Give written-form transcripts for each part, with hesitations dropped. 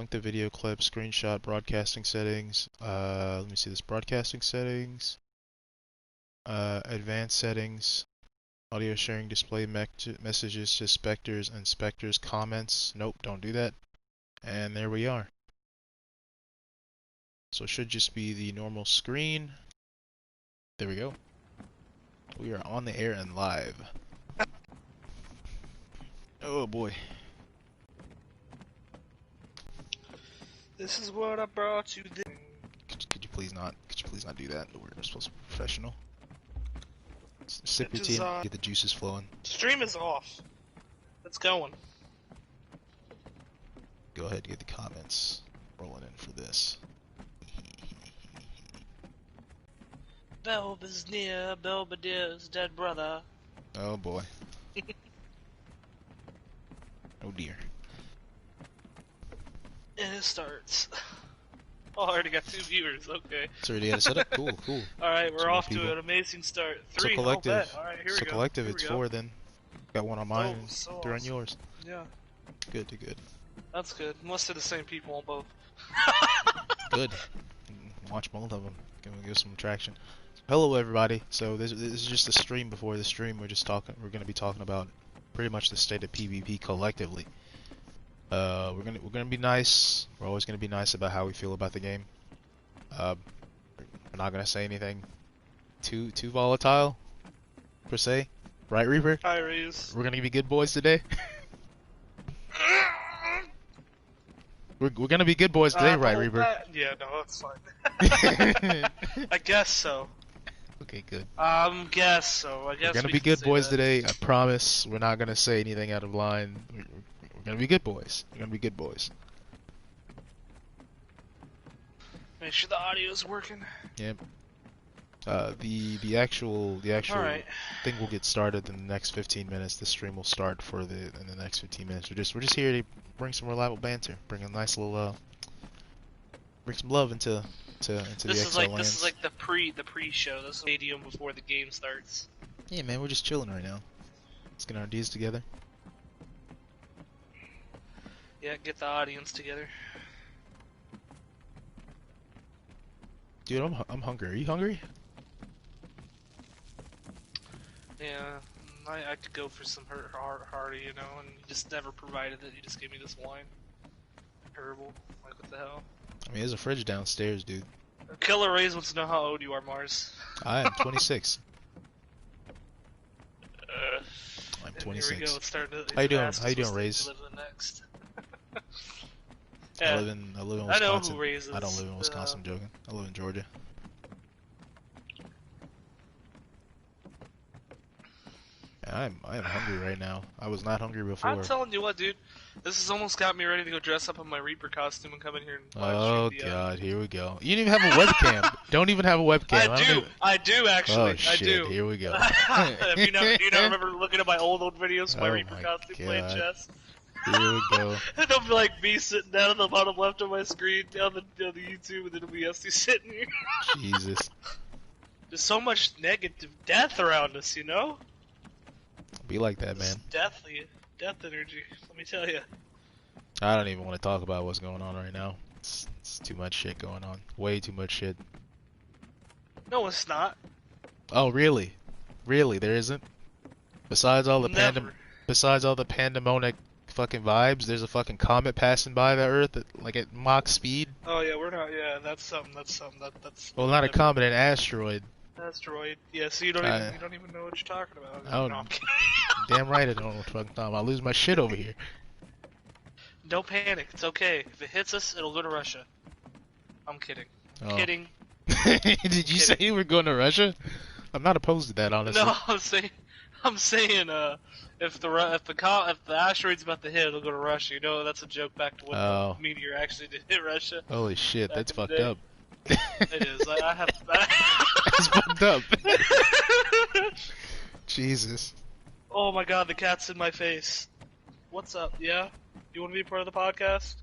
Link the video clip, screenshot, broadcasting settings. Let me see this. Broadcasting settings. Advanced settings. Audio sharing display messages to specters and specters comments. Nope, don't do that. And there we are. So it should just be the normal screen. There we go. We are on the air and live. Oh boy. This is what I brought you. Could you please not? Could you please not do that? We're supposed to be professional. Sip your tea and get the juices flowing. Stream is off. It's going. Go ahead and get the comments rolling in for this. Belba's near, Belvedere's dead brother. Oh boy. Oh dear. And it starts. Oh, I already got 2 viewers, okay. It's already had a setup? Cool, cool. Alright, we're off to an amazing start. 3, so collective. Alright, here we go. So collective, it's 4 then. Got 1 on mine and so 3 on yours. Yeah. Good, good. That's good. Unless they're the same people on both. Good. Watch both of them. Gonna give some traction. Hello everybody. So this is just a stream before the stream. We're gonna be talking about pretty much the state of PvP collectively. We're gonna be nice. We're always gonna be nice about how we feel about the game. We're not gonna say anything too volatile per se, right, Reaper? Hi, Reese. We're gonna be good boys today. we're gonna be good boys today, right, Reaper? Yeah, no, that's fine. I guess so. Okay, good. Guess so. I guess we're gonna be good boys today. I promise. We're not gonna say anything out of line. We're gonna be good boys. We're gonna be good boys. Make sure the audio's working. Yep. The actual right. thing will get started in the next 15 minutes. The stream will start in the next 15 minutes. We're just here to bring some reliable banter, bring a nice little bring some love into the Exiles lands. This is like the pre-show. This is the stadium before the game starts. Yeah, man, we're just chilling right now. Let's get our D's together. Yeah, get the audience together. Dude, I'm hungry. Are you hungry? Yeah, I could go for some hearty, you know, and you just never provided it. You just gave me this wine. Herbal. Like, what the hell? I mean, there's a fridge downstairs, dude. Killer Rays wants to know how old you are, Mars. I am 26. I'm 26. Here we go. It's starting to, how you doing? How you doing, Rays? Next. I live in Wisconsin. I know who Rays is. I don't live in Wisconsin. I'm joking. I live in Georgia. I am hungry right now. I was not hungry before. I'm telling you what, dude. This has almost got me ready to go dress up in my Reaper costume and come in here and live stream God, here we go. You didn't even have a webcam. Don't even have a webcam. I do actually. Oh shit, I do. Here we go. Do you not remember looking at my old videos of my Reaper costume playing chess? Here we go. It'll be like me sitting down at the bottom left of my screen on the YouTube, and then it'll be us sitting here. Jesus. There's so much negative death around us, you know? Be like that, man. Death energy, let me tell you. I don't even want to talk about what's going on right now. It's too much shit going on. Way too much shit. No, it's not. Oh, really? Really, there isn't? Besides all the pandemonic fucking vibes, there's a fucking comet passing by the Earth at Mach speed. Oh yeah, we're not. Yeah, that's something. That's well, not a comet, an asteroid. Asteroid. Yeah, so you don't even know what you're talking about. Oh, no, damn right I don't know what I'm talking about. I'll lose my shit over here. Don't panic. It's okay. If it hits us, it'll go to Russia. I'm kidding. Oh. Kidding. Did you say you were going to Russia? I'm not opposed to that, honestly. No, I'm saying, if the asteroid's about to hit, it'll go to Russia. You know, that's a joke back to when the meteor actually did hit Russia. Holy shit, that's fucked up. It is. I have. That's fucked up. Jesus. Oh my god, the cat's in my face. What's up? Yeah? You want to be a part of the podcast?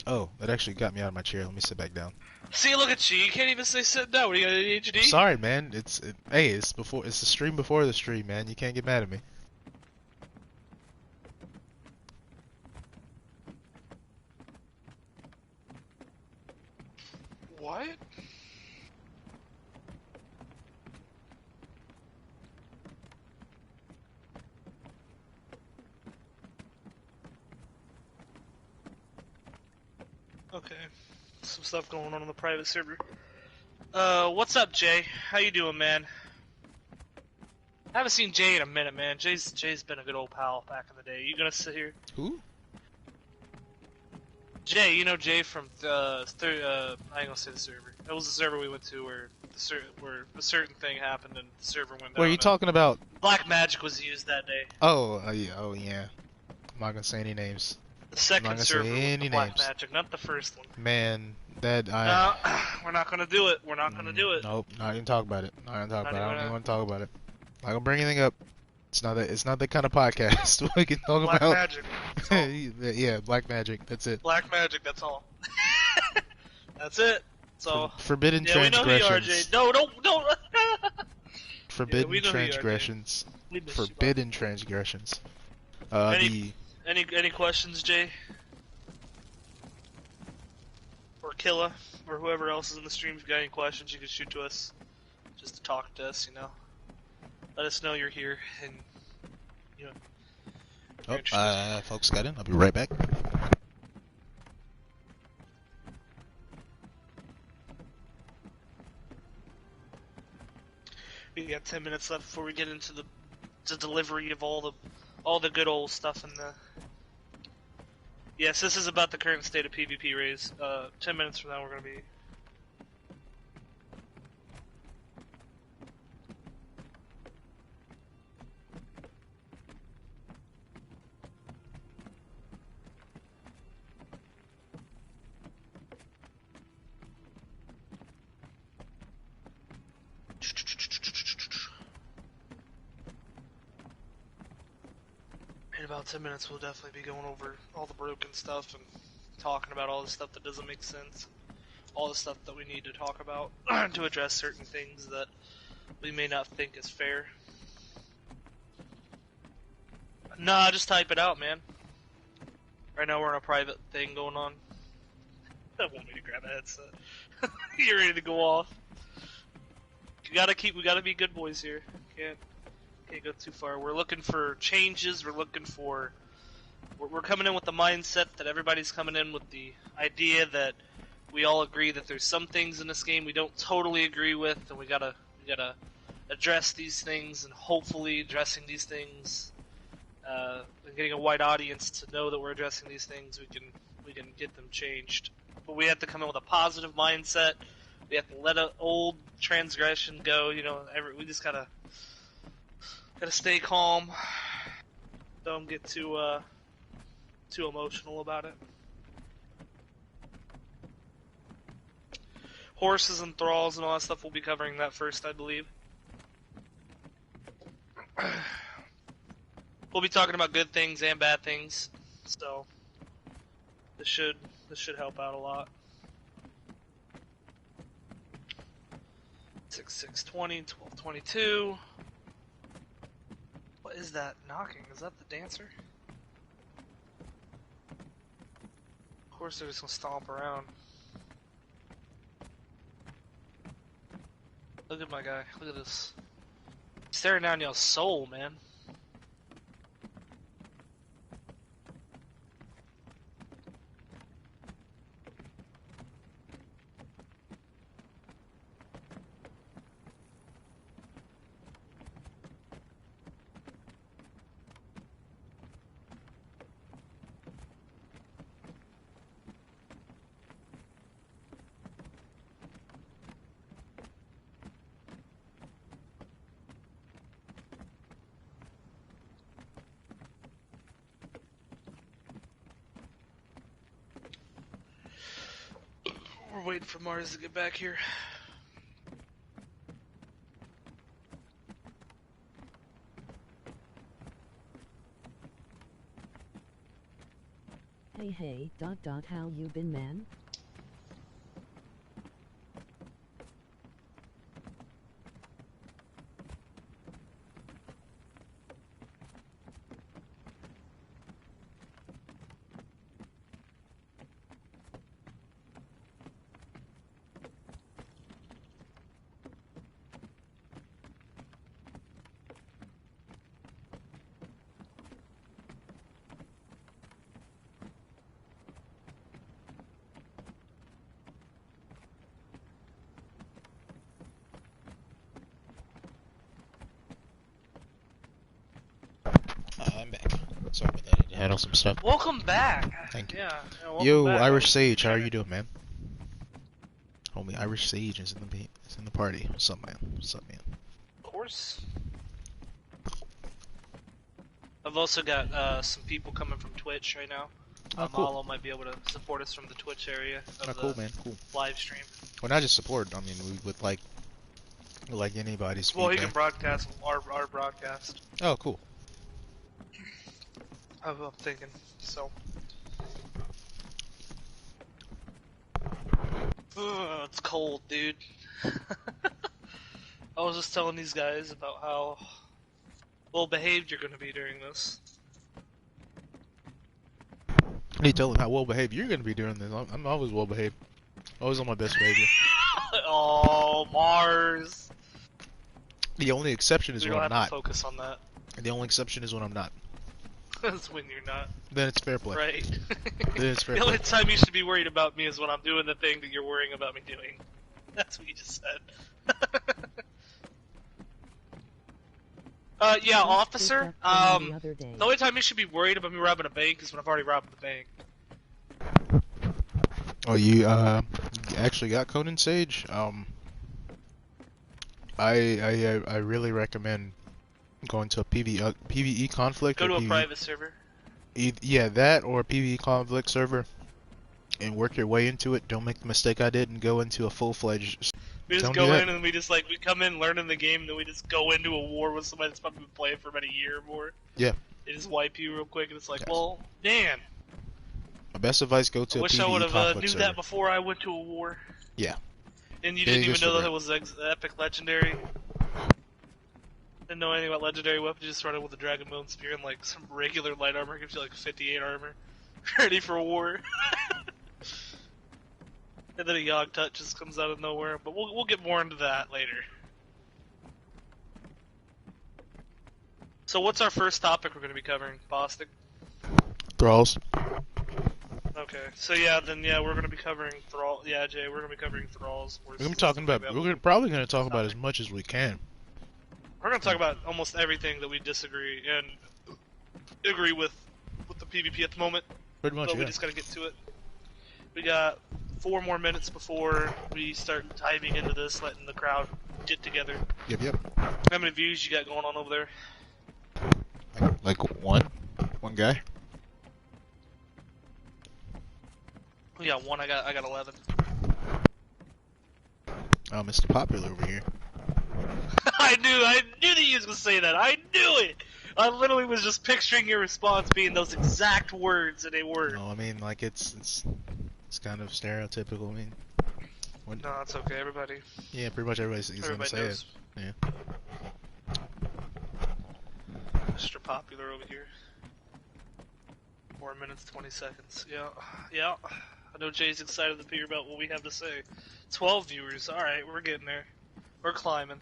Oh, that actually got me out of my chair. Let me sit back down. See, look at you. You can't even say sit down. What, you got ADHD? Sorry, man. It's the stream before the stream, man. You can't get mad at me. What? Okay. Some stuff going on the private server. What's up, Jay? How you doing, man? I haven't seen Jay in a minute, man. Jay's been a good old pal back in the day. You gonna sit here? Who? Jay, you know Jay from I ain't gonna say the server. It was the server we went to where where a certain thing happened and the server went down. What are you talking about? Black magic was used that day. Oh, yeah. I'm not gonna say any names. The second server with any the black names. magic, not the first one. Man, that No, we're not gonna do it. We're not gonna do it. Nope, not even talk about it. Not even talk Not about it. I even don't even gonna- want to talk about it. Not gonna bring anything up. It's not that kind of podcast. We can talk Black about magic. That's all. yeah, black magic. That's it. Black magic. That's all. That's it. So Forbidden yeah, we know who you are, Jay. transgressions. No, don't. Forbidden we know who you are, Jay. transgressions. We miss you, bud. Forbidden transgressions. Any questions, Jay? Or Killa, or whoever else is in the stream, if you got any questions, you can shoot to us. Just to talk to us, you know. Let us know you're here, and, you know. you're interested. Folks got in. I'll be right back. We got 10 minutes left before we get into the delivery of all the good old stuff in the... Yes, this is about the current state of PvP raise. 10 minutes from now we're gonna be... In about 10 minutes we'll definitely be going over all the broken stuff and talking about all the stuff that doesn't make sense. All the stuff that we need to talk about to address certain things that we may not think is fair. Nah, just type it out, man. Right now we're on a private thing going on. I want me to grab a headset. You're ready to go off. We gotta be good boys here. Can't go too far. We're looking for changes. We're coming in with the mindset that everybody's coming in with the idea that we all agree that there's some things in this game we don't totally agree with, and we gotta address these things, and hopefully addressing these things and getting a wide audience to know that we're addressing these things, we can get them changed. But we have to come in with a positive mindset. We have to let an old transgression go. You know, we just gotta stay calm. Don't get too emotional about it. Horses and thralls and all that stuff, we'll be covering that first, I believe. We'll be talking about good things and bad things, so this should help out a lot. 6/6/20, 12/22. What is that knocking? Is that the dancer? Of course they're just gonna stomp around. Look at my guy. Look at this. Staring down your soul, man. We're waiting for Mars to get back here. Hey, how you been, man? channel some stuff. Welcome back. Thank you. Yeah, welcome Yo, back. Irish Sage, how are you doing, man? Homie, Irish Sage is in the party. What's up, man? What's up, man? Of course. I've also got some people coming from Twitch right now. Oh, cool. Malo might be able to support us from the Twitch area of Oh, cool, man. Cool. live stream. Well, not just support. I mean, we would like anybody's Well, he feedback. can broadcast our broadcast. Oh, cool. I'm thinking so. Ugh, it's cold, dude. I was just telling these guys about how well behaved you're gonna be during this. I need to tell them how well behaved you're going to be doing this. I'm always well behaved. Always on my best behavior. Oh, Mars. The only exception is We when don't I'm have not. to focus on that. The only exception is when I'm not. That's when you're not. Then it's fair play. Right. Then it's fair The play. only time you should be worried about me is when I'm doing the thing that you're worrying about me doing. That's what you just said. Yeah, officer. The only time you should be worried about me robbing a bank is when I've already robbed the bank. Oh, you actually got Conan Sage? I really recommend going to a PvE conflict. Go or to a PvE private server. Yeah, that or a PvE conflict server, and work your way into it. Don't make the mistake I did and go into a full-fledged. We just Don't go do that. in and we come in learning the game, and then we just go into a war with somebody that's probably been playing for about a year or more. Yeah. They just wipe you real quick, and it's like, Yes. well, damn. My best advice: go to I a wish I PvE would have conflict knew server. that before I went to a war. Yeah. And you didn't even Biggest know that regret. it was epic legendary. Didn't know anything about legendary weapons. You just started with a dragon bone spear and like some regular light armor. Gives you like 58 armor, ready for war. And then a Yogg Tut just comes out of nowhere. But we'll get more into that later. So what's our first topic we're going to be covering, Bostic? Thralls. Okay, so yeah, we're going to be covering Thrall. Yeah, Jay, we're going to be covering Thralls. We're gonna be talking about. Probably gonna talk about as much as we can. We're going to talk about almost everything that we disagree and agree with the PvP at the moment. Pretty much. But we Yeah. just got to get to it. We got 4 more minutes before we start diving into this, letting the crowd get together. Yep. How many views you got going on over there? Like one guy. We got 1. I got 11. Oh, Mr. Popular over here. I knew that you was gonna say that. I knew it. I literally was just picturing your response being those exact words, and they were. No, I mean like it's kind of stereotypical. I mean, No, it's okay. Everybody yeah, pretty much everybody's gonna say knows. it. Yeah. Mr. Popular over here. 4 minutes 20 seconds. Yeah. I know Jay's excited to hear about what we have to say. 12 viewers. All right, we're getting there. We're climbing.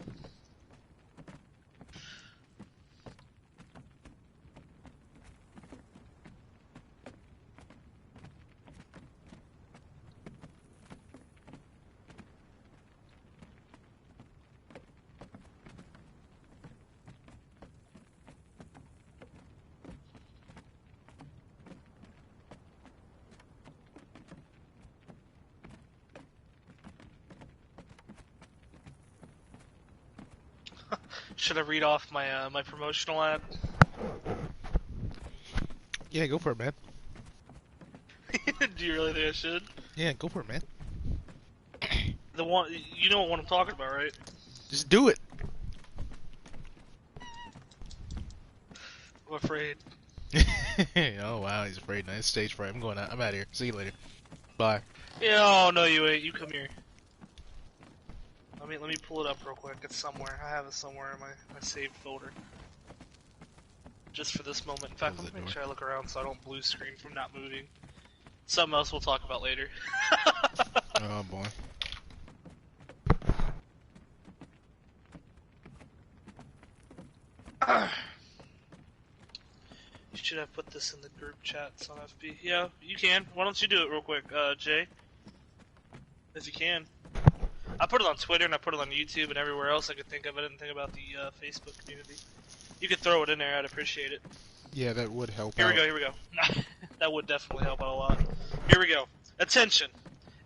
Should I read off my my promotional ad? Yeah, go for it, man. Do you really think I should? Yeah, go for it, man. The one, you know what I'm talking about, right? Just do it. I'm afraid. Oh wow, he's afraid. Nice stage fright. I'm going out. I'm out of here. See you later. Bye. Yeah, oh no, you ain't. You come here. Let me pull it up real quick. It's somewhere. I have it somewhere in my saved folder. Just for this moment. In fact, Close let me the make door. sure I look around so I don't blue screen from not moving. Something else we'll talk about later. Oh boy. You should have put this in the group chats on FB. Yeah, you can. Why don't you do it real quick, Jay? If you can. I put it on Twitter and I put it on YouTube and everywhere else I could think of. I didn't think about the Facebook community. You could throw it in there. I'd appreciate it. Yeah, that would help Here we out. go, here we go. That would definitely help out a lot. Here we go. Attention!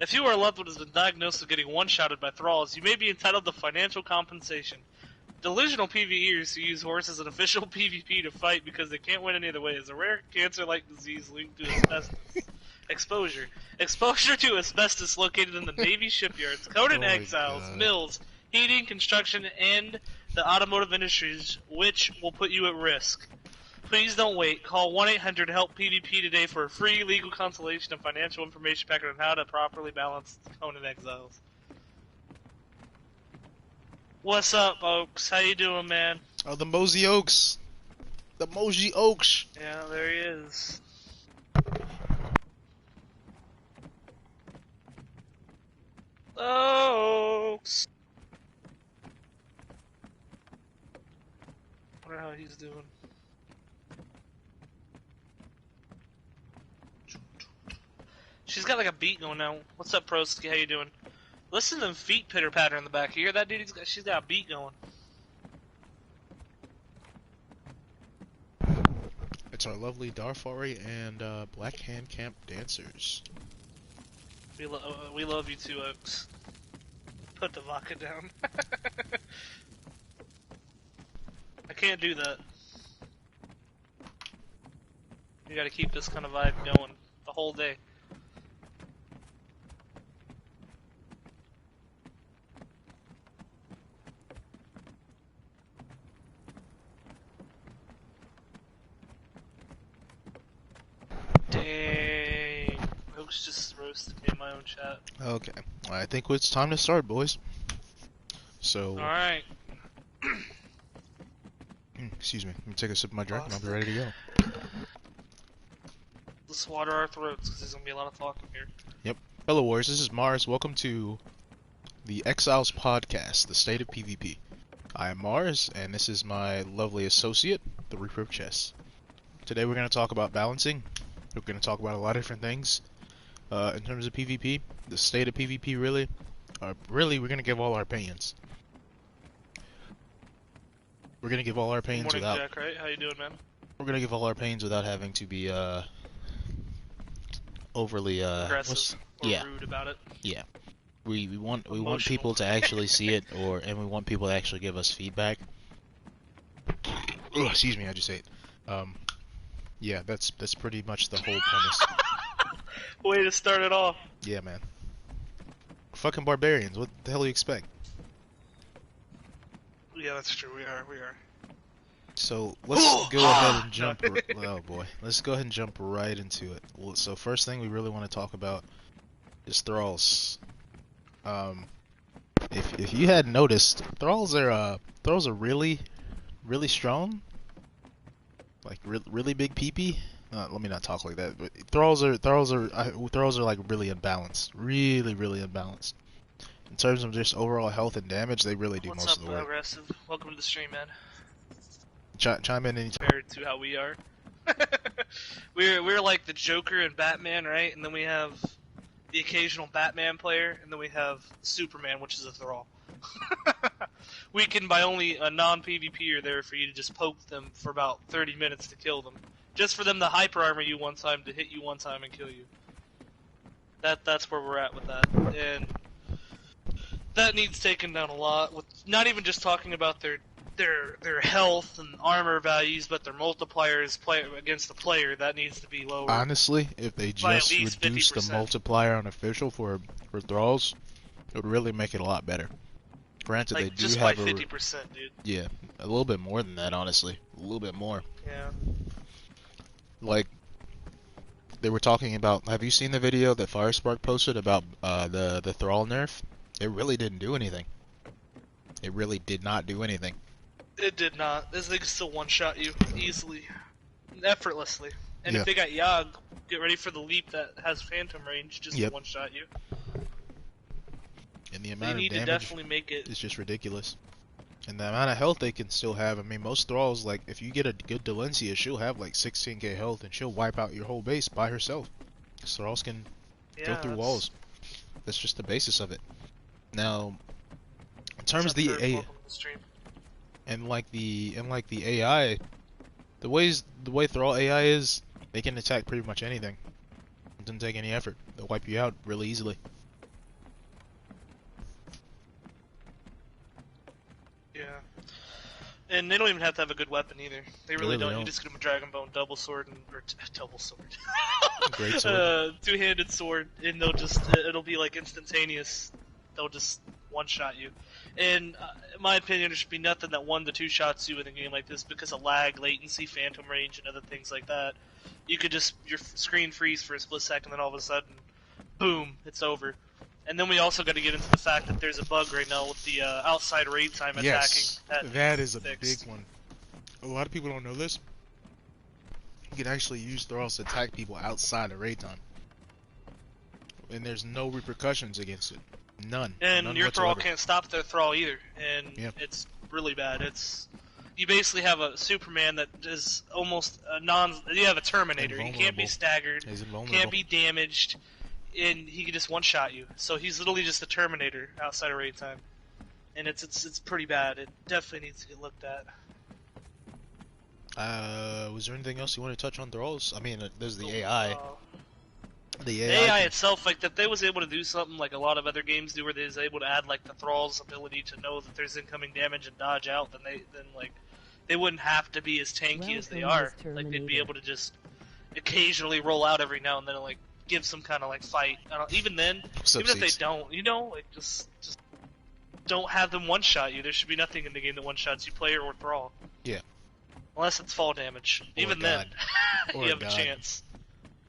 If you or a loved one has been diagnosed with getting one-shotted by thralls, you may be entitled to financial compensation. Delusional PvEers who use horses in official PvP to fight because they can't win any other way is a rare cancer-like disease linked to asbestos. Exposure. Exposure to asbestos located in the Navy shipyards, Conan Oh my Exiles, God. mills, heating, construction, and the automotive industries, which will put you at risk. Please don't wait. Call 1-800-HELP-PVP today for a free legal consultation and financial information packet on how to properly balance Conan Exiles. What's up, Oaks? How you doing, man? Oh, the Mosey Oaks. The Mosey Oaks. Yeah, there he is. Oaks! Wonder how he's doing. She's got like a beat going now. What's up, Broski? How you doing? Listen to them feet pitter patter in the back. You hear that, dude? She's got a beat going. It's our lovely Darfari and Black Hand Camp dancers. We love you too, Oaks. Put the vodka down. I can't do that. You gotta keep this kind of vibe going the whole day. Dang. Oaks just roasted me in my own chat. Okay, I think it's time to start, boys. So, Alright. excuse me, let me take a sip of my drink and I'll be ready to go. Let's water our throats because there's gonna be a lot of talking here. Hello, Warriors, this is Mars. Welcome to the Exiles podcast, the state of PvP. I am Mars, and this is my lovely associate, the Reaper of Chess. Today we're going to talk about balancing. We're going to talk about a lot of different things. In terms of PvP, the state of PvP really, we're going to give all our opinions. We're going to give all our opinions Morning, without... Jack, right? How you doing, man? We're going to give all our opinions without having to be, overly, Aggressive or yeah. rude about it. Yeah. We want Emotional. people to actually see it, and we want people to actually give us feedback. Ugh, excuse me, I just ate. Yeah, that's pretty much the whole premise. Way to start it off. Yeah, man. Fucking barbarians. What the hell do you expect? Yeah, that's true. We are. So let's go ahead and jump. Oh boy, let's go ahead and jump right into it. So first thing we really want to talk about is thralls. If you hadn't noticed, thralls are really strong. Like really big peepee. Let me not talk like that. But thralls are like really imbalanced. Really imbalanced. In terms of just overall health and damage, they really do What's most up, of the work. Aggressive? Welcome to the stream, man. Chime in anytime. Compared to how we are. we're like the Joker and Batman, right? And then we have the occasional Batman player, and then we have Superman, which is a thrall. We can, by only a non-PvPer there for you to just poke them for about 30 minutes to kill them. Just for them to hyper armor you one time, to hit you one time and kill you. That's where we're at with that. And that needs taken down a lot, with not even just talking about their health and armor values, but their multipliers against the player, that needs to be lower. Honestly, if they By at just least reduce the 50%. multiplier on official for thralls, it would really make it a lot better. Granted, Like, they do just by have 50%, dude. yeah, a little bit more than that, honestly. A little bit more. Yeah. Like, they were talking about, have you seen the video that Firespark posted about the thrall nerf? It really didn't do anything. It really did not do anything. It did not. This thing still one-shot you easily, effortlessly. And Yeah. if they got Yogg, get ready for the leap that has phantom range just Yep. to one-shot you. And the They amount need of to damage definitely make it. is just ridiculous. And the amount of health they can still have, I mean, most thralls, like, if you get a good Delencia, she'll have like 16k health and she'll wipe out your whole base by herself. Thralls can go through walls. That's just the basis of it. Now, in terms of the AI, and like the AI, The way Thrall AI is, they can attack pretty much anything. It doesn't take any effort. They'll wipe you out really easily. Yeah. And they don't even have to have a good weapon either. They really, Really don't. You don't. just get them a Dragon Bone double sword or double sword. Great sword. Two-handed sword, and it'll be like instantaneous. They'll just one-shot you. And in my opinion, there should be nothing that 1 to 2 shots you in a game like this because of lag, latency, phantom range, and other things like that. You could just your screen freeze for a split second, then all of a sudden, boom, it's over. And then we also got to get into the fact that there's a bug right now with the outside raid time Yes, attacking. that is a fixed. big one. A lot of people don't know this. You can actually use Thralls to attack people outside of raid time. And there's no repercussions against it. None. And None your Thrall whatsoever. can't stop their Thrall either, and Yeah. it's really bad. You basically have a Superman that is almost you have a Terminator. He can't be Invulnerable. staggered, He's invulnerable. can't be damaged, and he can just one-shot you. So he's literally just a Terminator outside of raid time, and it's pretty bad. It definitely needs to get looked at. Was there anything else you want to touch on Thralls? I mean, there's the AI. The The AI. AI itself, like that, they was able to do something like a lot of other games do, where they was able to add like the Thrall's ability to know that there's incoming damage and dodge out. Then they wouldn't have to be as tanky as they are. Welcome, Like they'd be Terminator. able to just occasionally roll out every now and then, and like give some kind of like fight. Even then, What's up, even if they Seeks? don't, like just don't have them one shot you. There should be nothing in the game that one shots you, player or Thrall. Yeah. Unless it's fall damage. Or Even God. then, Or you have God. a chance.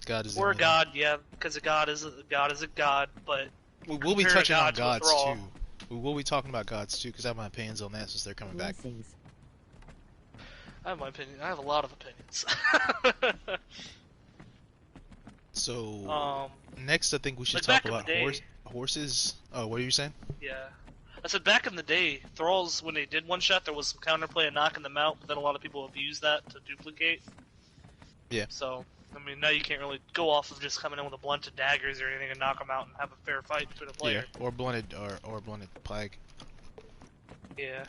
God is the Or a only- god, yeah, because a god is a god, but We'll be compare a touching on god to a gods Thrall. too. We will be talking about gods too, because I have my opinions on that since they're coming back. Blessings. I have my opinion. I have a lot of opinions. So next, I think we should like talk back in about the day- horses. Oh, what are you saying? Yeah. I said back in the day, Thralls, when they did one shot, there was some counterplay and knocking them out, but then a lot of people abused that to duplicate. Yeah. So, I mean, now you can't really go off of just coming in with a blunt of daggers or anything and knock them out and have a fair fight between a player. Or blunted or blunted plague. Yeah.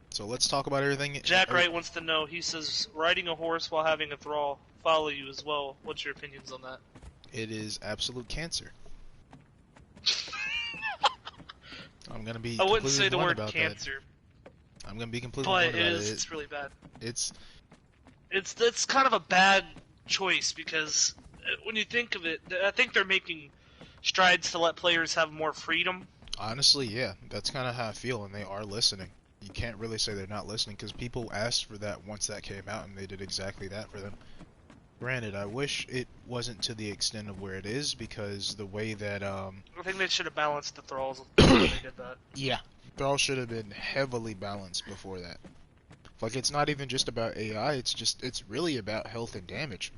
So let's talk about everything. Jack Wright wants to know, he says, riding a horse while having a Thrall follow you as well. What's your opinions on that? It is absolute cancer. I'm gonna be. I wouldn't completely say the blunt word about cancer, that. I'm gonna be completely but blunt it about is, it. it's really bad. It's It's kind of a bad choice because when you think of it, I think they're making strides to let players have more freedom. honestly, yeah, that's kind of how I feel, and they are listening. You can't really say they're not listening because people asked for that once that came out, and they did exactly that for them. Granted, I wish it wasn't to the extent of where it is because the way that I think they should have balanced the Thralls when they did that. yeah, Thrall should have been heavily balanced before that. Like, it's not even just about AI, it's really about health and damage.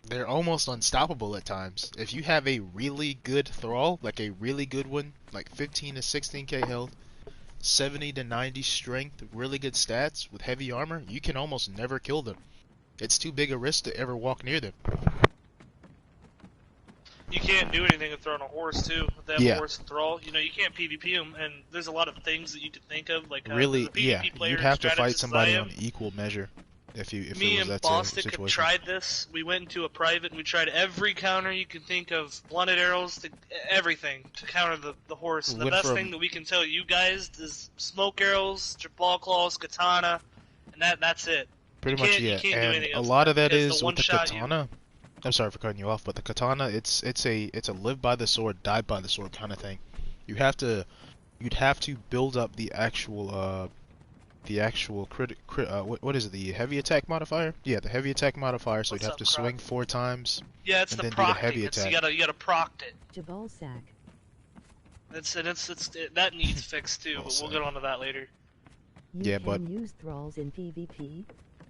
They're almost unstoppable at times. If you have a really good Thrall, like a really good one, like 15 to 16k health, 70 to 90 strength, really good stats with heavy armor, you can almost never kill them. It's too big a risk to ever walk near them. You can't do anything with throwing a horse too. If they have Yeah. a horse and Thrall, you can't PvP them, and there's a lot of things that you could think of, like Really, as a PvP yeah, player, you'd have to fight strategist as somebody I on am, equal measure if Me it was and that Bostic have situation. tried this. We went into a private and we tried every counter you can think of, blunted arrows, to everything to counter the horse. And the Went best from- thing that we can tell you guys is smoke arrows, ball claws, katana, and that's it. Pretty You much, can't- you yeah. can't do And anything a else lot of that because the is with the one-shot katana. I'm sorry for cutting you off, but the katana, it's a live by the sword, die by the sword kind of thing. You'd have to build up the actual what is it? The heavy attack modifier? Yeah, the heavy attack modifier. So What's you'd have up, to Croc? swing 4 times. Yeah, it's And the then do the procting. heavy It's, attack. you gotta proct it. Jabal sack. That needs fixed too, Well but we'll said. get onto that later. You Yeah, can but- use thralls in PvP.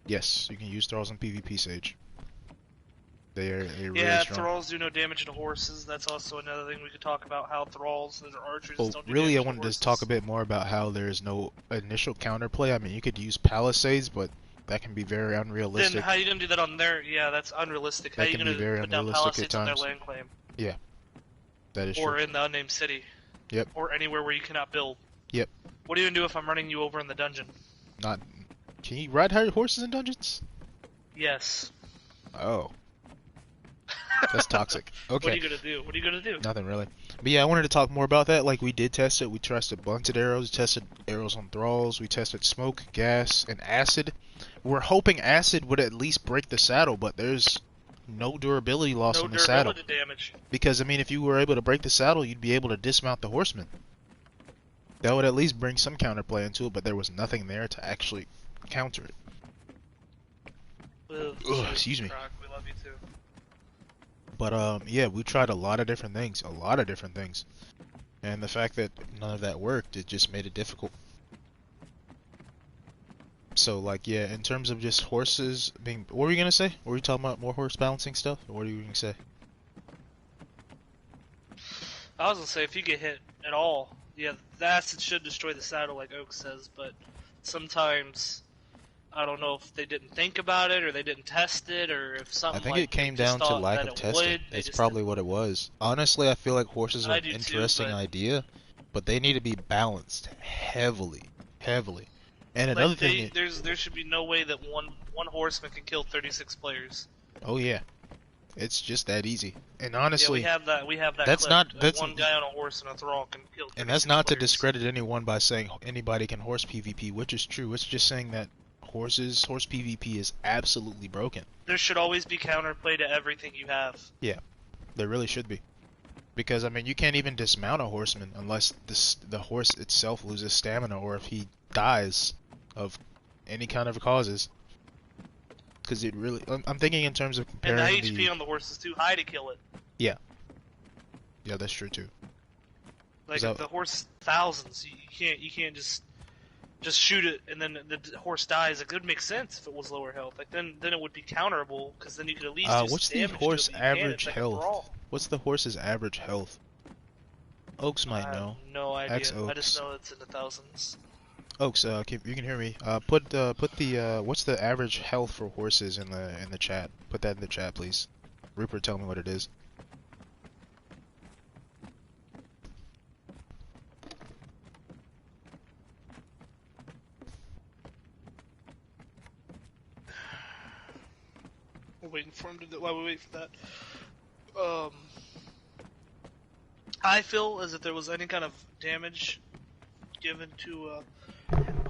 Yes, you can use thralls in PvP, Sage. They're really Yeah, strong. thralls do no damage to horses. That's also another thing we could talk about. How thralls and archers Well, don't do really, I damage wanted to to talk a horses. bit more about how there's no initial counterplay. I mean, you could use palisades, but that can be very Then unrealistic. how you gonna do that on their? Yeah, that's unrealistic. How That you can be gonna very put down unrealistic at palisades on their times. land claim That is or true. in the unnamed city? Yep. Or anywhere where you cannot build. Yep. What are you gonna do if I'm running you over in the dungeon? Not. Can you ride horses in dungeons? Yes. Oh, that's toxic. What are Okay. you gonna do? What are you gonna do? Nothing really. But yeah, I wanted to talk more about that. Like, we did test it. We tested blunted arrows, tested arrows on thralls, we tested smoke, gas, and acid. We're hoping acid would at least break the saddle, but there's no durability loss No on the saddle. durability damage. Because, I mean, if you were able to break the saddle, you'd be able to dismount the horseman. That would at least bring some counterplay into it, but there was nothing there to actually counter it. Ugh, excuse me. Croc, we love you too. But yeah, we tried a lot of different things, and the fact that none of that worked, it just made it difficult. So like, yeah, in terms of just horses being, what were you gonna say? Were you talking about more horse balancing stuff, or what are you gonna say? I was gonna say if you get hit at all, yeah, the acid should destroy the saddle, like Oak says. But sometimes I don't know if they didn't think about it, or they didn't test it, or if something. I think like it came they just down to thought lack that of it testing. would, they That's just probably didn't. what it was. Honestly, I feel like horses are I an do too, interesting but- idea, but they need to be balanced heavily. And another Like thing, there should be no way that one horseman can kill 36 players. oh yeah, it's just that easy. And honestly, yeah, we have that. that's clip. not- that's- one guy on a horse and a thrall can kill. 36 and that's not to players. discredit anyone by saying anybody can horse PvP, which is true. It's just saying that horse PvP is absolutely broken. There should always be counterplay to everything you have. There really should be. Because, I mean, you can't even dismount a horseman unless the horse itself loses stamina or if he dies of any kind of causes. Because it really... I'm thinking in terms of And comparing the HP on the horse is too high to kill it. Yeah, that's true too. Like So- if the horse thousands, you can't just shoot it and then the horse dies. Like, it would make sense if it was lower health. Like then it would be counterable because then you could at least do What's some the damage to it, horse but you can't. average It's like a health? brawl. What's the horse's average health? Oaks might I know. have no idea. Axe I just Oaks. know it's in the thousands. Oaks, you can hear me. Put the what's the average health for horses in the chat? Put that in the chat, please. Rupert, tell me what it is. We're waiting for him to do. While we wait for that, I feel as if there was any kind of damage given to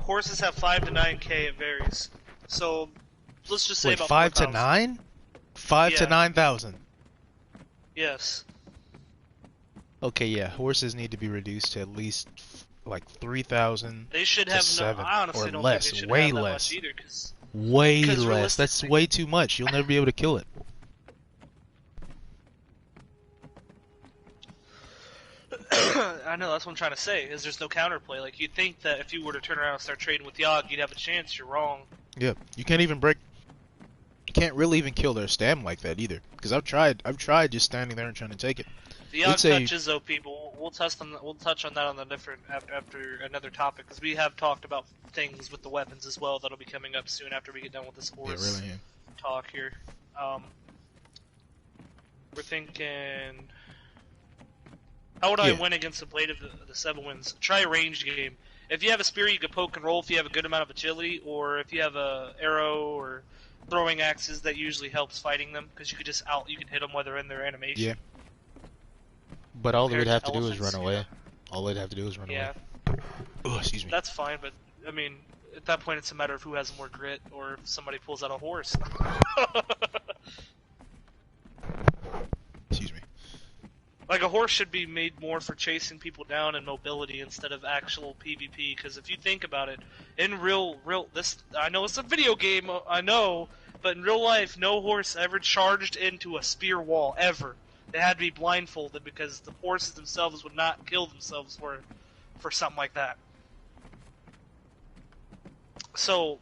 horses have 5 to 9k. It varies. So let's just say Wait, about 5 to 4,000. 9? 5 to Yeah. 9,000. Yes. Okay, yeah, horses need to be reduced to at least like 3,000. They should To have 7 I honestly or don't less, think they should way have that less. much either. Cause Way 'Cause less. That's realistically- way too much. You'll never be able to kill it. I know that's what I'm trying to say. Is there's no counterplay. Like you'd think that if you were to turn around and start trading with Yogg, you'd have a chance. You're wrong. Yeah, you can't even break. You can't really even kill their stam like that either. Because I've tried just standing there and trying to take it. The Yogg It's a- touches, though, people. We'll touch on that on the different after another topic because we have talked about things with the weapons as well that'll be coming up soon after we get done with this Yeah, horse really. Yeah. talk here. We're thinking. How would I Yeah. win against the Blade of the Seven Winds? Try a ranged game. If you have a spear, you can poke and roll if you have a good amount of agility, or if you have a arrow or throwing axes, that usually helps fighting them because you could you can hit them while they're in their animation. Yeah. But all they would Compared have to to do is elephants, run away. yeah. All they'd have to do is run Yeah, away. Oh, excuse me. that's fine, but I mean, at that point, it's a matter of who has more grit, or if somebody pulls out a horse. Excuse me. Like a horse should be made more for chasing people down and mobility instead of actual PvP. Because if you think about it, in real this I know it's a video game, I know, but in real life, no horse ever charged into a spear wall ever. They had to be blindfolded because the horses themselves would not kill themselves for something like that. So,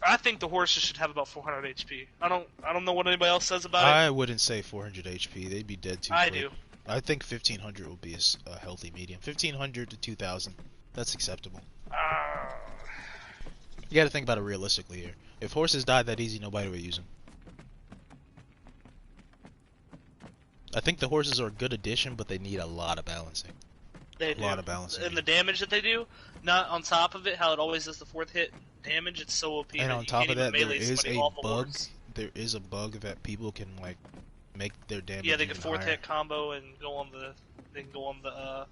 I think the horses should have about 400 HP. I don't know what anybody else says about it. I wouldn't say 400 HP. They'd be dead too I quick. do. I think 1,500 will be a healthy medium. 1,500 to 2,000. That's acceptable. You gotta think about it realistically here. If horses died that easy, nobody would use them. I think the horses are a good addition, but they need a lot of balancing. They A do. lot of balancing. And the damage that they do, not on top of it, how it always does the fourth hit damage. It's so OP And that on you top can't of even that, there melee is somebody a off a bug. horse. There is a bug that people can like make their damage. Yeah, they can even fourth higher. hit combo and go on the. They can go on the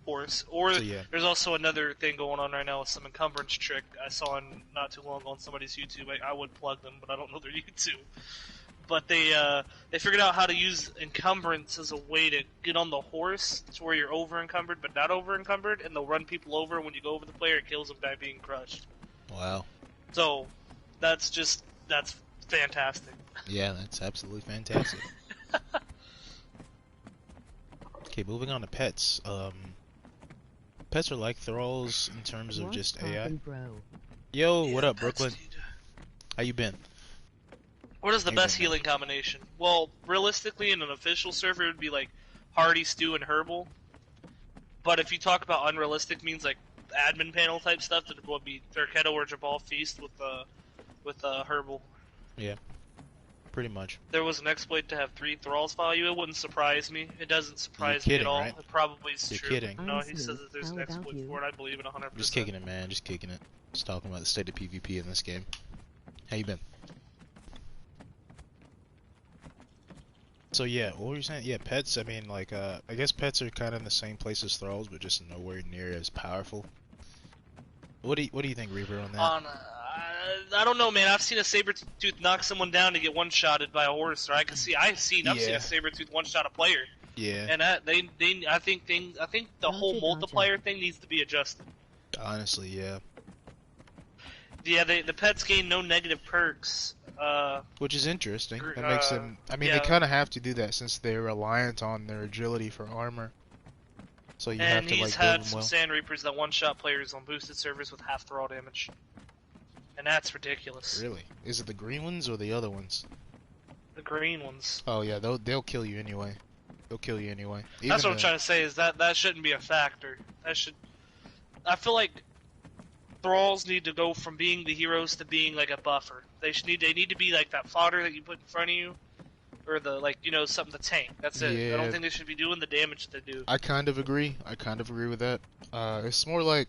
horse. Or So, yeah. there's also another thing going on right now with some encumbrance trick I saw not too long ago on somebody's YouTube. I would plug them, but I don't know their YouTube. But they figured out how to use encumbrance as a way to get on the horse to where you're over encumbered but not over encumbered, and they'll run people over. When you go over the player, it kills them by being crushed. Wow. So that's fantastic. Yeah, that's absolutely fantastic. Okay, moving on to pets. Pets are like thralls in terms of What's just AI. poppin', bro? Yo, Yeah, what up, pets, Brooklyn? dude. How you been? What is the Hey, best man. healing combination? Well, realistically, in an official server, it would be like Hardy, Stew, and Herbal. But if you talk about unrealistic means like admin panel type stuff, then it would be Thurketo or Jabal Feast with Herbal. Yeah, pretty much. There was an exploit to have 3 thralls follow you. It wouldn't surprise me. It doesn't surprise me kidding, at all. right? It probably is You're true. kidding. No, I'm he says smooth. that there's How an about exploit you? for it. I believe it 100%. Just kicking it, man. Just kicking it. Just talking about the state of PvP in this game. How you been? So yeah, what were you saying? Yeah, pets. I mean, like, I guess pets are kind of in the same place as thralls, but just nowhere near as powerful. What do you think, Reaper, on that? I don't know, man. I've seen a saber-tooth knock someone down to get one-shotted by a horse, or I've seen Yeah. a saber-tooth one-shot a player, Yeah, and I think the whole Gotcha. multiplier thing needs to be adjusted. honestly, yeah. Yeah, the pets gain no negative perks. Which is interesting. Gr- That makes them. I mean, yeah. they kind of have to do that since they're reliant on their agility for armor. So you have And to he's like had build them some well. Sand Reapers that one-shot players on boosted servers with half thrall damage, and that's ridiculous. Really? Is it the green ones or the other ones? The green ones. Oh yeah, they'll kill you anyway. They'll kill you anyway. That's what I'm trying to say. Is that shouldn't be a factor. I feel like thralls need to go from being the heroes to being like a buffer. They need to be like that fodder that you put in front of you, or the something to tank. That's it. I Yeah. don't think they should be doing the damage they do. I kind of agree. I kind of agree with that. It's more like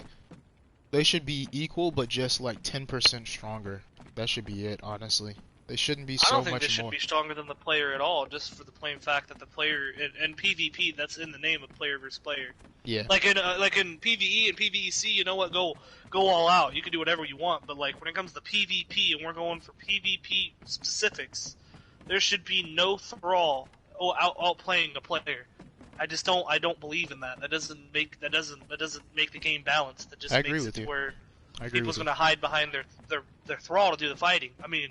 they should be equal, but just like 10% stronger. That should be it, honestly. They shouldn't be I so don't think much they should more. be stronger than the player at all, just for the plain fact that the player in PvP, that's in the name of player versus player. Yeah. Like in PvE and PvEC, you know what? Go all out. You can do whatever you want. But like when it comes to PvP and we're going for PvP specifics, there should be no thrall outplaying the player. I don't believe in that. That doesn't make the game balanced. That just I agree makes with it you. where I agree people's with going you. to hide behind their thrall to do the fighting. I mean,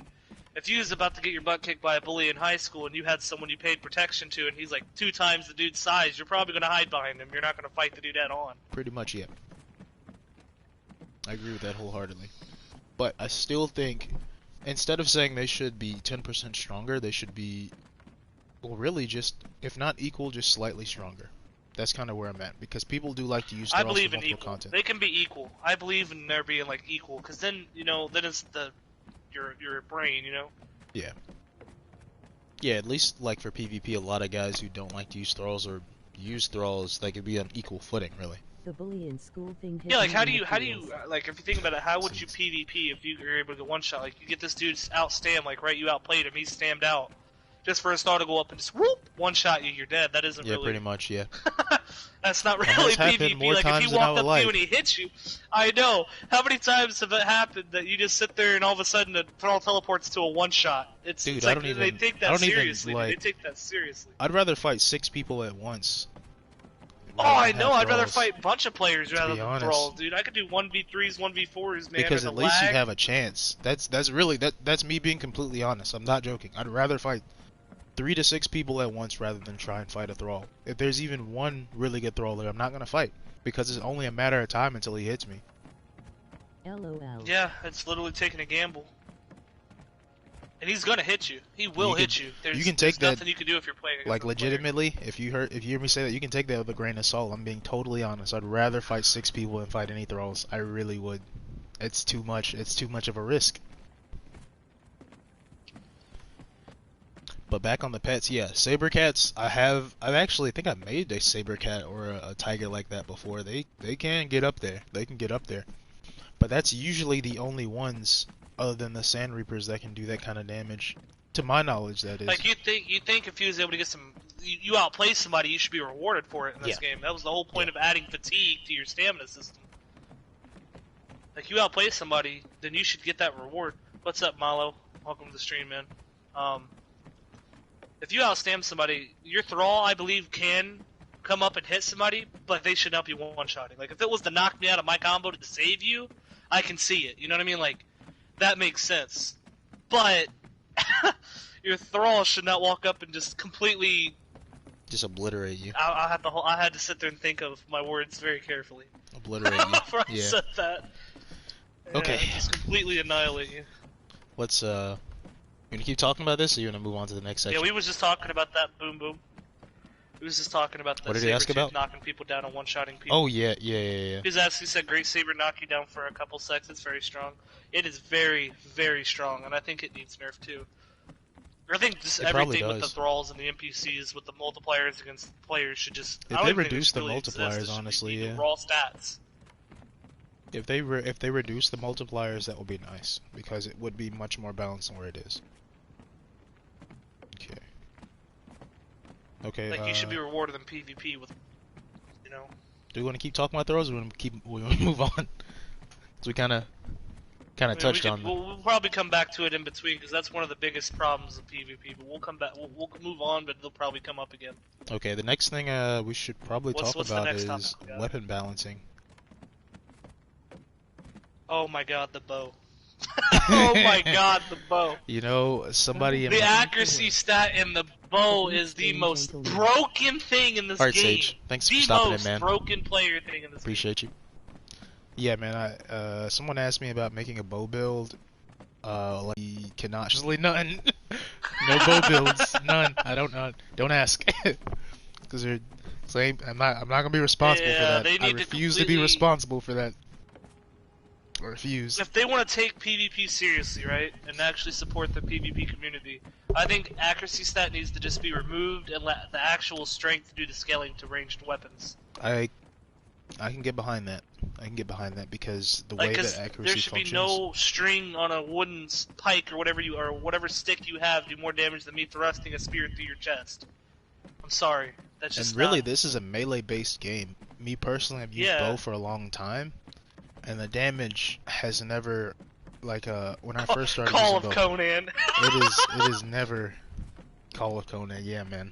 if you was about to get your butt kicked by a bully in high school and you had someone you paid protection to and he's like 2 times the dude's size, you're probably going to hide behind him. You're not going to fight the dude head on. Pretty much, yeah. I agree with that wholeheartedly. But I still think, instead of saying they should be 10% stronger, they should be, well, really just, if not equal, just slightly stronger. That's kind of where I'm at, because people do like to use I thralls believe for in multiple equal. content. They can be equal. I believe in there being like equal, because then then it's your brain, Yeah. Yeah, at least like for PvP, a lot of guys who don't like to use thralls or use thralls, they could be on equal footing, really. The bully in school thing. hit Yeah, like me how in do the you feels. like if you think about it, how would you PvP if you were able to get one shot? Like you get this dude out stam, like right, you outplayed him, he's stammed out. Just for a star to go up and just whoop, one shot you, you're dead. That isn't Yeah, really. pretty much, yeah. That's not And really that's happened PvP. more Like if times he than I walked would up to you like. and he hits you, I know. How many times have it happened that you just sit there and all of a sudden the thrall teleports to a one shot? It's Dude, it's I like don't they even- take I that don't even, seriously. like- They take that seriously. I'd rather fight 6 people at once. Oh, rather I than know. have I'd rather thralls. fight a bunch of players To rather be than honest. thralls, dude. I could do 1v3s, 1v4s, man. Because or at the least you lag. have a chance. That's really that's me being completely honest. I'm not joking. I'd rather fight 3 to 6 people at once rather than try and fight a thrall. If there's even one really good thrall there, I'm not gonna fight because it's only a matter of time until he hits me. LOL. Yeah, it's literally taking a gamble. And he's gonna hit you. He will You hit can- you. There's, you can take there's that- nothing you can do if you're playing against Like another player. legitimately, if you hear me say that, you can take that with a grain of salt. I'm being totally honest. I'd rather fight 6 people than fight any thralls. I really would. It's too much. It's too much of a risk. But back on the pets, yeah, saber cats. I've actually think I made a saber cat or a tiger like that before. They can get up there. They can get up there. but that's usually the only ones other than the Sand Reapers that can do that kind of damage. To my knowledge, that is. Like you think if he was able to get you outplay somebody, you should be rewarded for it in this Yeah. game. That was the whole point of adding fatigue to your stamina system. Like you outplay somebody, then you should get that reward. What's up, Malo? Welcome to the stream, man. If you outstam somebody, your thrall, I believe, can come up and hit somebody, but they should not be one-shotting. Like if it was to knock me out of my combo to save you, I can see it. You know what I mean? Like that makes sense. But your thrall should not walk up and just completely Just obliterate you. I had to sit there and think of my words very carefully Obliterate you. before I Yeah. said that. Okay. Yeah, just completely annihilate you. Let's you wanna keep talking about this, or you wanna move on to the next section? Yeah, we was just talking about that boom boom. We was just talking about the What did he ask saber tooth about? knocking people down and one-shotting people. Oh yeah. He said great saber knock you down for a couple seconds. It's very strong. It is very, very strong, and I think it needs nerf too. I think just It probably everything with the does. thralls and the NPCs with the multipliers against players should just. If I don't they even think reduce this the really exists. multipliers, It should be honestly, the yeah. raw stats. If they reduce the multipliers, that would be nice, because it would be much more balanced than where it is. Okay. Okay. Like you should be rewarded in PvP with, you know. Do we want to keep talking about throws, or we want to move on? Because we kind of I mean, touched on. We'll probably come back to it in between because that's one of the biggest problems of PvP. But we'll come back. We'll move on, but they'll probably come up again. Okay, the next thing we should probably What's talk the about next is topic we got? weapon balancing. Oh my god, the bow. Oh my god, the bow. You know, somebody in The my... accuracy stat in the bow is the most broken thing in this Alright, game. Sage, thanks for The stopping in, most man. broken player thing in this Appreciate you. Yeah, man. Someone asked me about making a bow build. Like he cannot. Just like none. No bow builds. None. I don't ask. Because they're. I'm not gonna be responsible for Yeah, that. they I need to refuse to be completely- responsible for that. I refuse. If they want to take PvP seriously, right, and actually support the PvP community, I think accuracy stat needs to just be removed and let the actual strength do the scaling to ranged weapons. I can get behind that. I can get behind that because the Like, way 'cause that accuracy there should functions. be no string on a wooden pike or whatever stick you have do more damage than me thrusting a spear through your chest. I'm sorry, that's just And really, not... this is a melee-based game. Me personally, I've used Yeah. bow for a long time, and the damage has never, like, when I first started Call using of bow, Conan. it is never Call of Conan. Yeah, man.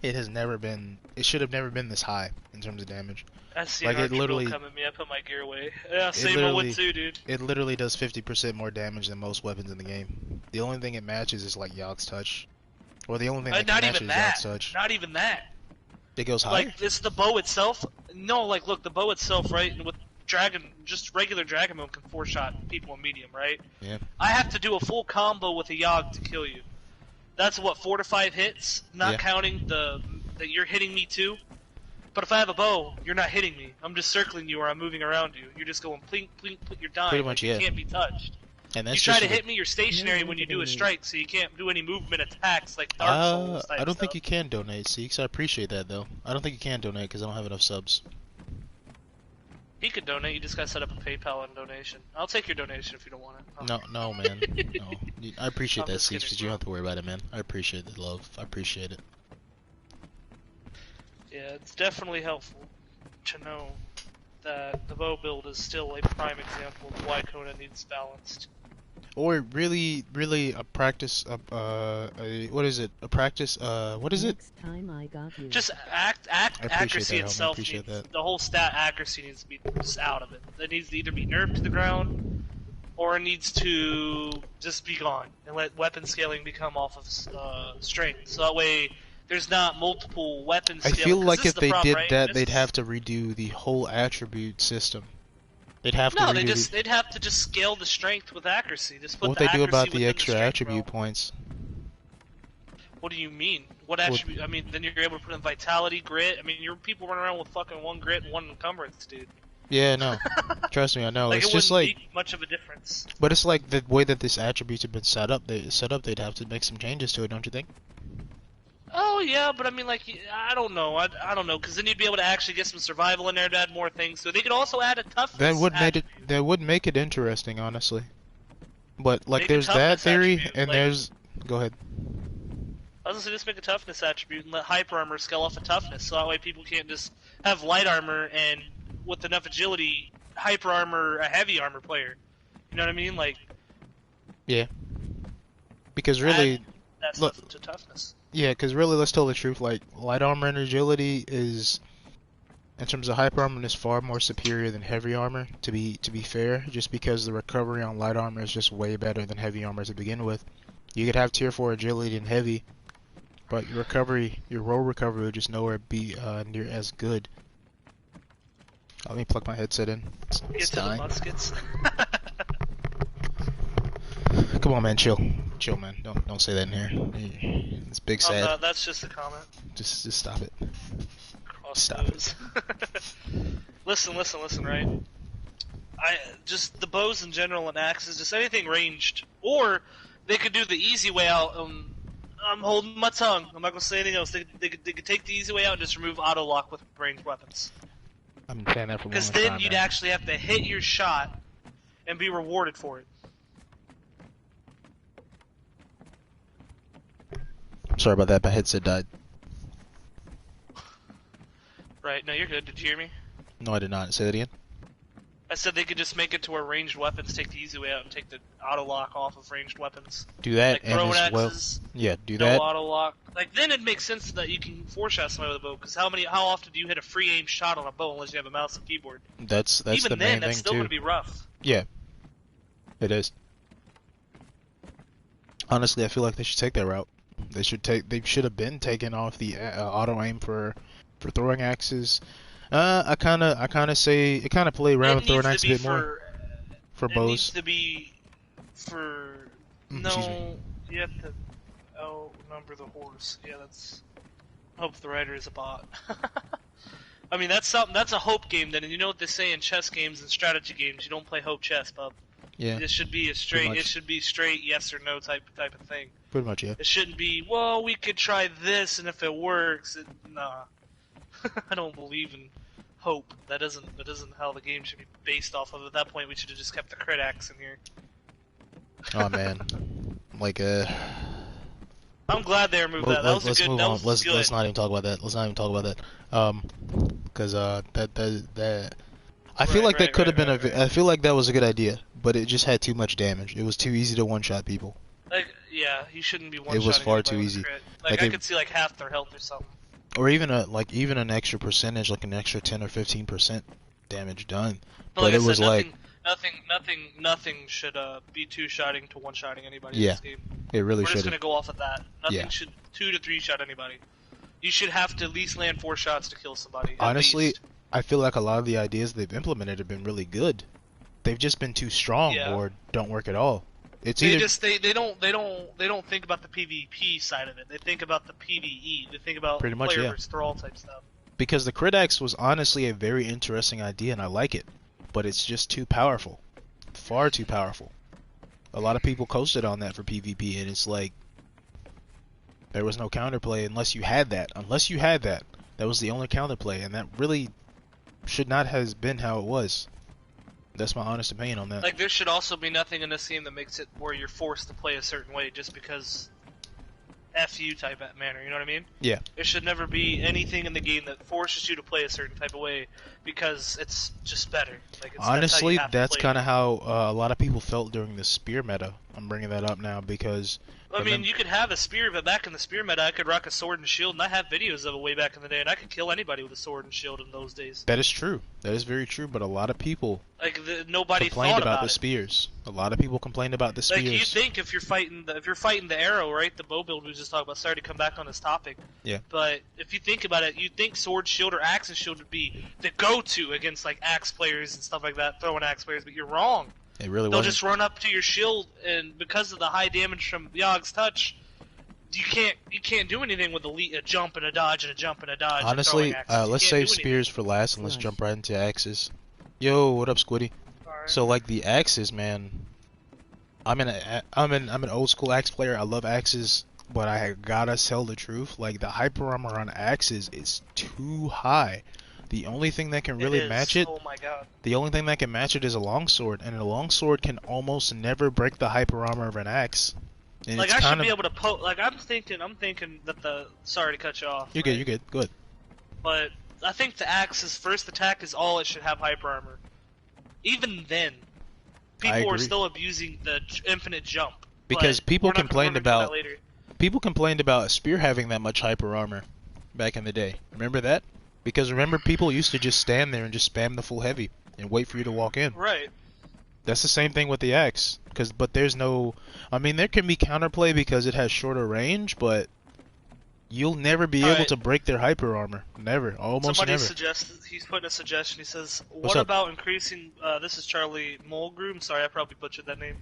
It has never been. It should have never been this high in terms of damage. I see Like, an it archer literally- come at me. I put my gear away. Yeah, same literally- would too, dude. It literally does 50% more damage than most weapons in the game. The only thing it matches is like Yog's touch, or the only thing that can Not match even is that. Yog's touch. Not even that. It goes higher. Like, it's the bow itself. No, like, look, the bow itself, right? With just regular dragon mode can 4-shot people in medium, right? Yeah. I have to do a full combo with a Yogg to kill you. That's what, 4 to 5 hits, not Yeah. counting that you're hitting me too. But if I have a bow, you're not hitting me. I'm just circling you or I'm moving around you. You're just going plink, plink, plink, you're dying. Pretty much, You yeah. can't be touched. And You that's try just to for hit me, you're stationary No when you do a donate. strike, so you can't do any movement attacks like Dark Souls type I don't think stuff. you can donate, Seeks. I appreciate that though. I don't think you can donate because I don't have enough subs. He could donate, you just gotta set up a PayPal and donation. I'll take your donation if you don't want it. No, man. No. I appreciate I'm that, just Seeks, kidding, because you bro. don't have to worry about it, man. I appreciate the love. I appreciate it. Yeah, it's definitely helpful to know that the bow build is still a prime example of why Conan needs balanced. Or really a practice. What is it? A practice. What is it? Next time I got you. Just I appreciate accuracy that, homie. I itself appreciate needs, that. the whole stat accuracy needs to be just out of it. It needs to either be nerfed to the ground, or it needs to just be gone and let weapon scaling become off of strength. So that way, there's not multiple weapon I scaling. feel 'cause like this is if the they problem, did right? that, This they'd is- have to redo the whole attribute system. They'd have to No, redo they'd have to just scale the strength with accuracy. Just put what the they do about accuracy the within extra strength attribute realm. points. What do you mean? What attribute? I mean, then you're able to put in vitality, grit. I mean, your people run around with fucking 1 grit and 1 encumbrance, dude. Yeah, no. Trust me, I know. Like, It's it just wouldn't like, make much of a difference. but it's like the way that this attributes have been set up. They'd have to make some changes to it, don't you think? Oh yeah, but I mean, like, I don't know. I don't know, because then you'd be able to actually get some survival in there to add more things. So they could also add a That toughness would make it. attribute. That would make it interesting, honestly. But like, Make a there's that toughness theory, attribute. and Like, there's. Go ahead. I was gonna say, just make a toughness attribute and let hyper armor scale off of toughness, so that way people can't just have light armor and with enough agility, hyper armor a heavy armor player. You know what I mean? Like, Yeah. Because add really, that look. stuff to toughness. Yeah, because really, let's tell the truth. Like, light armor and agility is, in terms of hyper armor, is far more superior than heavy armor. To be fair, just because the recovery on light armor is just way better than heavy armor to begin with. You could have tier 4 agility and heavy, but your recovery, your roll recovery, would just nowhere be near as good. Let me plug my headset in. Get It's to the dying. muskets. Come on, man, chill, man. Don't say that in here. It's big sad. That's just a comment. Just stop it. Stop it. listen, right? Just the bows in general and axes, just anything ranged, or they could do the easy way out. I'm holding my tongue. I'm not gonna say anything else. They could take the easy way out and just remove auto lock with ranged weapons. I've been saying that for a long Because time. then you'd man. actually have to hit your shot and be rewarded for it. Sorry about that. My headset died. Right? No, you're good. Did you hear me? No, I did not. Say that again. I said they could just make it to where ranged weapons take the easy way out and take the auto lock off of ranged weapons. Do that Like and throwing as well. axes, Yeah, do no that. auto lock. Like then it makes sense that you can four-shot somebody with a bow. Because how often do you hit a free aim shot on a bow unless you have a mouse and keyboard? That's Even the then, main that's thing still too. going to be rough. Yeah, it is. Honestly, I feel like they should take that route. They should have been taking off the auto aim for throwing axes. I kind of say it kind of play around with throwing axes a bit more for It bows. needs to be for Excuse me. no. You have to outnumber the horse. Yeah, that's. Hope the rider is a bot. I mean, that's something. That's a hope game. Then, and you know what they say in chess games and strategy games. You don't play hope chess, bub. Yeah, It should be a straight. much. It should be straight yes or no type of thing. pretty much. Yeah. It shouldn't be. Well, we could try this, and if it works, nah. I don't believe in hope. That isn't how the game should be based off of. At that point, we should have just kept the crit axe in here. Oh man, like I'm glad they removed that. That was let's a good. move That on. was good. Let's not even talk about that. Let's not even talk about that. Because that I feel like that could have been right. I feel like that was a good idea, but it just had too much damage. It was too easy to one-shot people. Like, yeah, you shouldn't be one. It was far too easy. Like Like I it- could see like half their health or something. Or even an extra percentage, like an extra 10 or 15% damage done. But like it I said, was like nothing should be two-shotting to one-shotting anybody Yeah, in this game. it really We're just should. gonna go off of that. Nothing Yeah. should 2 to 3 shot anybody. You should have to at least land 4 shots to kill somebody. At Honestly, least. I feel like a lot of the ideas they've implemented have been really good. They've just been too strong Yeah. or don't work at all. It's They either just they don't think about the PvP side of it. They think about the PvE. They think about Pretty much, player yeah. versus thrall type stuff. because the crit axe was honestly a very interesting idea and I like it, but it's just too powerful. Far too powerful. A lot of people coasted on that for PvP and it's like there was no counterplay unless you had that. That was the only counterplay and that really should not have been how it was. That's my honest opinion on that. Like there should also be nothing in this game that makes it where you're forced to play a certain way just because F you type of manner, you know what I mean? Yeah. There should never be anything in the game that forces you to play a certain type of way because it's just better. Like Honestly, that's kind of. of how a lot of people felt during the spear meta. I'm bringing that up now because I mean, you could have a spear, but back in the spear meta, I could rock a sword and shield, and I have videos of it way back in the day, and I could kill anybody with a sword and shield in those days. that is true. That is very true, but a lot of people Like nobody complained thought about about the it. spears. A lot of people complained about the spears. Like you think if you're fighting the arrow, right? The bow build we was just talking about. Sorry to come back on this topic. Yeah. But if you think about it, you think sword shield or axe and shield would be the go-to against like axe players and stuff like that, throwing axe players. But you're wrong. It really They'll wasn't. just run up to your shield, and because of the high damage from Yog's touch, you can't do anything with a jump and a dodge and a jump and a dodge. Honestly, and throwing axes. You let's can't save do anything. spears for last and let's Flush. jump right into axes. Yo, what up, Squiddy? Alright. So like the axes, man. I'm an old school axe player. I love axes. But I gotta tell the truth, like the hyper armor on axes is too high. The only thing that can It really match is. it, Oh my god. the only thing that can match it is a longsword, and a longsword can almost never break the hyper armor of an axe. And Like it's I should kind of be able to like I'm thinking that the sorry to cut you off. you're good, you're good, good. But I think the axe's first attack is all it should have hyper armor. Even then, I people are agree. still abusing the infinite jump. Because But people we're not complained we're gonna about do that later. people complained about Spear having that much hyper armor back in the day. Remember that? Because remember, people used to just stand there and just spam the full heavy and wait for you to walk in. Right. That's the same thing with the axe. But there's no, I mean, there can be counterplay because it has shorter range, but you'll never be able Alright. to break their hyper armor. Never, almost Somebody never. suggested, he's putting a suggestion. He says, What's "What up? about increasing?" This is Charlie Mulgroom. Sorry, I probably butchered that name.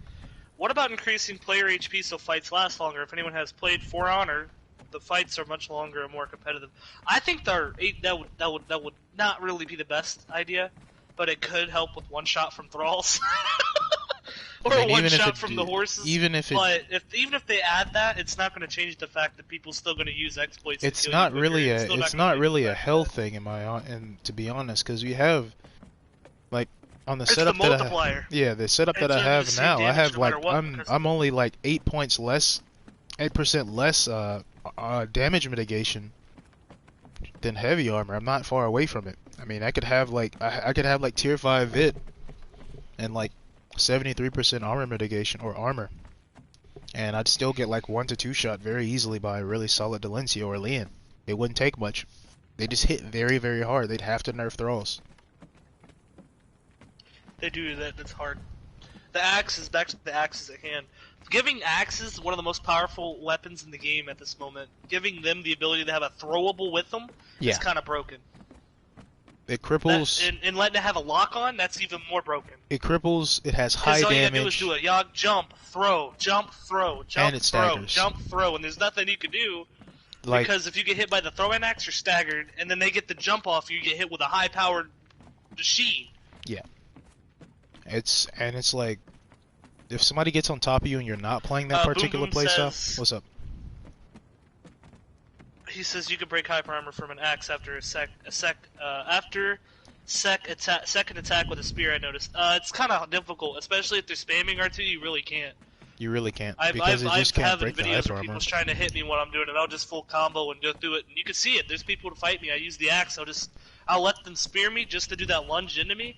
What about increasing player HP so fights last longer? If anyone has played For Honor, the fights are much longer and more competitive. I think that would not really be the best idea, but it could help with one shot from thralls. Or I mean, one even if shot it from d- the horses. even if it- but even if they add that, it's not going to change the fact that people still going to use exploits. It's to kill not you really quicker. a, still it's gonna not change really the a fact hell that- thing and to be honest, because we have, like, on the It's setup the that multiplier. yeah, the setup that It's I gonna do have the same now, I damage have no like matter what, because- I'm only like 8 points less, 8% less damage mitigation than heavy armor. I'm not far away from it. I mean, I could have like I could have like tier 5 vit and like 73% armor mitigation or armor, and I'd still get like 1 to 2 shot very easily by a really solid Delencia or Leon. It wouldn't take much. They just hit very, very hard. They'd have to nerf thralls. They do that. That's hard. The axes, back to the axes at hand. Giving axes one of the most powerful weapons in the game at this moment. Giving them the ability to have a throwable with them Yeah. is kind of broken. It cripples. And letting it have a lock on, that's even more broken. It cripples. It has high Because all you damage. gotta do is do a yog, jump, throw, jump, throw, jump, And it throw, staggers. jump, throw, and there's nothing you can do. Like Because if you get hit by the throwing axe, you're staggered, and then they get the jump off, you get hit with a high-powered machine. it's like if somebody gets on top of you and you're not playing that Boom particular Boom playstyle. says- What's up? He says you can break hyper armor from an axe after second attack with a spear. I noticed. It's kind of difficult, especially if they're spamming R2. You really can't. You really can't I've because it just can't having break the videos hyper where armor. people's trying to hit me when I'm doing it. I'll just full combo and go through it, and you can see it. There's people to fight me. I use the axe. I'll let them spear me just to do that lunge into me,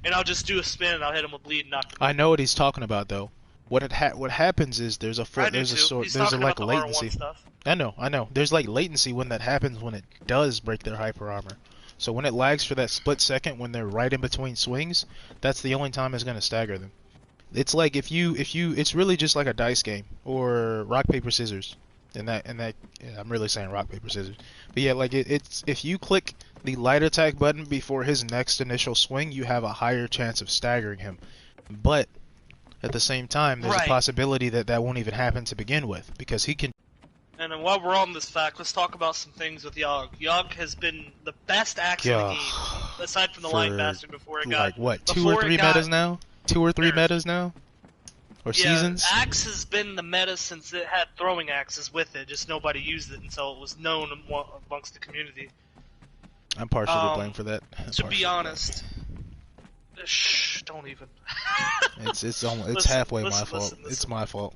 and I'll just do a spin and I'll hit them with bleed and knock them. I know what he's talking about though. What happens is there's a I do there's a too. sort He's there's a talking like about the R1 latency. stuff. I know. There's like latency when that happens when it does break their hyper armor. So when it lags for that split second when they're right in between swings, that's the only time it's gonna stagger them. It's like if you it's really just like a dice game or rock paper scissors. And that yeah, I'm really saying rock paper scissors. But yeah, like it's if you click the light attack button before his next initial swing, you have a higher chance of staggering him. But at the same time, there's Right. a possibility that that won't even happen to begin with because he can. And then while we're on this fact, let's talk about some things with Yogg. Yogg has been the best axe in the Yeah. game, aside from the For, Lion Bastard before it got... Like what, 2 before or it 3 got metas now? 2 or 3 nerfed. metas now? Or Yeah, seasons? axe has been the meta since it had throwing axes with it, just nobody used it until it was known amongst the community. I'm partially to um, blame for that. To be honest... Shh, don't even. It's Listen, halfway my listen, fault. listen, It's listen. my fault.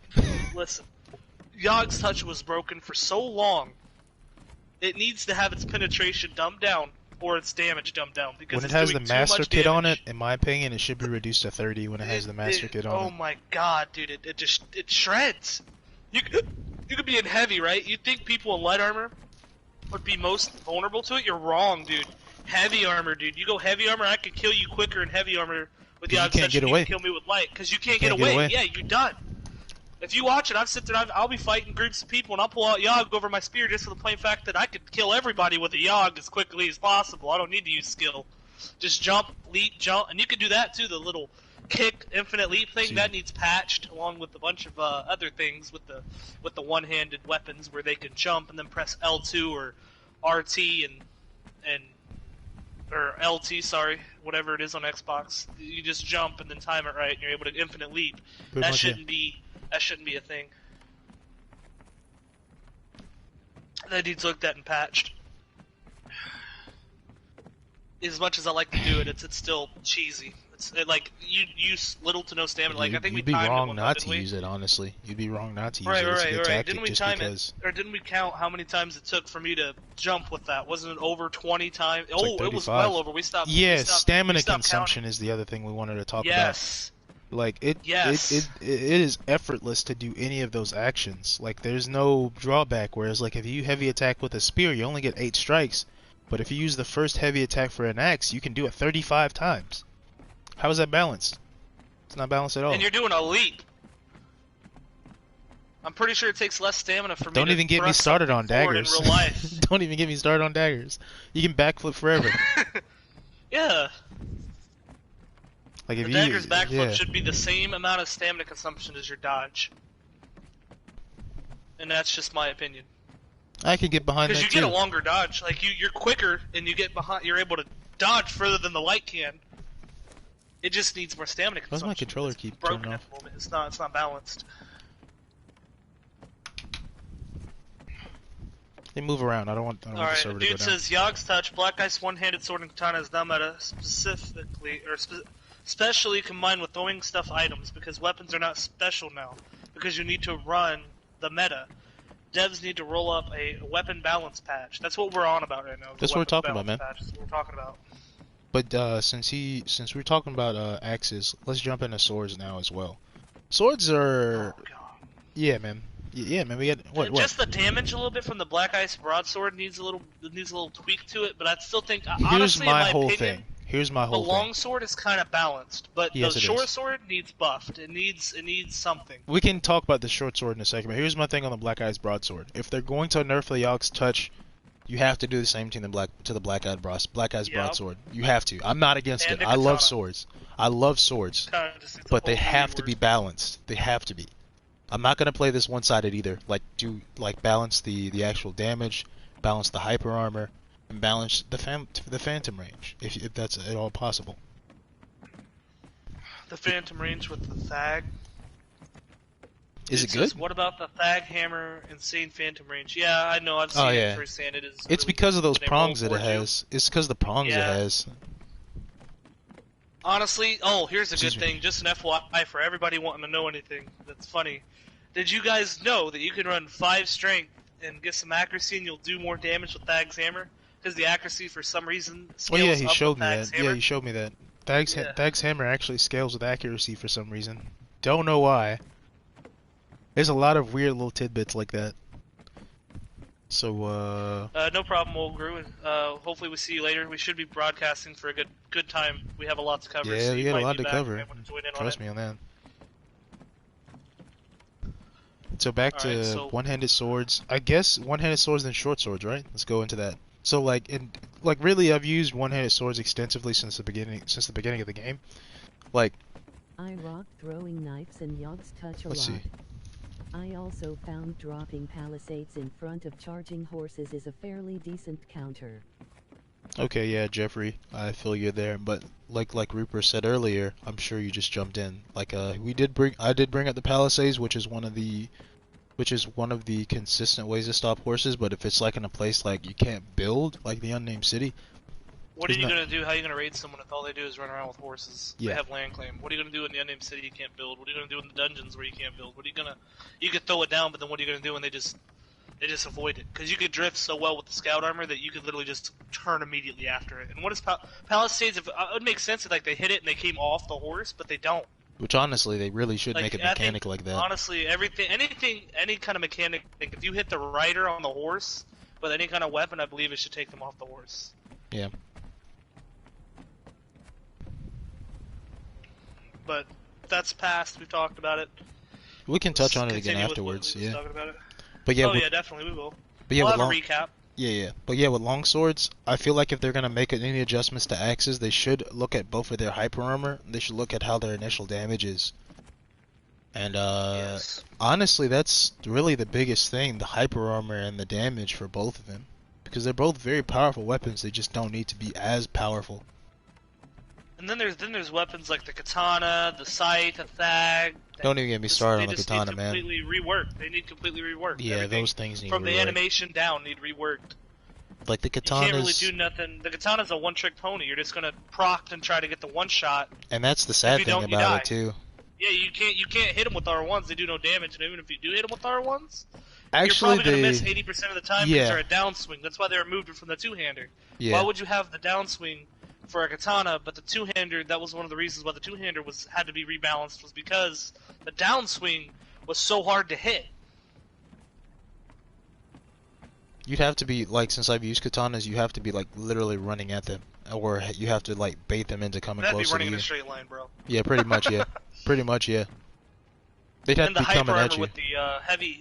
Listen, Yogg's touch was broken for so long, it needs to have its penetration dumbed down, or its damage dumbed down, because When it it's has the doing too master much kit on it, damage. in my opinion, it should be reduced to 30 when it has the master kit on Oh it. my god, dude, it shreds. You could be in heavy, right? You'd think people in light armor would be most vulnerable to it. You're wrong, dude. Heavy armor, dude. You go heavy armor, I could kill you quicker in heavy armor with the 'Cause you odds can't that get you away. can kill me with light, because you can't Can't get get away. away. Yeah, you're done. If you watch it, I've sit there, I'll be fighting groups of people, and I'll pull out Yogg over my spear just for the plain fact that I could kill everybody with a Yogg as quickly as possible. I don't need to use skill. Just jump, leap, jump, and you can do that too. The little kick, infinite leap thing See. that needs patched, along with a bunch of other things with the one-handed weapons where they can jump and then press L2 or RT or LT, sorry, whatever it is on Xbox. You just jump and then time it right, and you're able to infinite leap. Pretty That much, yeah. shouldn't be a thing. That needs looked at and patched. As much as I like to do it, it's still cheesy. Like you use little to no stamina. Like I think we you'd be timed it wrong one not time, to use it. Honestly, you'd be wrong not to use Right, it. It's a right, good right. tactic Didn't we just time because. it, or didn't we count how many times it took for me to jump with that? Wasn't it over 20 times? It's like Oh, it was 35. well over. We stopped. Yeah, we stopped, stamina we stopped consumption counting. is the other thing we wanted to talk about. Yes. Like it Yes. is effortless to do any of those actions. Like there's no drawback. Whereas like if you heavy attack with a spear, you only get 8 strikes. But if you use the first heavy attack for an axe, you can do it 35 times. How is that balanced? It's not balanced at all. And you're doing a leap. I'm pretty sure it takes less stamina for me Don't to even get me thrust started something on forward daggers. in real life. Don't even get me started on daggers. You can backflip forever. Yeah. Like if The you dagger's backflip yeah. should be the same amount of stamina consumption as your dodge. And that's just my opinion. I can get behind that Because you too. get a longer dodge. Like you're quicker and you get behind. You're able to dodge further than the light can. It just needs more stamina Why consumption. does my controller It's keep broken turning at off? the moment. It's not balanced. They move around. I don't want the Alright, server to go dude down. says Yog's Touch, Black Ice one-handed sword and katana is now meta, specially combined with throwing stuff items, because weapons are not special now, because you need to run the meta. Devs need to roll up a weapon balance patch. That's what we're on about right now. That's what we're talking about, man. That's what we're talking about. But since we're talking about axes, let's jump into swords now as well. Swords are Oh, God. yeah, man. Yeah, man. We got what? Just the damage a little bit from the Black Ice broadsword needs a little tweak to it, but I still think Here's honestly, in my my whole opinion, thing. Here's my the whole thing. long sword is kind of balanced, but Yes, the it short is. sword needs buffed. It needs something. We can talk about the short sword in a second, but here's my thing on the Black Eyes broadsword. If they're going to nerf the Yog's Touch, you have to do the same thing to the Black Eyes Yep. broadsword. You have to. I'm not against And it. the I love katana. swords. I love swords, Kinda just needs a but they whole have to be rework. balanced. They have to be. I'm not gonna play this one-sided either. Like balance the actual damage, balance the hyper armor, and balance the phantom range if that's at all possible. The Phantom range with the Thag. Is it says, good? what about the Thag Hammer Insane Phantom range? Yeah, I know. I've seen Oh, yeah. it firsthand. It is. It's really because of good those when they roll prongs that it towards you. has. It's because of the prongs it Yeah. has. Honestly, here's a Excuse good me. thing. Just an FYI for everybody wanting to know anything that's funny. Did you guys know that you can run 5 strength and get some accuracy and you'll do more damage with Thag's Hammer? Because the accuracy, for some reason, Oh scales yeah, he up showed with me Thag's that. Hammer. Yeah, he showed me that. Thag's Yeah. Thag's hammer actually scales with accuracy for some reason. Don't know why. There's a lot of weird little tidbits like that. So No problem, old Gru. Hopefully we see you later. We should be broadcasting for a good time. We have a lot to cover. yeah, so we you got a might lot be to back. cover. You might want to join in on Trust it. me on that. So back to Alright, so- one-handed swords. I guess one-handed swords and short swords, right? Let's go into that. So really, I've used one-handed swords extensively since the beginning of the game. Like, I rock throwing knives and Yog's Touch a Let's lot. see. I also found dropping palisades in front of charging horses is a fairly decent counter. okay, yeah, Jeffrey, I feel you there. But like Rupert said earlier, I'm sure you just jumped in. Like, I did bring up the palisades, which is one of the consistent ways to stop horses. But if it's like in a place like you can't build, like the unnamed city, What are Isn't you that- going to do? How are you going to raid someone if all they do is run around with horses? Yeah. They have land claim. What are you going to do in the unnamed city you can't build? What are you going to do in the dungeons where you can't build? What are you going to... You could throw it down, but then what are you going to do when they just avoid it? Because you could drift so well with the scout armor that you could literally just turn immediately after it. And what is Palisades? It would make sense if like they hit it and they came off the horse, but they don't. which honestly they really should Like, make a I think, mechanic like that. Honestly, any kind of mechanic, like if you hit the rider on the horse with any kind of weapon, I believe it should take them off the horse. Yeah. But that's past. We've talked about it. We can touch on it Let's again continue with what afterwards. we was Yeah. talking about it. But yeah, Oh with, yeah, definitely we will. but yeah, We'll with have long, a recap. yeah. But yeah, with long swords, I feel like if they're gonna make any adjustments to axes, they should look at both of their hyper armor. They should look at how their initial damage is. And Yes. honestly, that's really the biggest thing: the hyper armor and the damage for both of them, because they're both very powerful weapons. They just don't need to be as powerful. And then there's weapons like the katana, the scythe, the thag. Don't even get me started on the katana, They man. just need completely reworked. They need completely reworked. Yeah, Everything those things need from the reworked. animation down need reworked. Like the You can't really katanas, do nothing. The katana's a one-trick pony. You're just gonna proc and try to get the one shot. and that's the sad you thing don't, you about die. it too. Yeah, you can't hit them with R1s. They do no damage, and even if you do hit them with R1s, Actually, you're probably they gonna miss 80% of the time because Yeah. they're a downswing. That's why they removed it from the two-hander. yeah. Why would you have the downswing for a katana, but the two-hander? That was one of the reasons why the two-hander had to be rebalanced, was because the downswing was so hard to hit. You'd have to be like, since I've used katanas, you have to be like literally running at them, or you have to like bait them into coming That'd be closer running to in you. a straight line, bro. Yeah, pretty much. Yeah, pretty much. Yeah. They'd have And to the be hyper coming at armor you. with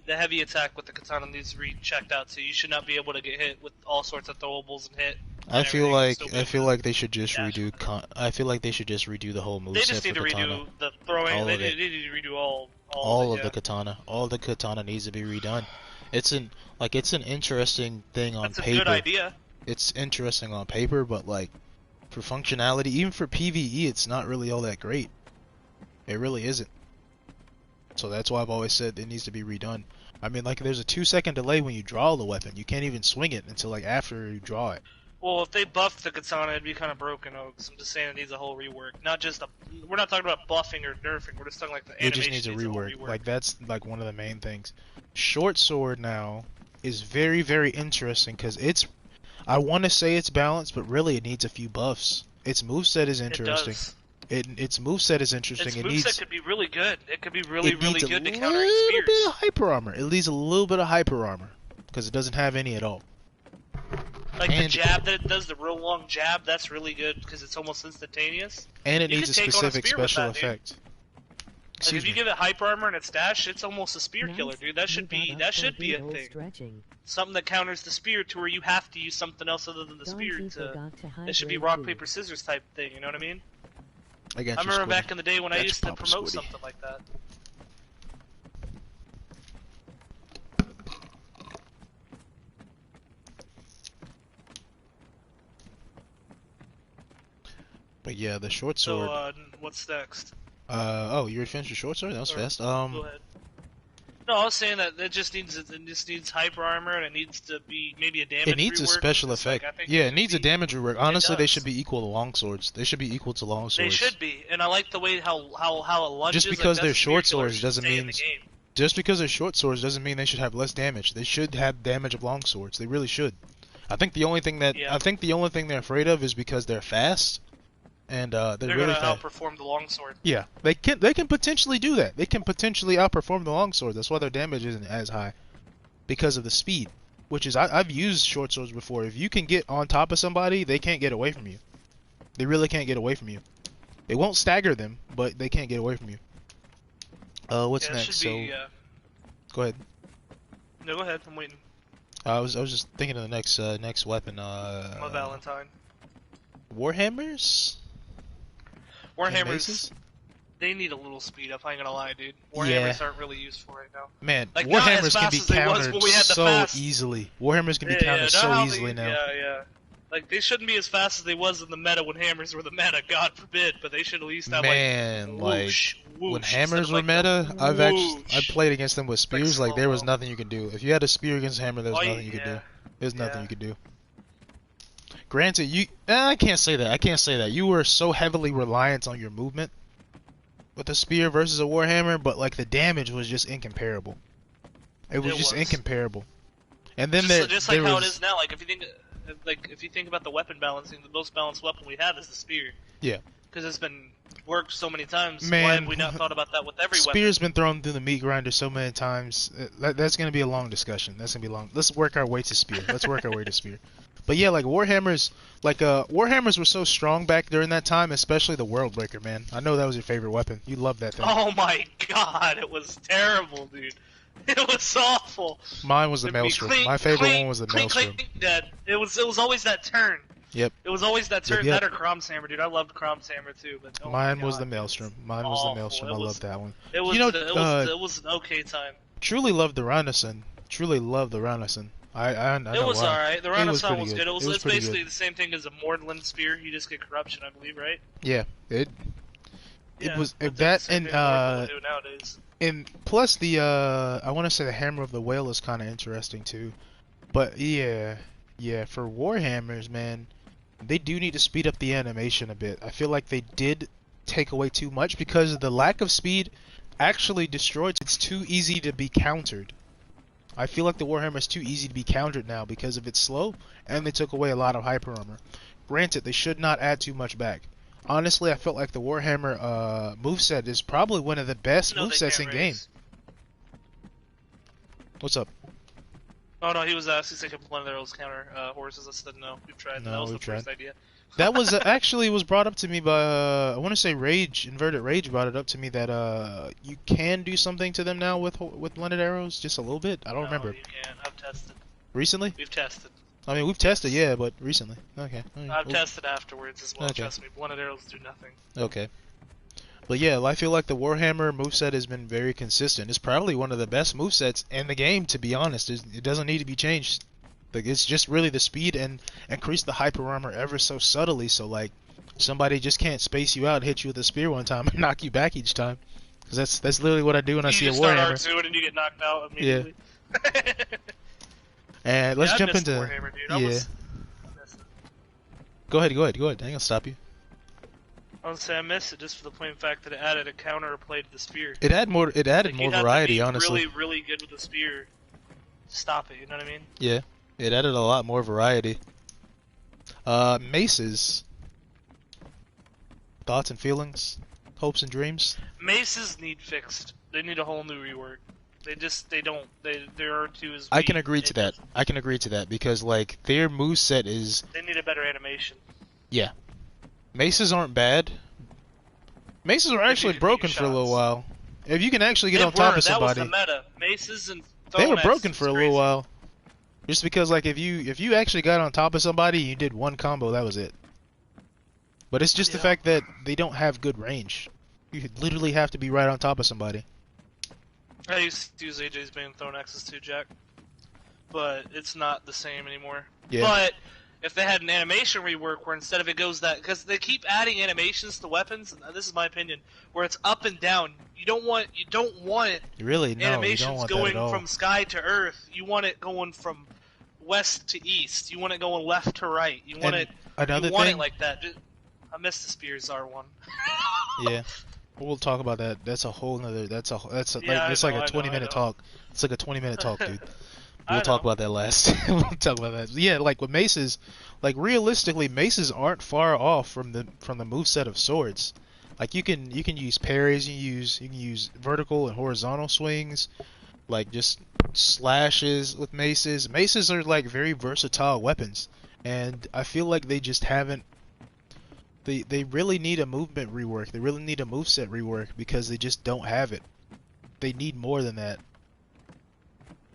the heavy attack with the katana needs to be checked out too. You should not be able to get hit with all sorts of throwables and hit. I feel like Still they should just dash redo. I feel like they should just redo the whole moveset They just need for to katana. redo the throwing. All They of need, it. they need to redo All of of it, the katana. All the katana needs to be redone. It's an interesting thing on That's a paper. good idea. It's interesting on paper, but like for functionality, even for PvE, it's not really all that great. It really isn't. So that's why I've always said it needs to be redone. I mean, like there's a 2-second delay when you draw the weapon. You can't even swing it until like after you draw it. Well, if they buffed the katana, it'd be kind of broken. Oaks. I'm just saying it needs a whole rework. Not just we're not talking about buffing or nerfing. We're just talking like the It animation just needs a whole rework. Like that's like one of the main things. Short sword now is very, very interesting because I want to say it's balanced, but really it needs a few buffs. Its moveset is interesting. It does. Its moveset is interesting. Its It moveset needs could be really good. It could be really, it really needs good to a counter little spears. bit of hyper armor. It needs a little bit of hyper armor because it doesn't have any at all. Like the And- jab that it does, the real long jab, that's really good because it's almost instantaneous. And it You needs a could take on a specific spear with special that, dude. effect. Like Excuse if you me. give it hyper armor and its dash, it's almost a spear killer, Nice. dude. That should You be got a little thing. Stretching. Something that counters the spear to where you have to use something else other than the spear Donkey to. forgot to It should be hydrate rock too. paper scissors type thing. You know what I mean? I got I you, remember Squiddy. back in the day when I Got you, used to Papa promote Squiddy. something like that. But yeah, the short sword. So what's next? Oh, you already finished your short sword? That was Or- fast. Go ahead. No, I was saying that it just needs hyper armor and it needs to be maybe a damage. It needs a rework. special It's like, effect. I think Yeah, it it should needs a be- damage rework. Honestly, they does. should be equal to long swords. They should be equal to long They swords. should be, and I like the way how it lunges. Just because like, they're that's short spear killer swords should doesn't stay in mean- the game. Just because they're short swords doesn't mean they should have less damage. They should have damage of long swords. They really should. I think the only thing Yeah. they're afraid of is because they're fast, and they're They're really gonna fast. outperform the longsword. Yeah, they can potentially do that. They can potentially outperform the longsword. That's why their damage isn't as high, because of the speed. Which is I've used short swords before. If you can get on top of somebody, they can't get away from you. They really can't get away from you. They won't stagger them, but they can't get away from you. What's Yeah, it next? should be, Go ahead. No, go ahead. I'm waiting. I was just thinking of the next weapon. My Valentine. Warhammers. And Warhammers. maces? They need a little speed up. I ain't gonna lie, dude. Yeah. Warhammers aren't really useful right now. Man, Like, not as Warhammers can fast be as they was countered when we had the so fast- easily. Warhammers can be Yeah, countered not so how easily they, now. Yeah. Like they shouldn't be as fast as they was in the meta when hammers were the meta. God forbid, but they should at least have Man, like like whoosh, whoosh, when instead hammers of, were like, the meta, I whoosh. played against them with spears. Like there was slow-mo. nothing you could do. If you had a spear against a hammer, there was Oh, nothing you could do. yeah. There's nothing Yeah. you could do. Granted, I can't say that. I can't say that. You were so heavily reliant on your movement with a spear versus a warhammer, but like the damage was just incomparable. It was just incomparable. And then Just like there how was, it is now. Like if you think about the weapon balancing, the most balanced weapon we have is the spear. Yeah. Because it's been worked so many times. Man, Why have we not thought about that with every weapon? Spear's been thrown through the meat grinder so many times. That's gonna be a long discussion. That's gonna be long. Let's work our way to spear. Let's work our way to spear. But yeah, like warhammers, warhammers were so strong back during that time, especially the World Breaker, man. I know that was your favorite weapon. You loved that thing. Oh my god, it was terrible, dude. It was awful. Mine was the It'd be Maelstrom. clink, My favorite clink, one was the clink, Maelstrom. clink, dead. It was always that turn. Yep. It was always that turn. Yep. That or Crom's Hammer, dude. I loved Crom's Hammer too, but oh my Mine was God, the Maelstrom. Mine was was the awful. Maelstrom. It I was- loved that one. It was, You know, it was an okay time. Truly loved the Rhinoson. Truly loved the Rhinoson. I It know was why. alright. The It was Renaissance pretty was good. good. It was It's pretty basically good. the same thing as a Mordland Spear. You just get corruption, I believe, right? Yeah, it Yeah, was but the that same thing Mordland will do nowadays. and plus the I want to say the Hammer of the Whale is kind of interesting too. But yeah, for Warhammers, man, they do need to speed up the animation a bit. I feel like they did take away too much because the lack of speed actually destroys. It's too easy to be countered. I feel like the Warhammer is too easy to be countered now because of its slow, and they took away a lot of hyper armor. Granted, they should not add too much back. Honestly, I felt like the Warhammer moveset is probably one of the best No, they movesets can't in game. raise. What's up? Oh no, he was asking if one of those counter horses. I said no. We've tried. No, That was we've the first tried. idea. That was actually was brought up to me by I want to say Rage, Inverted Rage brought it up to me that you can do something to them now with blended arrows, just a little bit. I don't No, remember. you can't. I've tested. Recently? We've tested. I mean, we've tested, yeah, but recently. Okay. I've tested afterwards as well. Okay. Trust me, blended arrows do nothing. Okay. But yeah, I feel like the Warhammer moveset has been very consistent. It's probably one of the best movesets in the game, to be honest. It doesn't need to be changed. Like, it's just really the speed and increase the hyper armor ever so subtly, so like somebody just can't space you out and hit you with a spear one time and knock you back each time. Because that's literally what I do when I see a You Warhammer. just start R2 and you get knocked out immediately. Yeah. And let's jump into Warhammer, dude. yeah. I miss it. Go ahead. I ain't gonna stop you. I would say I miss it just for the plain fact that it added a counter play to the spear. It added more Like, more you'd have variety, to be honestly. really, really good with the spear to stop it. You know what I mean? Yeah, it added a lot more variety. Maces. Thoughts and feelings, hopes and dreams. Maces need fixed. They need a whole new rework. Their R2 is. I can agree weak. to that. I can agree to that because like their moveset is. They need a better animation. Yeah. Maces aren't bad. Maces are actually broken for a little while. If you can actually get on top of somebody. That was the meta. Maces and they were Thrown broken Axes for a is little crazy. while. Just because like if you actually got on top of somebody and you did one combo, that was it. But it's just the fact that they don't have good range. You literally have to be right on top of somebody. I used to use AJ's Bane Thrown Axes too, Jack. But it's not the same anymore. Yeah. But if they had an animation rework where instead of it goes that, because they keep adding animations to weapons, and this is my opinion, where it's up and down. You don't want Really, no, you animations don't want that going at all. from sky to earth. You want it going from west to east. You want it going left to right. You want And it. another You want thing- it like that. I miss the Spears R1. Yeah. We'll talk about that. That's a whole nother. That's Yeah, it's I like know, a I 20-minute know. talk. It's like a 20-minute talk, dude. I We'll talk know. about that last. We'll talk about that. Yeah, like with maces, like realistically, maces aren't far off from the moveset of swords. Like you can use parries, you can use vertical and horizontal swings, like just slashes with maces. Maces are like very versatile weapons, and I feel like they just haven't. They really need a movement rework. They really need a moveset rework because they just don't have it. They need more than that.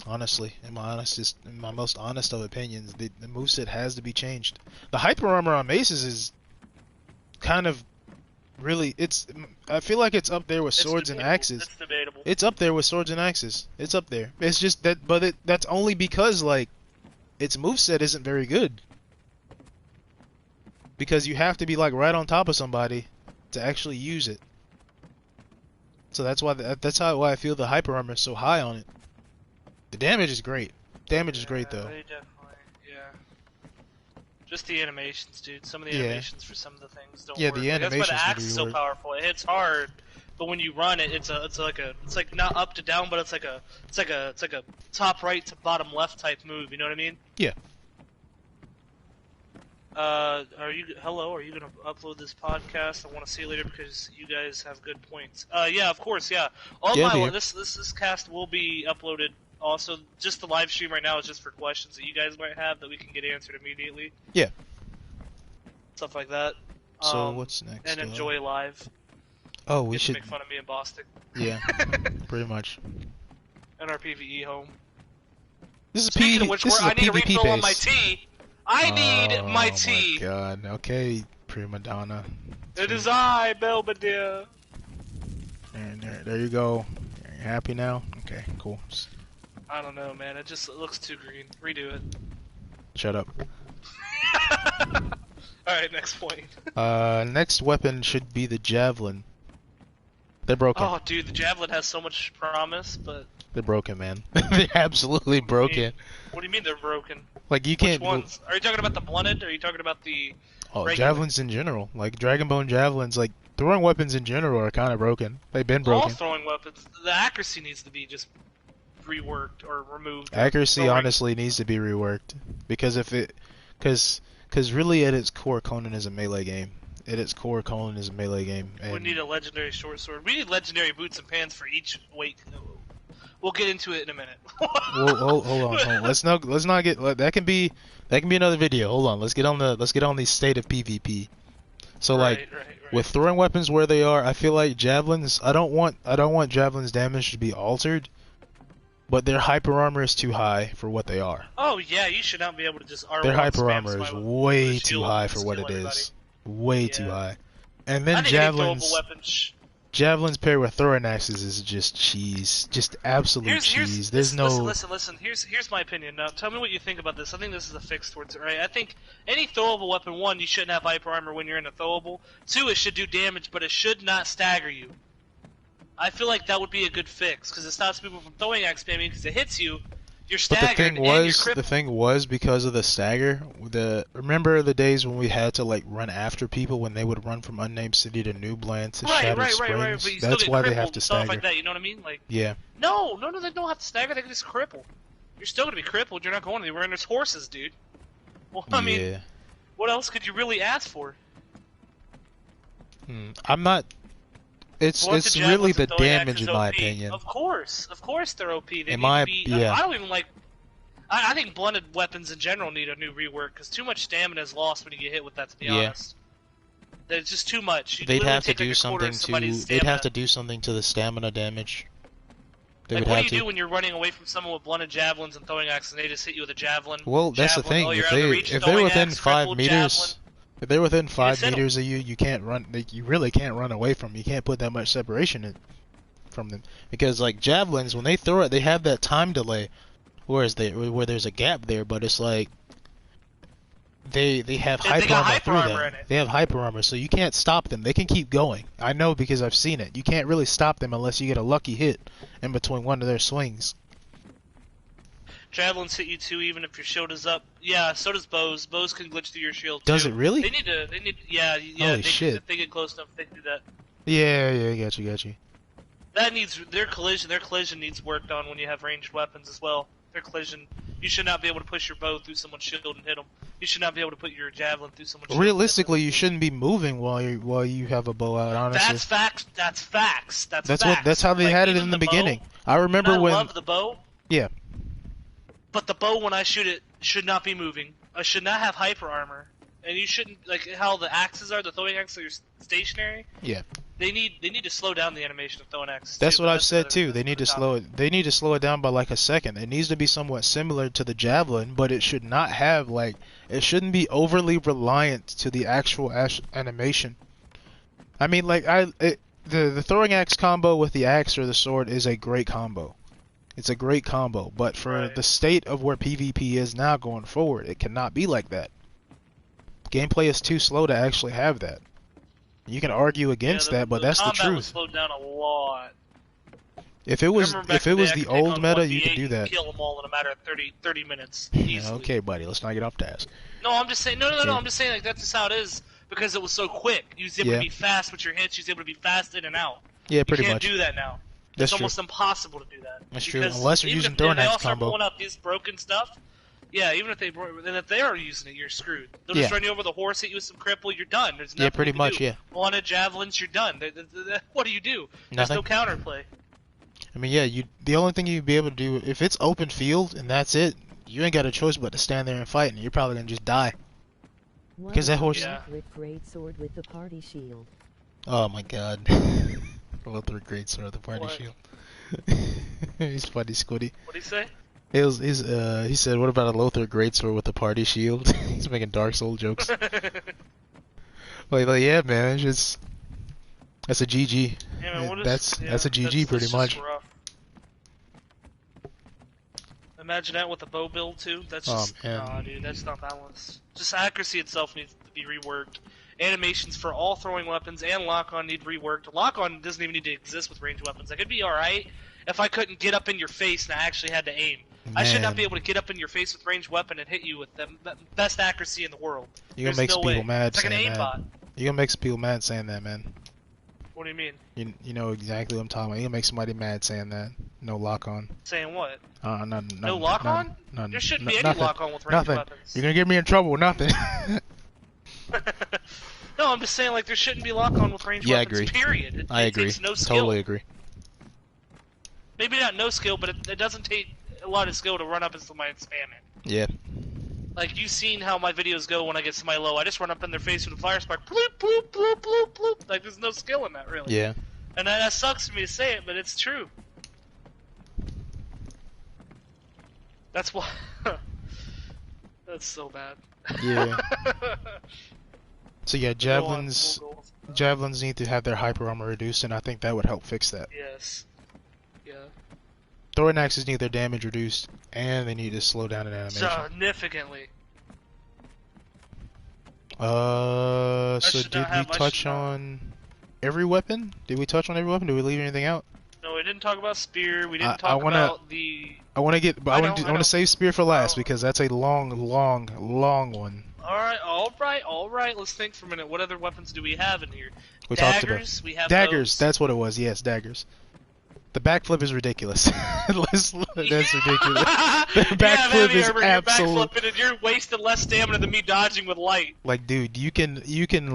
Honestly, in my most honest of opinions, the moveset has to be changed. The hyper armor on maces is kind of really. I feel like it's up there with swords and axes. It's debatable. It's up there with swords and axes. It's up there. It's just that, but that's only because like its moveset isn't very good. Because you have to be like right on top of somebody to actually use it. So that's why why I feel the hyper armor is so high on it. The damage is great. Damage is great though. They definitely, yeah. Just the animations, dude. Some of the Yeah. animations for some of the things don't Yeah, work. the Like, that's why animations the need axe to is be so worked. powerful. It hits hard, but when you run it, it's like not up to down, but it's like a top right to bottom left type move. You know what I mean? Yeah. Are you gonna upload this podcast? I want to see you later because you guys have good points. Yeah, of course, yeah. All Yeah, my dude. this cast will be uploaded. Also, just the live stream right now is just for questions that you guys might have that we can get answered immediately. Yeah. Stuff like that. So what's next? And enjoy live. Oh, we Get to should. make fun of me in Boston. Yeah, pretty much. And our PVE home. This is Speaking of which, this is a I need a PvP refill on my base. tea. I need my Oh tea. my god. Okay, prima donna. It is I, Belvedere. There you go. Are you happy now? Okay, cool. I don't know, man. It looks too green. Redo it. Shut up. Alright, next point. Next weapon should be the javelin. They're broken. Oh, dude, the javelin has so much promise, but... They're broken, man. They're absolutely broken. What do you mean they're broken? Like, you can't... Which ones? Are you talking about the blunted, or are you talking about the... Oh, regular? javelins in general. Like, Dragon Bone javelins, like, throwing weapons in general are kind of broken. They've been All broken. throwing weapons. The accuracy needs to be just reworked or removed. Accuracy, honestly, needs to be reworked. Because if it... Because really, at its core, Conan is a melee game. At its core, Conan is a melee game. And we need a legendary short sword. We need legendary boots and pants for each weight. We'll get into it in a minute. hold on. Let's not get that can be another video. Hold on. Let's get on the state of PvP. So right. with throwing weapons where they are, I feel like javelins. I don't want javelins damage to be altered, but their hyper armor is too high for what they are. Oh yeah, you should not be able to just R1 Their hyper spam armor is with way a too shield high and for what skill it everybody. is. Way too high. And then I think javelins paired with throwing axes is just cheese, just absolute cheese. Listen. Here's my opinion. Now, tell me what you think about this. I think this is a fix towards it, right? I think any throwable weapon, one, you shouldn't have hyper armor when you're in a throwable. Two, it should do damage, but it should not stagger you. I feel like that would be a good fix because it stops people from throwing axe spamming because it hits you. You're staggered. But the thing was because of the stagger. Remember the days when we had to like run after people when they would run from unnamed city to Noob Land to Shattered Springs? But you That's still why get they have to stuff stagger. like that. You know what I mean? Like yeah. No, they don't have to stagger. They can just cripple. You're still gonna be crippled. You're not going anywhere. And there's horses, dude. Well, I mean, what else could you really ask for? I'm not. It's really the damage in my opinion. Of course they're OP. I don't even like. I think blunted weapons in general need a new rework because too much stamina is lost when you get hit with that. To be honest, there's just too much. They'd have to do something to the stamina damage. Like, what do you do when you're running away from someone with blunted javelins and throwing axes and they just hit you with a javelin? Well, that's the thing. If they're within 5 meters. If they're within 5 meters of you, you can't run. You really can't run away from them. You can't put that much separation from them because, like javelins, when they throw it, they have that time delay, where there's a gap there. But it's like they have hyper armor through them. They have hyper armor, so you can't stop them. They can keep going. I know because I've seen it. You can't really stop them unless you get a lucky hit in between one of their swings. Javelins hit you too, even if your shield is up. Yeah, so does bows. Bows can glitch through your shield too. Does it really? Yeah. Holy shit. If they get close enough, they can do that. Yeah, got you. That needs their collision needs worked on when you have ranged weapons as well. Their collision, you should not be able to push your bow through someone's shield and hit them. You should not be able to put your javelin through someone's shield. Realistically, you shouldn't be moving while you have a bow out. Honestly, that's facts. That's facts. That's how they had it in the beginning. I remember when. I love the bow. Yeah. But the bow, when I shoot it, should not be moving. I should not have hyper armor, and you shouldn't like how the axes are. The throwing axes are stationary. Yeah. They need to slow down the animation of throwing axes. That's what I've said too. They need to slow it. They need to slow it down by like a second. It needs to be somewhat similar to the javelin, but it should not have like it shouldn't be overly reliant to the actual animation. I mean, like the throwing axe combo with the axe or the sword is a great combo. It's a great combo, but for the state of where PvP is now going forward, it cannot be like that. Gameplay is too slow to actually have that. You can argue against that, but that's the truth. Was slowed down a lot. If it was the old meta, you could do that. Kill them all in a matter of 30 minutes. Okay, buddy, let's not get off task. No, I'm just saying. No. I'm just saying like that's just how it is because it was so quick. You was able to be fast with your hits. You was able to be fast in and out. Yeah, pretty much. You can't do that now. It's almost impossible to do that. That's true, unless you're using throwing axe combo. Pulling out this broken stuff. Yeah, even if they are using it, you're screwed. They'll just run you over the horse, hit you with some cripple, you're done. There's nothing pretty much, do. Blunted javelins, you're done. What do you do? There's no counterplay. I mean, the only thing you'd be able to do, if it's open field and that's it, you ain't got a choice but to stand there and fight, and you're probably gonna just die. Because that horse. Great sword with the party shield. Oh my god. Lothar great sword with the party shield. He's funny, Squiddy. What'd he say? He said, "What about a Lothar greatsword with a party shield?" He's making Dark Souls jokes. like, yeah, man, that's a GG. Yeah, man, that's a GG pretty much. Imagine that with a bow build too. That's Oh, just man. nah, dude. That's not balanced. Just accuracy itself needs to be reworked. Animations for all throwing weapons and lock-on need reworked. Lock-on doesn't even need to exist with ranged weapons. Like, it'd be alright if I couldn't get up in your face and I actually had to aim. I should not Man. be able to get up in your face with ranged weapon and hit you with the best accuracy in the world. You're gonna There's make no some people way. mad It's like an saying that. aimbot. You're gonna make some people mad saying that, man. What do you mean? You know exactly what I'm talking about. You're gonna make somebody mad saying that. No lock on. Saying what? No lock on? None. There shouldn't be any Nothing. lock on with ranged Nothing. weapons. You're gonna get me in trouble with nothing. No, I'm just saying, like, there shouldn't be lock-on with ranged Yeah, I weapons, agree. period. I It agree. takes no skill. Totally agree. Maybe not no skill, but it doesn't take a lot of skill to run up and somebody and spam it. Yeah. Like, you've seen how my videos go when I get somebody low. I just run up in their face with a fire spark, bloop, bloop, bloop, bloop, bloop. Like, there's no skill in that, really. Yeah. And that sucks for me to say it, but it's true. That's why... That's so bad. Yeah. So yeah, Go on, javelins. we'll go on. Javelins need to have their hyper armor reduced, and I think that would help fix that. Yes. Yeah. Throwing axes need their damage reduced, and they need to slow down in animation. Significantly. So should did not we have- I touch should not. on every weapon? Did we touch on every weapon? Did we leave anything out? No, we didn't talk about spear. We didn't I talk wanna- about the... I want to get, but I want know. to save spear for last know. because that's a long one. Alright. Let's think for a minute. What other weapons do we have in here? We talked about Daggers. We have daggers. those. That's what it was. Yes, daggers. The backflip is ridiculous. That's ridiculous. The backflip is absolute. You're backflipping and you're wasting less stamina than me dodging with light. Like, dude, you can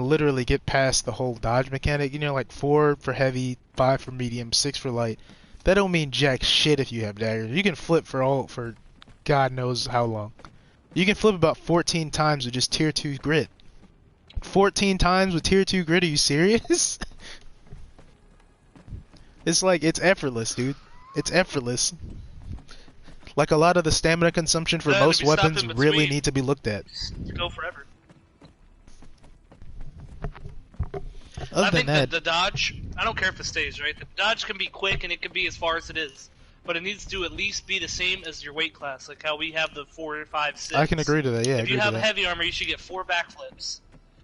literally get past the whole dodge mechanic. You know, like 4 for heavy, 5 for medium, 6 for light. That don't mean jack shit if you have daggers. You can flip for God knows how long. You can flip about 14 times with just tier 2 grit. 14 times with tier 2 grit? Are you serious? It's like, it's effortless, dude. It's effortless. Like, a lot of the stamina consumption for Then if most you stop weapons in really between- need to be looked at. To go forever. Other I than think that, the dodge, I don't care if it stays, right? The dodge can be quick and it can be as far as it is. But it needs to at least be the same as your weight class, like how we have the 4, 5, 6. I can agree to that, yeah. I If agree you to have that. heavy armor, you should get 4 backflips.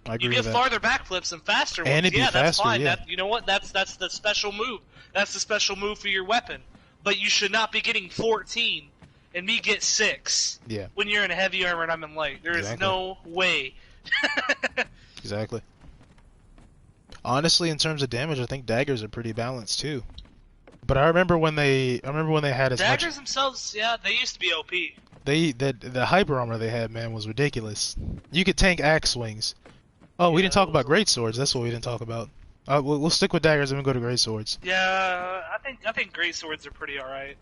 I agree You with get that. farther backflips and faster ones. And it'd be Yeah, that's faster, fine. yeah. You know what? That's the special move. That's the special move for your weapon. But you should not be getting 14 and me get 6 Yeah, when you're in heavy armor and I'm in light. There is Exactly. no way. exactly. Honestly, in terms of damage, I think daggers are pretty balanced too. But I remember when they had as Daggers much. themselves, yeah, they used to be OP. The hyper armor they had, man, was ridiculous. You could tank axe swings. Oh, we Yeah, didn't talk it about was- great swords. That's what we didn't talk about. We'll stick with daggers and we'll go to great swords. Yeah, I think great swords are pretty alright.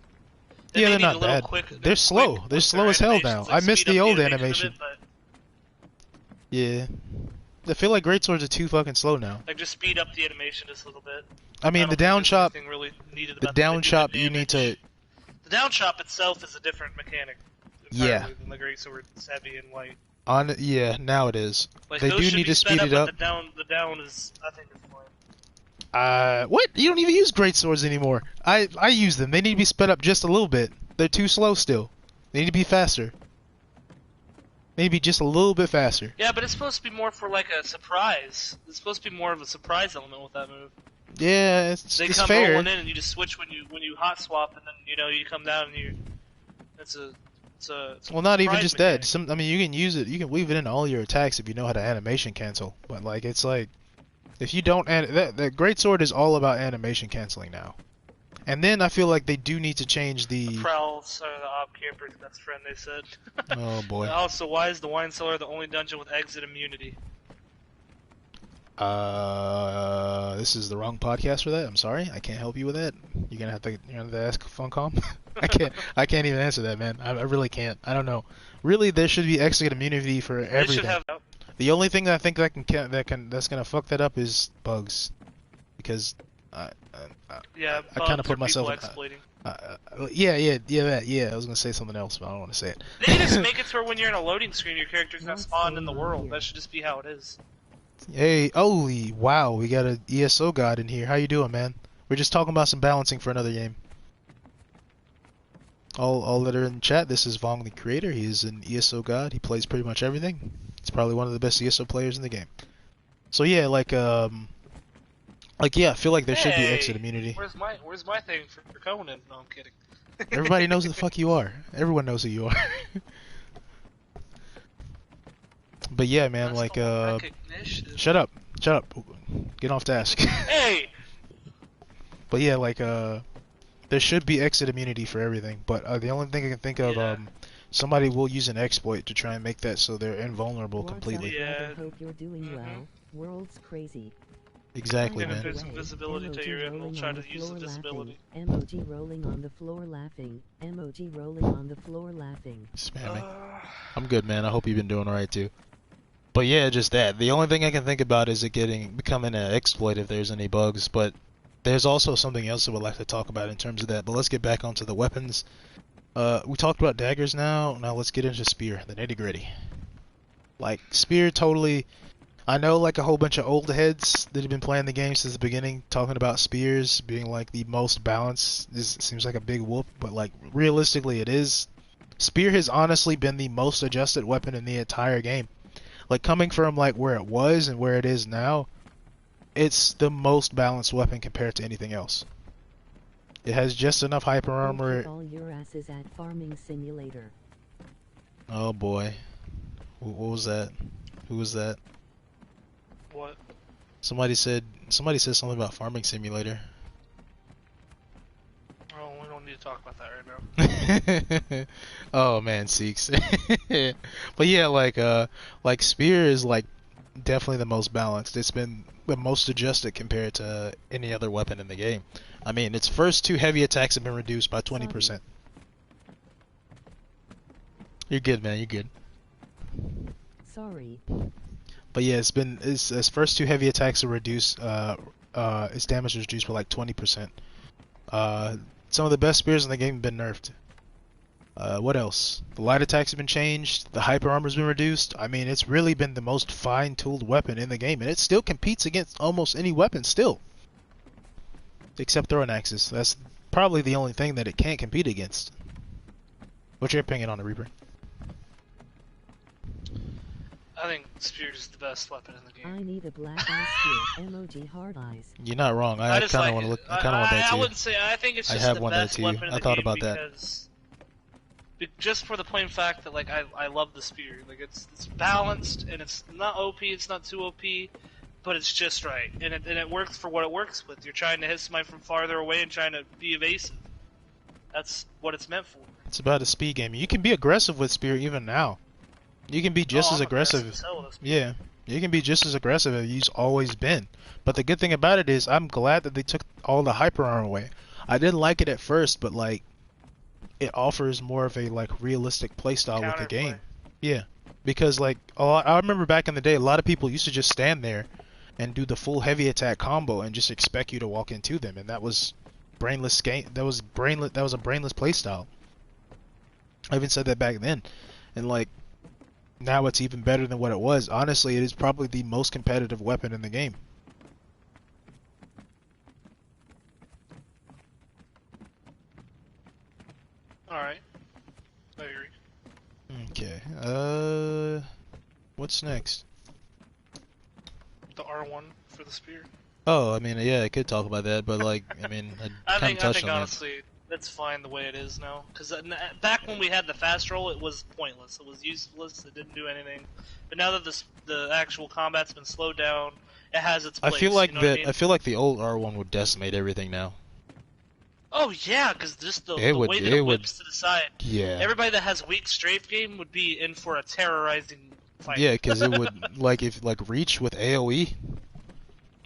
They Yeah, may they're need a not little bad. quick- They're slow. quick They're with slow their as hell now. animations, like, I miss speed the up old animation animation. of it, Yeah. I feel like great swords are too fucking slow now. but, like, just speed up the animation just a little bit. I mean, don't the think down there's chop. anything really needed The about down they do chop, good you need to. damage. The down chop itself is a different mechanic. Yeah. entirely Than the great sword is heavy and light. Yeah, now it is. Like, They those do should need be to sped speed it up. But the down is, I think, is fine. What? You don't even use great swords anymore. I use them. They need to be sped up just a little bit. They're too slow still. They need to be faster. Maybe just a little bit faster. Yeah, but it's supposed to be more for like a surprise. It's supposed to be more of a surprise element with that move. Yeah, it's They come fair. rolling in and you just switch when you hot swap and then you come down and you. It's a Well, not even surprise just mechanic. that. I mean, you can use it. You can weave it into all your attacks if you know how to animation cancel. But like, it's like, if you don't, the great sword is all about animation canceling now. And then I feel like they do need to change the. Prowls are the op camper's best friend. They said. Oh boy. Also, why is the wine cellar the only dungeon with exit immunity? This is the wrong podcast for that. I'm sorry. I can't help you with that. You're gonna have to ask Funcom. I can't even answer that, man. I really can't. I don't know. Really, there should be exit immunity for They everything. should have. The only thing that I think that's gonna fuck that up is bugs, because Yeah, I kinda bugs put or myself people in- exploiting. yeah. I was gonna say something else, but I don't want to say it. They need to make it to where when you're in a loading screen, your character's not spawned in the world. That should just be how it is. Hey, holy wow, we got an ESO god in here. How you doing, man? We're just talking about some balancing for another game. all that are in chat, this is Vong the creator. He is an ESO god. He plays pretty much everything. He's probably one of the best ESO players in the game. So yeah, yeah, I feel like there should be exit Hey, immunity. where's my thing for Conan? No, I'm kidding. Everybody knows who the fuck you are. Everyone knows who you are. But yeah, man, That's like the recognition. shut up, get off task. Hey, But yeah, like there should be exit immunity for everything. But the only thing I can think of, Yeah. somebody will use an exploit to try and make that so they're invulnerable What's completely. up, Yeah. brother? Hope you're doing Mhm. well. World's crazy. Exactly, Give man. invisibility to your end. We'll try to use the visibility. Emoji rolling on the floor laughing. Emoji rolling on the floor laughing. Spamming. I'm good, man. I hope you've been doing alright too. But yeah, just that. The only thing I can think about is it becoming an exploit if there's any bugs. But there's also something else I would like to talk about in terms of that. But let's get back onto the weapons. We talked about daggers now. Now let's get into spear, the nitty gritty. Like spear, totally. I know like a whole bunch of old heads that have been playing the game since the beginning, talking about spears being like the most balanced. This seems like a big whoop, but like realistically, it is. Spear has honestly been the most adjusted weapon in the entire game. Like coming from like where it was and where it is now, it's the most balanced weapon compared to anything else. It has just enough hyper Go armor. kick all your asses at Farming Simulator. Oh boy, what was that? Who was that? What? Somebody said something about Farming Simulator. Oh, we don't need to talk about that right now. Oh man, Seeks. But yeah, like spear is like definitely the most balanced. It's been the most adjusted compared to any other weapon in the game. I mean, its first two heavy attacks have been reduced by 20%. You're good, man. You're good. Sorry. But yeah, its first two heavy attacks are reduced. Its damage is reduced by like 20%. Some of the best spears in the game have been nerfed. What else? The light attacks have been changed. The hyper armor's been reduced. I mean, it's really been the most fine-tooled weapon in the game, and it still competes against almost any weapon still, except throwing axes. That's probably the only thing that it can't compete against. What's your opinion on the Reaper? I think spear is the best weapon in the game. I need a black eye spear. Emoji hard eyes. You're not wrong. I just kind of like want to it. look. I kind of want that I too. wouldn't say. I think it's I just have the one there best too. weapon in I the thought game about that. because just for the plain fact that like I love the spear. Like it's balanced and it's not OP. It's not too OP, but it's just right and it works for what it works with. You're trying to hit somebody from farther away and trying to be evasive. That's what it's meant for. It's about a speed game. You can be aggressive with spear even now. You can be just as I'm aggressive. as hell with a spear. Yeah, you can be just as aggressive as you've always been. But the good thing about it is, I'm glad that they took all the hyper armor away. I didn't like it at first, but like, it offers more of a like realistic playstyle with the game. Yeah, because like I remember back in the day, a lot of people used to just stand there and do the full heavy attack combo and just expect you to walk into them, and that was brainless game. That was brainless. That was a brainless playstyle. I even said that back then, and like. Now it's even better than what it was. Honestly, it is probably the most competitive weapon in the game. Alright. I agree. Okay. What's next? The R1 for the spear. Oh, I mean, yeah, I could talk about that, but like, I mean, I kind of touched on that. Honestly, that's fine the way it is now. Because back when we had the fast roll, it was pointless. It was useless. It didn't do anything. But now that the actual combat's been slowed down, it has its place. I feel like you know what I mean? I feel like the old R1 would decimate everything now. Oh yeah, because just the It would- way that it it would- whips to the side. Yeah. Everybody that has weak strafe game would be in for a terrorizing fight. Yeah, because it would if reach with AOE,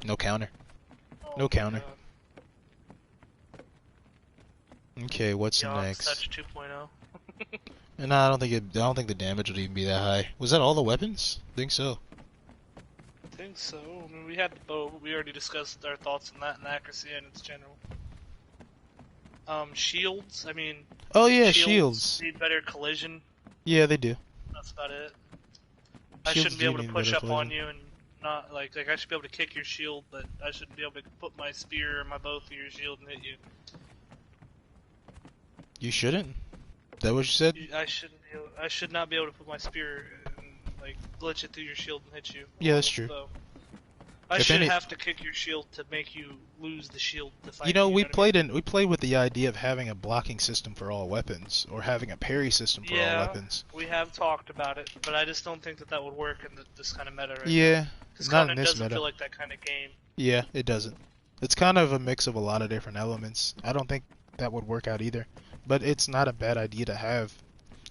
no counter. Oh no my counter. God. Okay, what's Beyond next? Touch 2.0. No, I don't think the damage would even be that high. Was that all the weapons? I think so. I think so. I mean, we had the bow, but we already discussed our thoughts on that and accuracy and its general. Shields. I mean. Oh yeah, shields. Need better collision. Yeah, they do. That's about it. I Shields shouldn't be do able to need push better up on collision. you and not like I should be able to kick your shield, but I shouldn't be able to put my spear or my bow through your shield and hit you. You shouldn't. That what you said? I should not be able to put my spear and like glitch it through your shield and hit you. Yeah, that's true. So I If should any- have to kick your shield to make you lose the shield to fight You know, we what I mean? played with the idea of having a blocking system for all weapons, or having a parry system for all weapons. We have talked about it, but I just don't think that would work in this kind of meta right now. Yeah, Because not in Conan this doesn't meta. feel like that kind of game. Yeah, it doesn't. It's kind of a mix of a lot of different elements. I don't think that would work out either, but it's not a bad idea to have.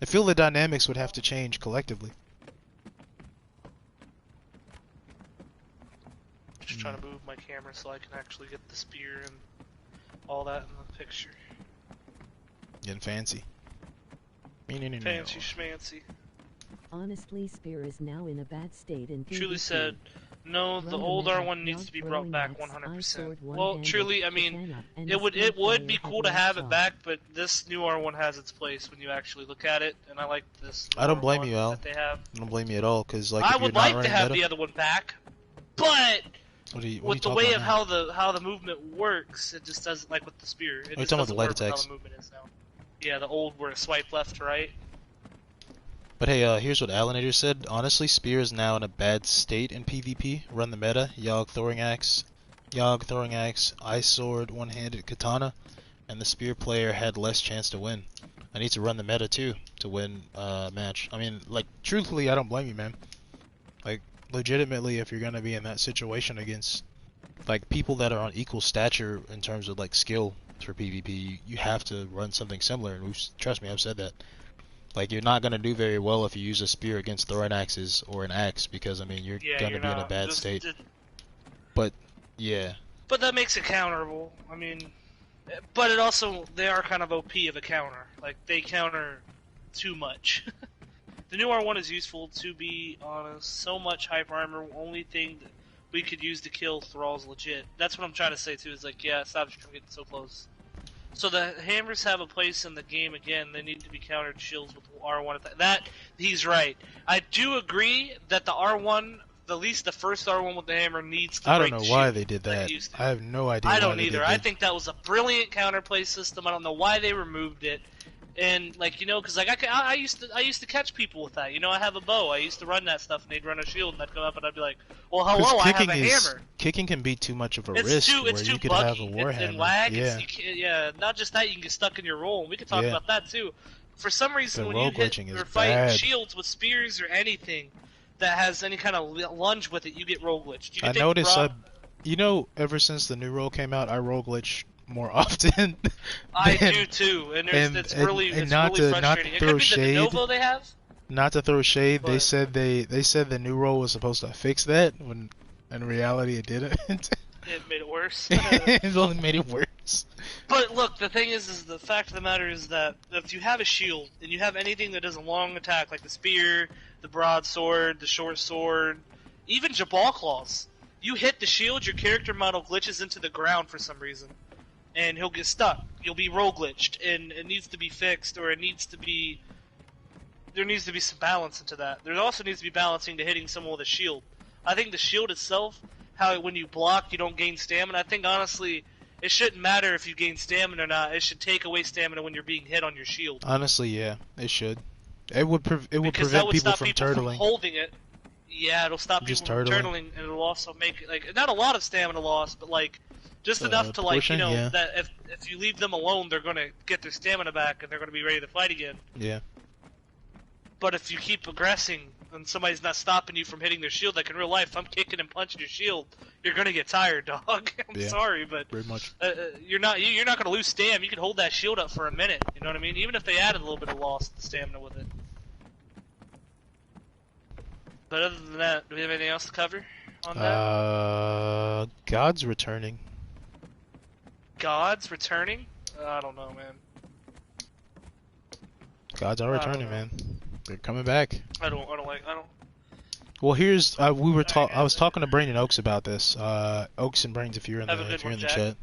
I feel the dynamics would have to change collectively. Just trying to move my camera so I can actually get the spear and all that in the picture. Getting fancy. Fancy schmancy. Honestly, Spear is now in a bad state and Truly PvP. said, no, the Run old meta, R1 needs not to be brought throwing back axe, 100%. sword, Well, one-handed, truly, I mean, katana, and it would skill would be player cool to has have lost. it back, but this new R1 has its place when you actually look at it, and I like this. New I don't blame R1 you, Al. that they have. I don't blame you at all, because like I if you're would not like to running have meta, the other one back, but what are you with the talking way about of now? how the movement works, it just doesn't like with the spear. It you just talking about doesn't the light work with how attacks? the movement is now. Yeah, the old where it swipe left to right. But hey, here's what Alanator said. Honestly, Spear is now in a bad state in PvP. Run the meta. Yogg throwing axe, ice sword, one-handed katana, and the Spear player had less chance to win. I need to run the meta too to win a match. I mean, like, truthfully, I don't blame you, man. Like, legitimately, if you're gonna be in that situation against like people that are on equal stature in terms of like skill for PvP, you have to run something similar. And trust me, I've said that. Like, you're not gonna do very well if you use a spear against throwing axes or an axe, because I mean you're gonna You're be in a not. bad Just- state. just- But yeah, But that makes it counterable. I mean, but it also, they are kind of OP of a counter. Like, they counter too much. The new R1 is useful, to be honest. So much hyper armor, only thing that we could use to kill Thrall's legit. That's what I'm trying to say too, is like, yeah, stop from getting so close. So the hammers have a place in the game again. They need to be countered shields with R1 attack. That, he's right. I do agree that the R1, at least the first R1 with the hammer, needs to I don't break know the why shield they did like it that. used to. I have no idea. I why don't they either. did I that. think that was a brilliant counterplay system. I don't know why they removed it. And like, you know, because like I used to catch people with that. You know, I have a bow. I used to run that stuff, and they'd run a shield, and I'd come up and I'd be like, "Well, 'Cause hello, I have a hammer." Kicking can be too much of a It's risk too where it's you too could have buggy. a It's warhammer. and lag. Yeah, Yeah. Not just that, you can get stuck in your roll. And we could talk Yeah. about that too. For some reason, The when roll you hit glitching is or fight bad. shields with spears or anything that has any kind of lunge with it, you get roll glitched. You can I take noticed. the You know, ever since the new roll came out, I roll glitch more often. I than- do too, and it's and really not to frustrating. It throw could be shade. the de novo they have. Not to throw shade, they But- said they said the new roll was supposed to fix that, when in reality it didn't. It made it worse. It only made it worse. But look, the thing is the fact of the matter is that if you have a shield and you have anything that does a long attack, like the spear, the broadsword, the short sword, even Jabal claws, you hit the shield, your character model glitches into the ground for some reason, and he'll get stuck. You'll be roll glitched, and it needs to be fixed, or it needs to be. There needs to be some balance into that. There also needs to be balancing to hitting someone with a shield. I think the shield itself, how when you block you don't gain stamina. I think honestly, it shouldn't matter if you gain stamina or not. It should take away stamina when you're being hit on your shield. Honestly, yeah, it should. It would Because prevent that would people stop from people turtling. from holding it. Yeah, it'll stop Just people from turtling. turtling, and it'll also make like not a lot of stamina loss, but like just enough to like portion, yeah. that if you leave them alone, they're gonna get their stamina back and they're gonna be ready to fight again. Yeah. But if you keep progressing and somebody's not stopping you from hitting their shield, like in real life, if I'm kicking and punching your shield, you're gonna get tired, dog. I'm Yeah. sorry, but Very much. you're not gonna lose stam. You can hold that shield up for a minute. You know what I mean? Even if they added a little bit of lost stamina with it. But other than that, do we have anything else to cover on that? God's returning. Gods returning? I don't know, man. Gods are I don't returning, know. man. They're coming back. I don't. Well, here's I was guys. talking to Brain and Oaks about this. Oaks and Brains, if you're in Have a the good one, the Jack. chat,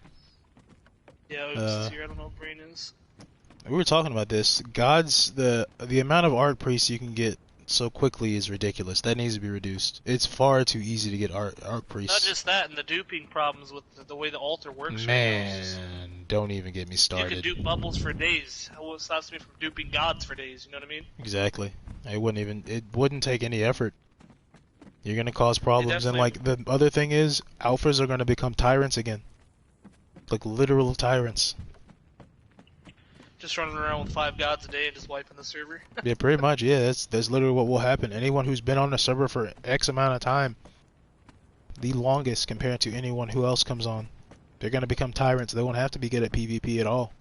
Yeah, Oops is here. I don't know what Brain is. we were talking about this. God's the amount of art priests you can get so quickly is ridiculous. That needs to be reduced. It's far too easy to get arc Not priests. just that, and the duping problems with the way the altar works right now. It's just, Man, don't even get me you started. can dupe bubbles for days. What stops me from duping gods for days? You know what I mean? Exactly. It wouldn't take any effort. You're gonna cause problems, and like the other thing is, alphas are gonna become tyrants again. Like literal tyrants. Just running around with 5 gods a day and just wiping the server. Yeah, pretty much. Yeah, that's literally what will happen. Anyone who's been on the server for X amount of time, the longest compared to anyone who else comes on, they're gonna become tyrants. They won't have to be good at PvP at all.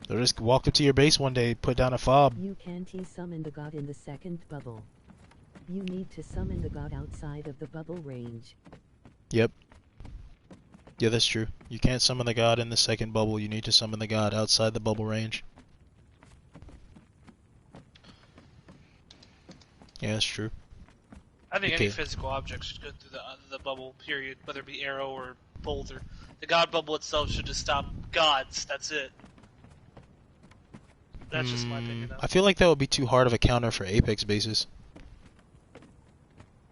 They'll just walk up to your base one day, put down a fob. You can't summon the god in the second bubble. You need to summon the god outside of the bubble range. Yep. Yeah, that's true. You can't summon the god in the second bubble. You need to summon the god outside the bubble range. Yeah, that's true. I think Okay. any physical object should go through the bubble, period. Whether it be arrow or bolt, or the god bubble itself should just stop gods. That's it. That's just my opinion, though. I feel like that would be too hard of a counter for Apex bases.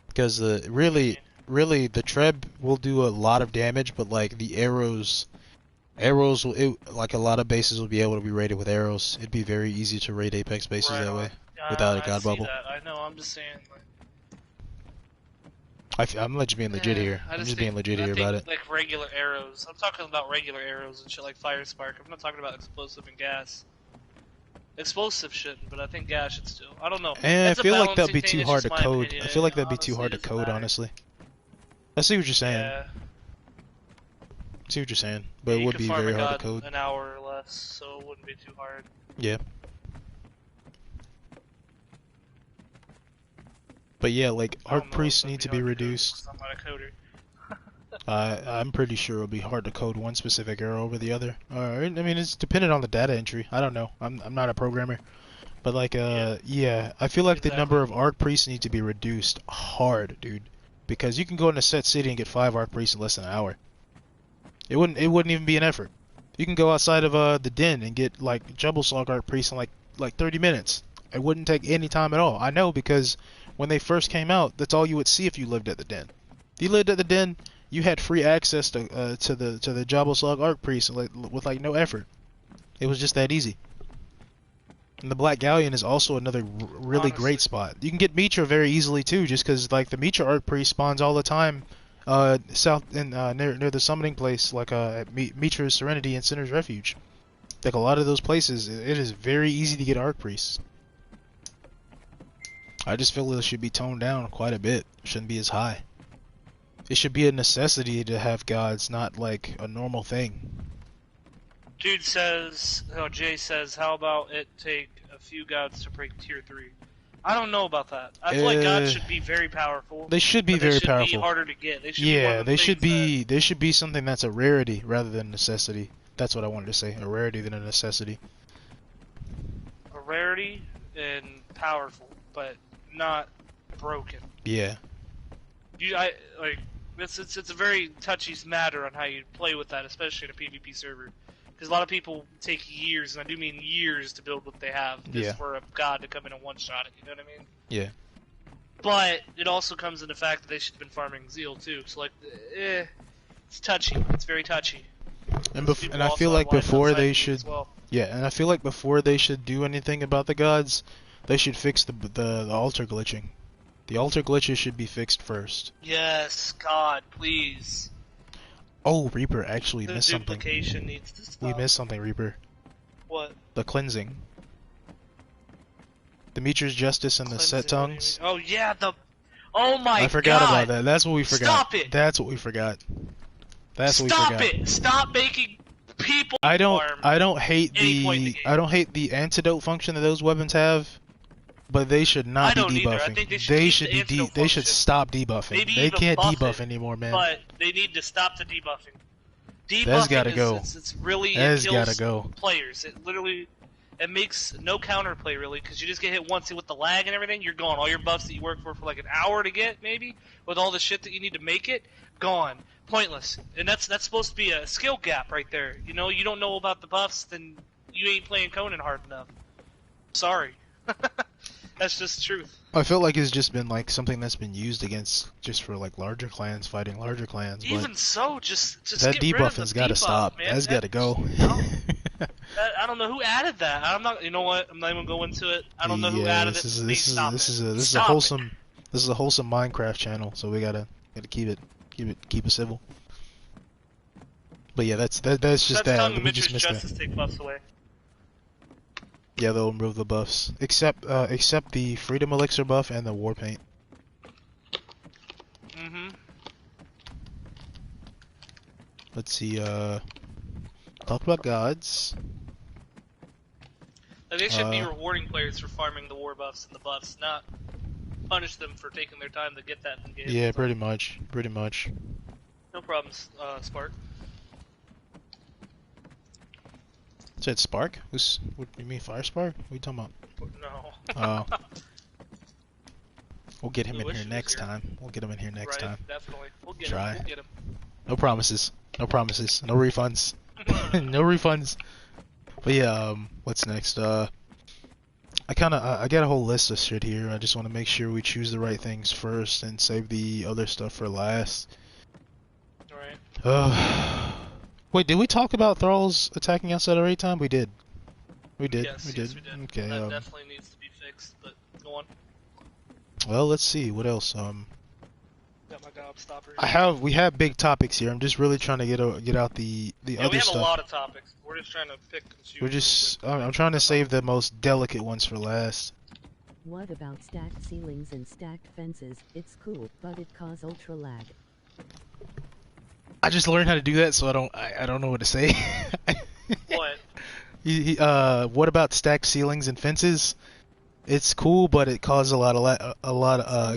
Because really the Treb will do a lot of damage, but like the arrows will, like a lot of bases will be able to be raided with arrows. It'd be very easy to raid Apex bases Right that on. way without a god I see bubble. that. I know. I'm just saying. Like, I'm just being legit here. I I'm just being legit I here think, about it. Like regular arrows. I'm talking about regular arrows and shit like fire spark. I'm not talking about explosive and gas. Explosive shouldn't, but I think gas should still. I don't know. And I It's a feel like that'd balancing be thing, too it's hard to just my code. opinion, I feel like that'd be honestly, too hard to it doesn't code, matter. honestly. I see what you're saying. Yeah. I see what you're saying, but it You would could be farm very a hard god to code. an hour or less, so it wouldn't be too hard. Yeah. But yeah, like I don't arc know priests if it'd need be to be hard code, reduced. 'cause I'm not a coder. I'm pretty sure it'll be hard to code one specific arrow over the other. I mean, it's dependent on the data entry. I don't know. I'm not a programmer. But like, yeah, I feel like the Exactly. number of arc priests need to be reduced hard, dude. Because you can go in a set city and get 5 arc priests in less than an hour. It wouldn't even be an effort. You can go outside of the den and get like Jumble Slog arc priests in like 30 minutes. It wouldn't take any time at all. I know, because when they first came out, that's all you would see if you lived at the den. If you lived at the den, you had free access to the Jumble Slog arc priests with like no effort. It was just that easy. And the Black Galleon is also another really Honestly. great spot. You can get Mitra very easily too, just because like the Mitra arc priest spawns all the time, south and near the summoning place, like at Mitra's Serenity and Sinner's Refuge. Like a lot of those places, it is very easy to get arc priests. I just feel it should be toned down quite a bit. It shouldn't be as high. It should be a necessity to have gods, not like a normal thing. Dude says, Jay says, how about it take a few gods to break tier 3? I don't know about that. I feel like gods should be very powerful. They should be but very they should powerful. be harder to get. They should be one Yeah, of the they should things be. They should be something that's a rarity rather than necessity. That's what I wanted to say. A rarity than a necessity. a rarity and powerful, but not broken. Yeah. It's a very touchy matter on how you play with that, especially in a PvP server. Because a lot of people take years, and I do mean years, to build what they have just for a god to come in and one-shot it, you know what I mean? Yeah. But it also comes in the fact that they should have been farming Zeal too, so like, it's touchy. It's very touchy. And People I also feel like have lives before outside they of it should, as well. yeah, and I feel like before they should do anything about the gods, they should fix the altar glitching. The altar glitches should be fixed first. Yes, God, please. Oh, Reaper actually The missed something. duplication needs to stop. We missed something, Reaper. What? The cleansing. Demetrius Justice and the set Cleansing, what do you tongues. mean? Oh yeah, oh my God! I forgot about that. That's what we forgot. Stop it! That's what we forgot. That's what we Stop forgot. it! Stop making people I don't farm hate any point in the game. I don't hate the antidote function that those weapons have, but they should not I be don't either. I debuffing. think they should keep the antidote They should function. stop debuffing. Maybe They even can't buff debuff it, anymore, man. But they need to stop the debuffing. Debuffing That's gotta is, go. It's really That's it kills gotta go. players. It makes no counterplay really, because you just get hit once with the lag and everything. You're gone. All your buffs that you work for like an hour to get, maybe, with all the shit that you need to make it, gone. Pointless. And that's supposed to be a skill gap right there. You know, you don't know about the buffs, then you ain't playing Conan hard enough. Sorry. That's just truth. I feel like it's just been like something that's been used against just for like larger clans fighting larger clans, but Even so, just that get rid of the debuffing's got to debuff, stop. man. That's got to go. I don't know who added that. I'm not. You know what? I'm not even going into it. I don't know who Yeah, added it. Please stop it. this is a Stop it. wholesome Minecraft channel, so we gotta keep it civil. But yeah, that's just That's that. telling We Mitch's just missed justice that. take buffs away. Yeah, they'll remove the buffs, except the Freedom Elixir buff and the War Paint. Mm-hmm. Let's see. Talk about gods. Like, they should be rewarding players for farming the war buffs and the buffs, not punish them for taking their time to get that in the game. Yeah, pretty much. No problems, Spark. Said Spark? What do you mean, Fire Spark? What are you talking about? No. We'll get him I in wish here he was next here. time. We'll get him in here next time. Definitely. We'll get Try. him. We'll get him. No promises. No promises. No refunds. No refunds. But yeah, what's next? I got a whole list of shit here. I just want to make sure we choose the right things first and save the other stuff for last. Alright. Wait, did we talk about thralls attacking outside our raid time? We did. We did. Yes, we did. yes, we did. Okay. That definitely needs to be fixed, but go on. Well, let's see. What else? Got my gobstopper. We have big topics here. I'm just really trying to get out the we other have stuff. a lot of topics. We're just trying to pick and choose. I'm trying to save the most delicate ones for last. What about stacked ceilings and stacked fences? It's cool, but it causes ultra lag. I just learned how to do that, so I don't know what to say. What? What about stacked ceilings and fences? It's cool, but it causes it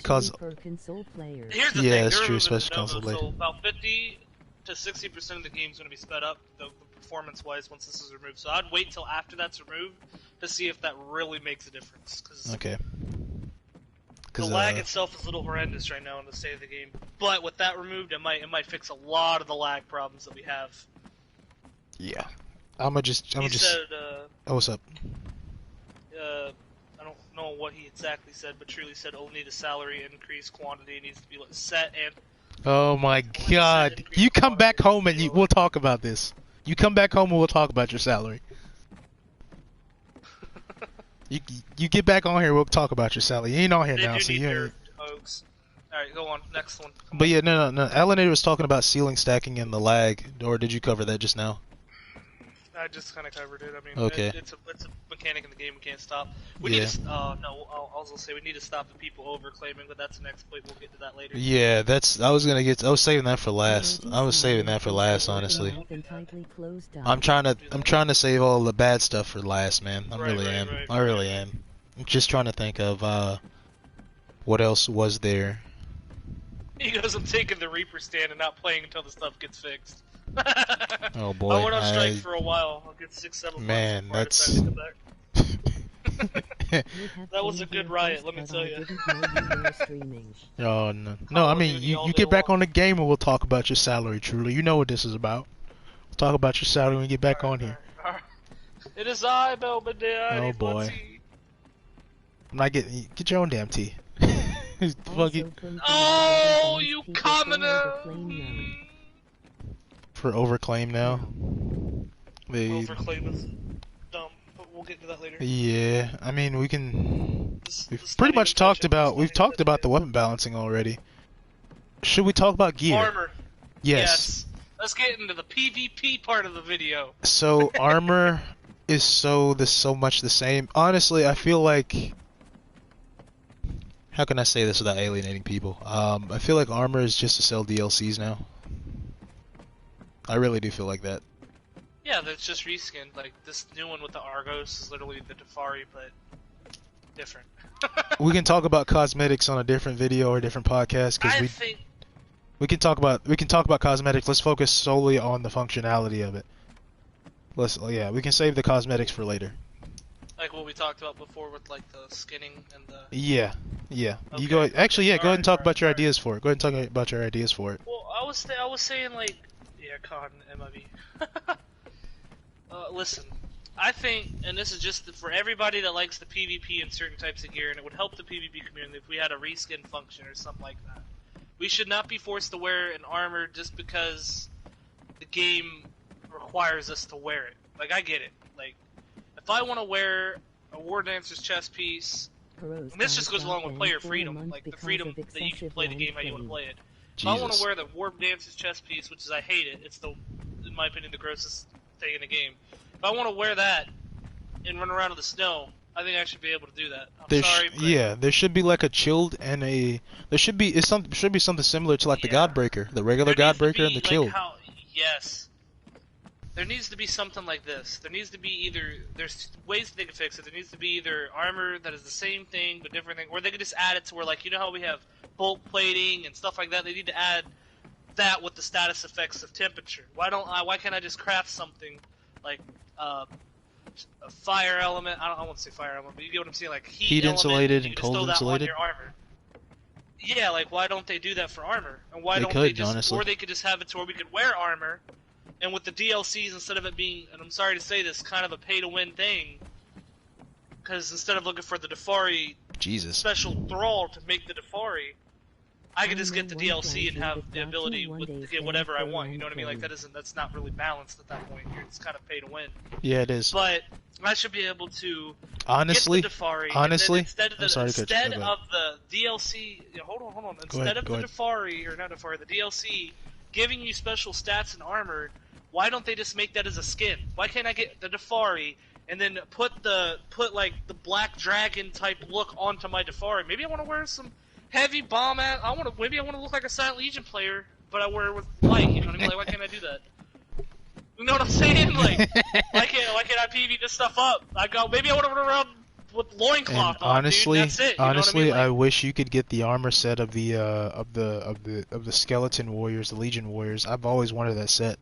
causes. For console players. Here's the Yeah, thing. it's they're true, removing especially the console no-no, players. So about 50 to 60% of the game's going to be sped up, the performance-wise, once this is removed. So I'd wait till after that's removed to see if that really makes a difference. Cause Okay. the lag itself is a little horrendous right now in the state of the game. But with that removed, it might fix a lot of the lag problems that we have. Yeah. I'm just. Said, Oh, what's up? I don't know what he exactly said, but truly said only the salary increase quantity needs to be set and. Oh my God! You come back home and we'll talk about this. You come back home and we'll talk about your salary. You get back on here, we'll talk about your salary. You ain't on here now, so you ain't. Alright, go on. Next one. But yeah, no. Alanator was talking about ceiling stacking and the lag, or did you cover that just now? I just kind of covered it. I mean, okay. It's a mechanic in the game we can't stop. Yeah. Need to. No, I'll also say we need to stop the people overclaiming, but that's the next point. We'll get to that later. Yeah, I was saving that for last. I was saving that for last, honestly. I'm trying to save all the bad stuff for last, man. I really am. I'm just trying to think of what else was there. He goes, I'm taking the Reaper stand and not playing until the stuff gets fixed. Oh boy. I went on strike for a while. I'll get 6-7 months. Man, that's. That was a good riot, let me tell you. Oh no! I mean, you get back on the game and we'll talk about your salary. Truly, you know what this is about. We'll talk about your salary when we get back on here. It is I, Belvedere. Oh boy! I'm not getting. Get your own damn tea. Oh, you commoner! For overclaim now. Overclaim is dumb, but we'll get to that later. Yeah, I mean we've pretty much talked about the weapon balancing already. Should we talk about gear? Armor. Yes. Let's get into the PvP part of the video. So armor is so much the same. Honestly, I feel like, how can I say this without alienating people? I feel like armor is just to sell DLCs now. I really do feel like that. Yeah, that's just reskinned. Like, this new one with the Argos is literally the Tefari, but different. We can talk about cosmetics on a different video or a different podcast, because we can talk about cosmetics. Let's focus solely on the functionality of it. We can save the cosmetics for later. Like what we talked about before with like the skinning and the. Yeah. Okay. You go. Actually, yeah. Go ahead and talk about your ideas for it. Go ahead and talk about your ideas for it. Well, I was saying like, yeah, Con MIB. Listen, I think, and this is just for everybody that likes the PvP and certain types of gear, and it would help the PvP community if we had a reskin function or something like that. We should not be forced to wear an armor just because the game requires us to wear it. Like, I get it. Like, if I want to wear a War Dancer's chest piece, and this just goes along with player freedom, like the freedom that you can play the game how you want to play it. If I want to wear the War Dancer's chest piece, which is, I hate it, it's in my opinion, the grossest thing in the game. If I want to wear that and run around in the snow, I think I should be able to do that. I'm sorry, but yeah, there should be like a chilled and there should be something similar to like the Godbreaker, the regular Godbreaker and the chilled. Yes. There needs to be something like this. There needs to be there's ways they can fix it. There needs to be either armor that is the same thing but different thing, or they could just add it to where, like, you know how we have bolt plating and stuff like that. They need to add that with the status effects of temperature. Why can't I just craft something like a fire element? I won't say fire element, but you get what I'm saying, like heat element, insulated and just cold throw that insulated. on your armor. Yeah, like, why don't they do that for armor? And why They don't could, they just, honestly. or they could just have it to where we could wear armor, and with the DLCs, instead of it being, and I'm sorry to say this, kind of a pay-to-win thing, because instead of looking for the Dafari special thrall to make the Dafari, I could just get the DLC and have the ability to get whatever I want. You know what I mean? Like, that's not really balanced at that point. It's kind of pay-to-win. Yeah, it is. But I should be able to honestly, get the Dafari, instead of the DLC, hold on. Instead of the Dafari, or not Dafari, the DLC giving you special stats and armor, why don't they just make that as a skin? Why can't I get the Dafari and then put like the Black Dragon type look onto my Dafari? Maybe I want to wear some heavy bomb maybe I want to look like a Silent Legion player, but I wear it with light. You know what I mean? Like, why can't I do that? You know what I'm saying? Like, why can't I PV this stuff up? Maybe I want to run around with loincloth on, honestly, dude. That's it. You honestly, know what I mean? Like, I wish you could get the armor set of the skeleton warriors, the Legion warriors. I've always wanted that set.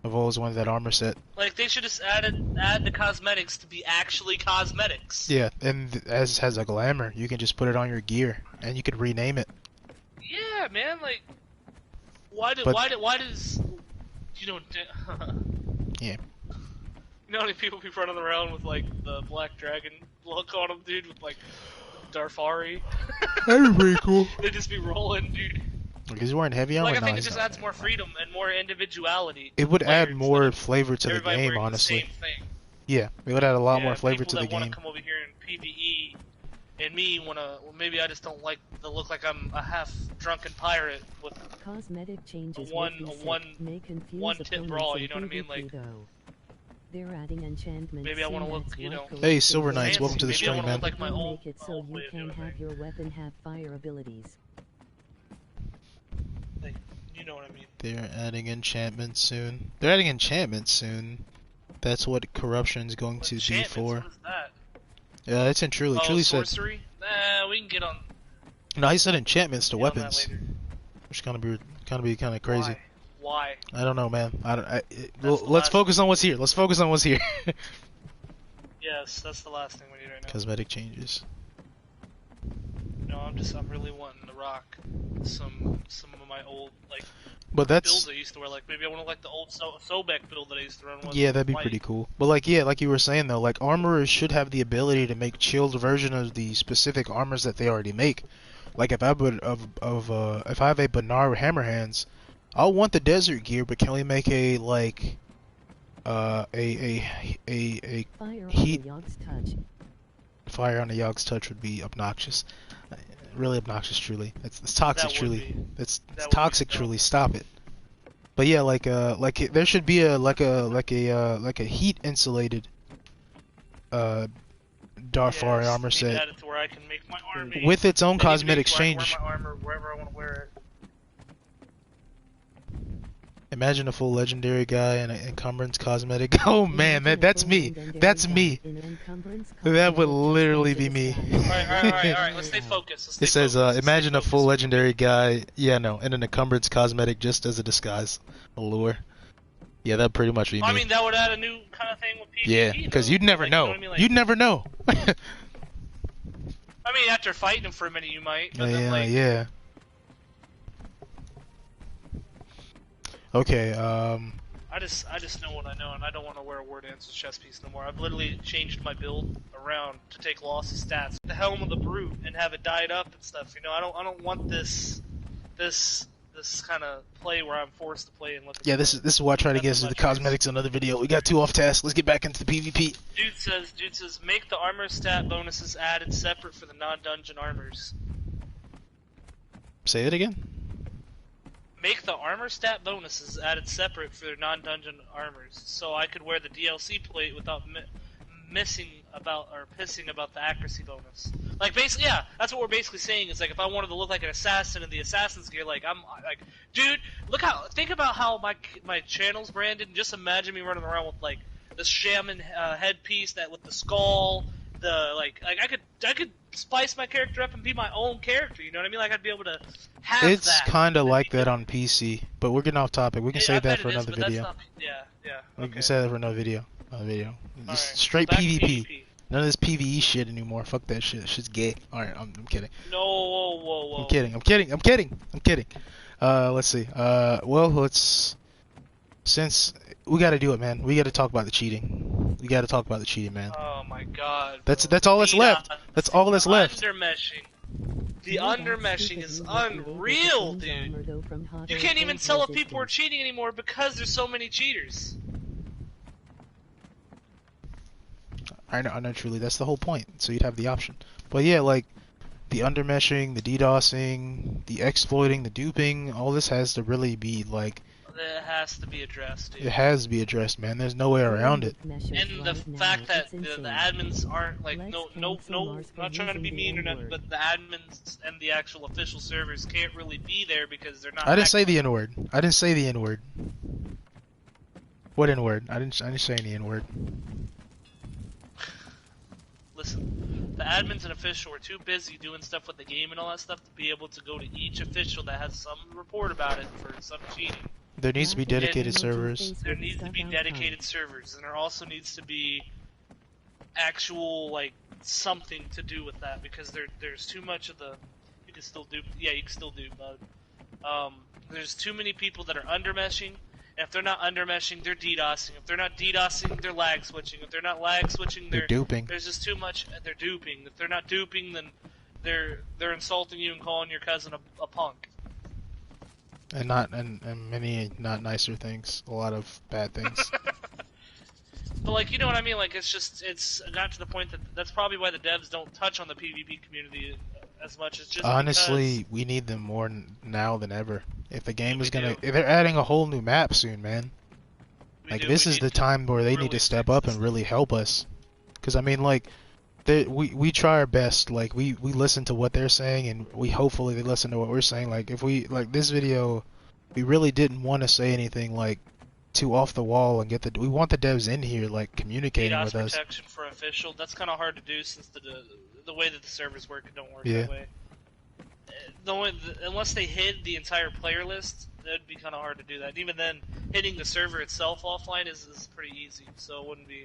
I've always wanted that armor set. Like, they should just add the cosmetics to be actually cosmetics. Yeah, and as has a glamour, you can just put it on your gear and you could rename it. Yeah, man. Like, why does Yeah. You know how many people be running around with, like, the Black Dragon look on them, dude, with, like, Darfari? That'd be pretty cool. They just be rolling, dude. Because he's wearing heavy armor. Like, I think it just adds more freedom and more individuality. It would add more flavor to the game, honestly. The same thing. Yeah, it would add a lot more flavor to the game. People that want to come over here and PvE, and me maybe I just don't like to look like I'm a half-drunken pirate with cosmetic changes one tip brawl, you know what I mean? Like, they're adding enchantments. Maybe I want to look, you know. Hey, Silver Knights, welcome to the stream, man. Like my old, make it so you can have your weapon have fire abilities. Like, you know what I mean. They're adding enchantments soon. They're adding enchantments soon. That's what corruption's going to be for. What is that? Yeah, it's in Truly. Truly sorcery? Nah, we can get on. No, he said enchantments to weapons, which kind of crazy. Why? I don't know, man. Let's focus on what's here. Let's focus on what's here. Yes, that's the last thing we need right now. Cosmetic changes. No, I'm really wanting to rock some of my old, like, builds I used to wear. Like, maybe I want to like the old Sobek build that I used to run with. Yeah, that'd be pretty cool. But like you were saying though, like armorers should have the ability to make chilled version of the specific armors that they already make. Like if I have a Banar Hammerhands, I'll want the desert gear, but can we make a like fire heat on the Yog's touch? Fire on the Yog's touch would be obnoxious. Really obnoxious, Truly. It's toxic, Truly. It's toxic, Truly. Stop it. But yeah, there should be a heat insulated Darfari armor set to where I can make my army. with its own cosmetic change. I wear my armor wherever I want to wear it. Imagine a full legendary guy and an encumbrance cosmetic. Oh man, that's me. That's me. That would literally be me. Alright, let's stay focused. It says, imagine a full legendary guy, and an encumbrance cosmetic just as a disguise. Allure. Yeah, that'd pretty much be me. I mean, that would add a new kind of thing with PvP. Yeah, because you'd never know. You know what I mean? Like, you'd never know. I mean, after fighting him for a minute, you might. But then, like, yeah. Okay, I I just know what I know, and I don't want to wear a word answer chest piece no more. I've literally changed my build around to take losses stats. The helm of the brute and have it dyed up and stuff. You know, I don't want this kind of play where I'm forced to play and let them Yeah, this is why I try to get into the cosmetics in another video. We got too off task. Let's get back into the PvP. Dude says make the armor stat bonuses added separate for the non-dungeon armors. Say it again. Make the armor stat bonuses added separate for their non-dungeon armors, so I could wear the DLC plate without missing about or pissing about the accuracy bonus. Like basically, yeah, that's what we're basically saying. Is like if I wanted to look like an assassin in the assassin's gear, like I'm like, dude, think about how my channel's branded, and just imagine me running around with like the shaman headpiece that with the skull. Like I could spice my character up and be my own character. You know what I mean? Like I'd be able to have that. It's kind of like that on PC, but we're getting off topic. We can save that for another video. Yeah. We can save that for another video. Just right, straight so back to PvP. None of this PvE shit anymore. Fuck that shit. Shit's gay. Alright, I'm kidding. No, whoa. I'm kidding. Let's see. Since we gotta do it, man. We gotta talk about the cheating. Man. Oh my god. That's all that's left. That's all that's left. Undermeshing. The undermeshing is unreal, dude. You can't even tell if people are cheating anymore because there's so many cheaters. I know, truly. That's the whole point. So you'd have the option. But yeah, like the undermeshing, the DDoSing, the exploiting, the duping, all this has to really be like. It has to be addressed, dude. It has to be addressed, man. There's no way around it. And the fact that the admins aren't like no, I'm not trying to be mean or nothing, but the admins and the actual official servers can't really be there because they're not. I didn't say the N-word. What N-word? I didn't say any N-word. Listen, the admins and official were too busy doing stuff with the game and all that stuff to be able to go to each official that has some report about it for some cheating. There needs to be dedicated servers. There needs to be dedicated servers, and there also needs to be actual like something to do with that because there's too much of the. You can still do, bud. There's too many people that are undermeshing. And if they're not undermeshing, they're DDoSing. If they're not DDoSing, they're lag switching. If they're not lag switching, they're duping. There's just too much. They're duping. If they're not duping, then they're insulting you and calling your cousin a punk. And many not nicer things. A lot of bad things. But like, you know what I mean? Like, it's got to the point that that's probably why the devs don't touch on the PvP community as much. It's just honestly, we need them more now than ever. If the game is gonna, if they're adding a whole new map soon, man. This is the time where they need to step up and really help us. Because I mean, like, we try our best. Like we listen to what they're saying, and hopefully they listen to what we're saying. Like if we like this video, we really didn't want to say anything like too off the wall and we want the devs in here like communicating with us. Protection for official. That's kind of hard to do since the way that the servers work, it don't work that way. Unless they hid the entire player list, it'd be kind of hard to do that. And even then, hitting the server itself offline is pretty easy, so it wouldn't be.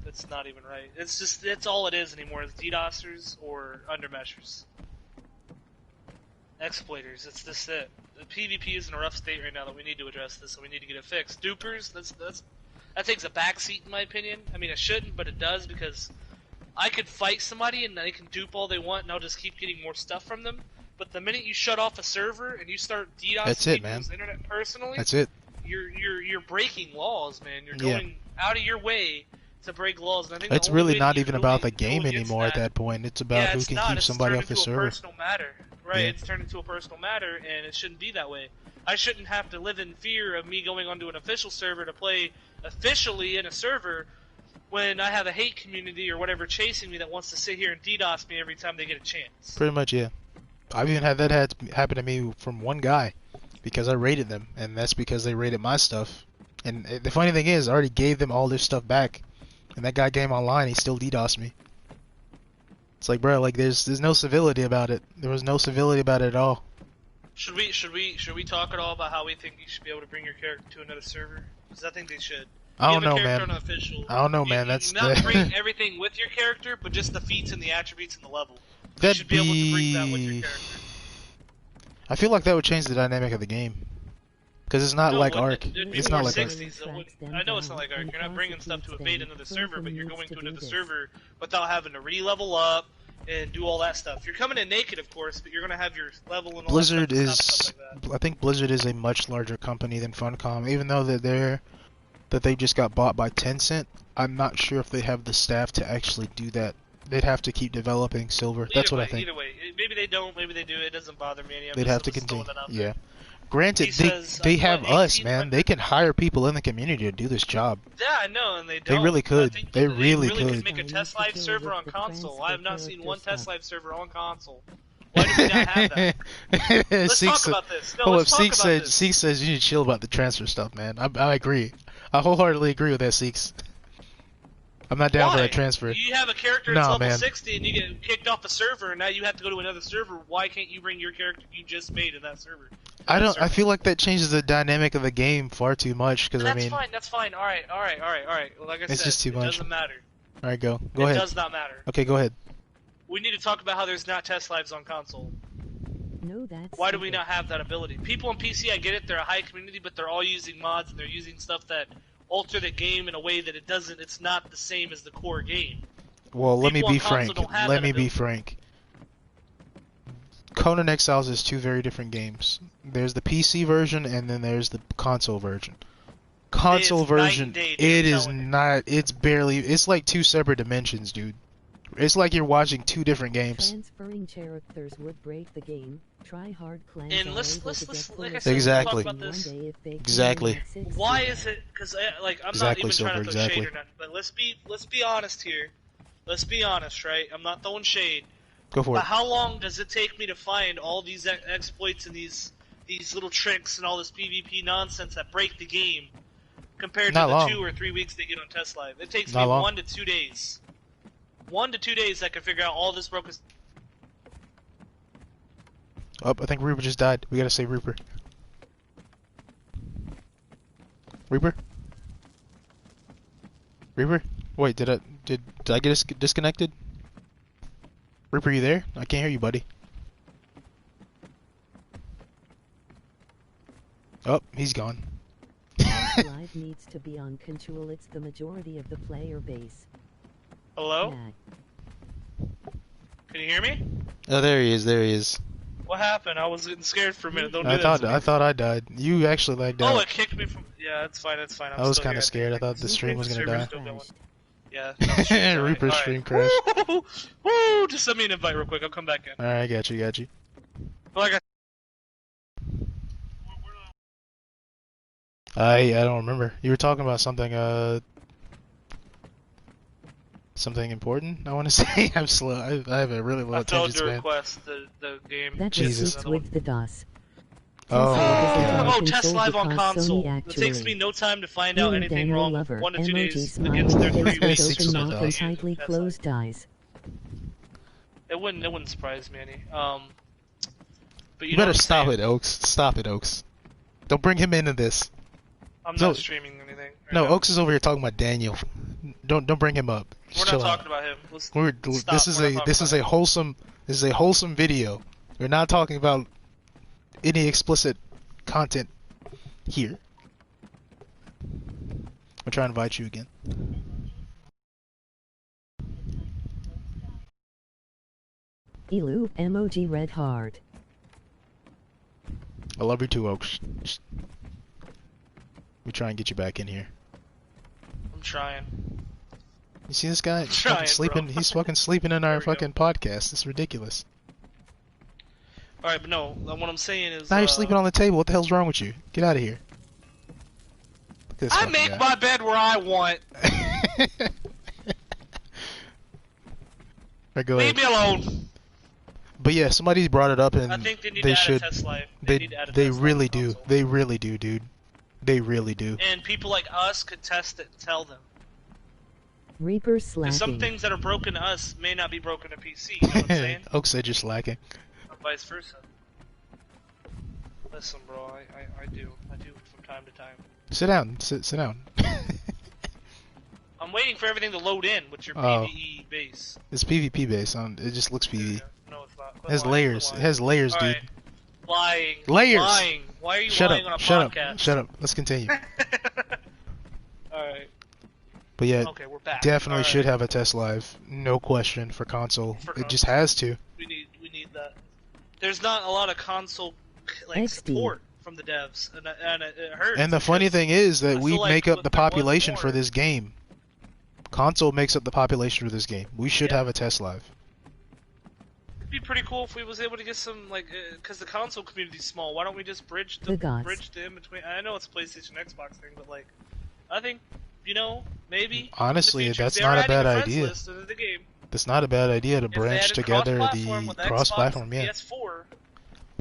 It's not even right. It's all it is anymore. It's DDoSers or undermeshers, exploiters. It's just it. The PvP is in a rough state right now that we need to address this, so we need to get it fixed. Dupers, that takes a backseat in my opinion. I mean, it shouldn't, but it does because I could fight somebody and they can dupe all they want, and I'll just keep getting more stuff from them. But the minute you shut off a server and you start DDoSing people's internet personally, that's it. You're breaking laws, man. You're going out of your way to break laws. And I think it's really not even about the game anymore at that point. It's about who can keep somebody off the server. It's turned into a personal matter, right? It's turned into a personal matter, and it shouldn't be that way. I shouldn't have to live in fear of me going onto an official server to play officially in a server when I have a hate community or whatever chasing me that wants to sit here and DDoS me every time they get a chance. Pretty much, yeah. I've even had that happen to me from one guy because I raided them, and that's because they raided my stuff. And the funny thing is, I already gave them all their stuff back, and that guy came online, he still DDoSed me. It's like, bro, like there's no civility about it. There was no civility about it at all. Should we talk at all about how we think you should be able to bring your character to another server? Because I think they should. I don't know, man. I don't know, man. That's not bring everything with your character, but just the feats and the attributes and the level. You should be able to bring that with your character. I feel like that would change the dynamic of the game. Because it's not No, like wouldn't Ark. it? It'd be It's more not like Ark. 60s. I know it's not like Ark. You're not bringing stuff to a bait another server, but you're going to another server without having to re-level up and do all that stuff. You're coming in naked, of course, but you're going to have your level and all Blizzard that is, stuff like that. I think Blizzard is a much larger company than Funcom, even though that they just got bought by Tencent. I'm not sure if they have the staff to actually do that. They'd have to keep developing Silver. That's what I think. Either way, maybe they don't, maybe they do. It doesn't bother me any. They'd have to continue. Yeah. Granted, He says, they have us, 1800. man. They can hire people in the community to do this job. Yeah, I know, and they don't. They really could. I think They really could could. make a test live server on console. I have not seen one test live server on console. Why do we not have that? Let's talk about this. No, let's talk about this. Seek says you need to chill about the transfer stuff, man. I agree. I wholeheartedly agree with that, Seeks. I'm not down for that transfer. You have a character that's level 60 and you get kicked off a server and now you have to go to another server. Why can't you bring your character you just made in that server? I feel like that changes the dynamic of the game far too much. Because I mean, that's fine. All right. Like I said, it's just too much. It doesn't matter. All right, go ahead. It does not matter. Okay, go ahead. We need to talk about how there's not test lives on console. No, that's Why do we not have that ability? People on PC, I get it, they're a high community, but they're all using mods and they're using stuff that alter the game in a way that it's not the same as the core game. Well, let me People be on console frank. don't have Let that me be ability. frank. Conan Exiles is two very different games. There's the PC version and then there's the console version. Console version, it is not. It's barely. It's like two separate dimensions, dude. It's like you're watching two different games. Transferring characters would break the game. Try hard clans And are let's able to like get I full said, Exactly. we'll talk about this. one day if they Exactly. can win at 60. Why is it? Because like I'm Exactly, not even Silver, trying to throw exactly. shade or nothing, but let's be honest here. Let's be honest, right? I'm not throwing shade. Go for But it. how long does it take me to find all these exploits and these little tricks and all this PvP nonsense that break the game compared Not to the long. 2 or 3 weeks they get on Test Live? It takes Not me long. 1 to 2 days. 1 to 2 days I can figure out all this broken. Oh, I think Reaper just died. We gotta save Reaper. Reaper? Reaper? Wait, did I get disconnected? Reaper, you there? I can't hear you, buddy. Oh, he's gone. Live needs to be on control. It's the majority of the player base. Hello? Yeah. Can you hear me? Oh, there he is. There he is. What happened? I was getting scared for a minute. Don't do I that to me. thought I died. You actually lagged out. Oh, it kicked me from. Yeah, it's fine. It's fine. I was kind of scared. I thought the stream was gonna die. Yeah. no, the stream's alright. Reaper's Alright. stream crashed. Woo! Just send me an invite real quick. I'll come back in. Alright, got you. But like I don't remember. You were talking about something something important. I want to say I'm slow. I have a really low I failed attention to span. request the game. That Jesus. assists with the DOS. Oh, Oh, okay. test live on because console. Sony It takes actually- me no time to find out Being anything Daniel wrong Lover, with 1 to 2 emoji days smiley against their face 3 with weeks. Six open of mouth those. and tightly Test closed live. eyes. It wouldn't surprise me any. But You know better what I'm stop saying? it, Oaks. Stop it, Oaks. Don't bring him into this. I'm So- not streaming anything. right No, now. Oaks is over here talking about Daniel. Don't bring him up. Just We're not chill out. talking about him. Let's Stop. stop. This is We're not talking about him. this is a wholesome video. We're not talking about any explicit content here. I'll try to invite you again. Elu emoji red heart. I love you too, Oaks. Just- we try and get you back in here. I'm trying. You see this guy? He's trying, fucking sleeping. bro. He's fucking sleeping in our There we go. fucking podcast. It's ridiculous. Alright, but no, what I'm saying is... Now you're sleeping on the table. What the hell's wrong with you? Get out of here. Look at this I fucking make guy. my bed where I want. Alright, go Leave ahead. me alone. But yeah, somebody brought it up, and I think they need they to should. add a test live. They need to add a they test live really on do. console. They really do, dude. They really do. And people like us could test it and tell them. Reaper Because some slacking. things that are broken to us may not be broken to PC. You know what I'm saying? Oak said you're slacking. Or vice versa. Listen, bro, I do from time to time. Sit down. Sit down. I'm waiting for everything to load in with your Oh. PvE base. It's PvP based. It just looks PvE. No, it's not. It has layers. It has layers, dude. Alright. lying. Layers. Lying. Why are you Shut lying up. on a Shut podcast? up. Shut up. Let's continue. Alright. But yeah, Okay, we're back. definitely should Alright. have a test live. No question for console. For It just console. has to. We need that. There's not a lot of console like XD. support from the devs, and it hurts. And the funny because thing is that I we feel like make up if the there was population for more- this game. Console makes up the population for this game. We should Yeah. have a test live. It'd be pretty cool if we was able to get some like, because the console community's small. Why don't we just bridge The gods. in between? I know it's a PlayStation Xbox thing, but like, I think maybe. Honestly, in the future, that's they're not a adding bad friends idea. list into the game. That's not a bad idea to If they branch added together cross-platform the with Xbox cross-platform. and Yeah, PS4.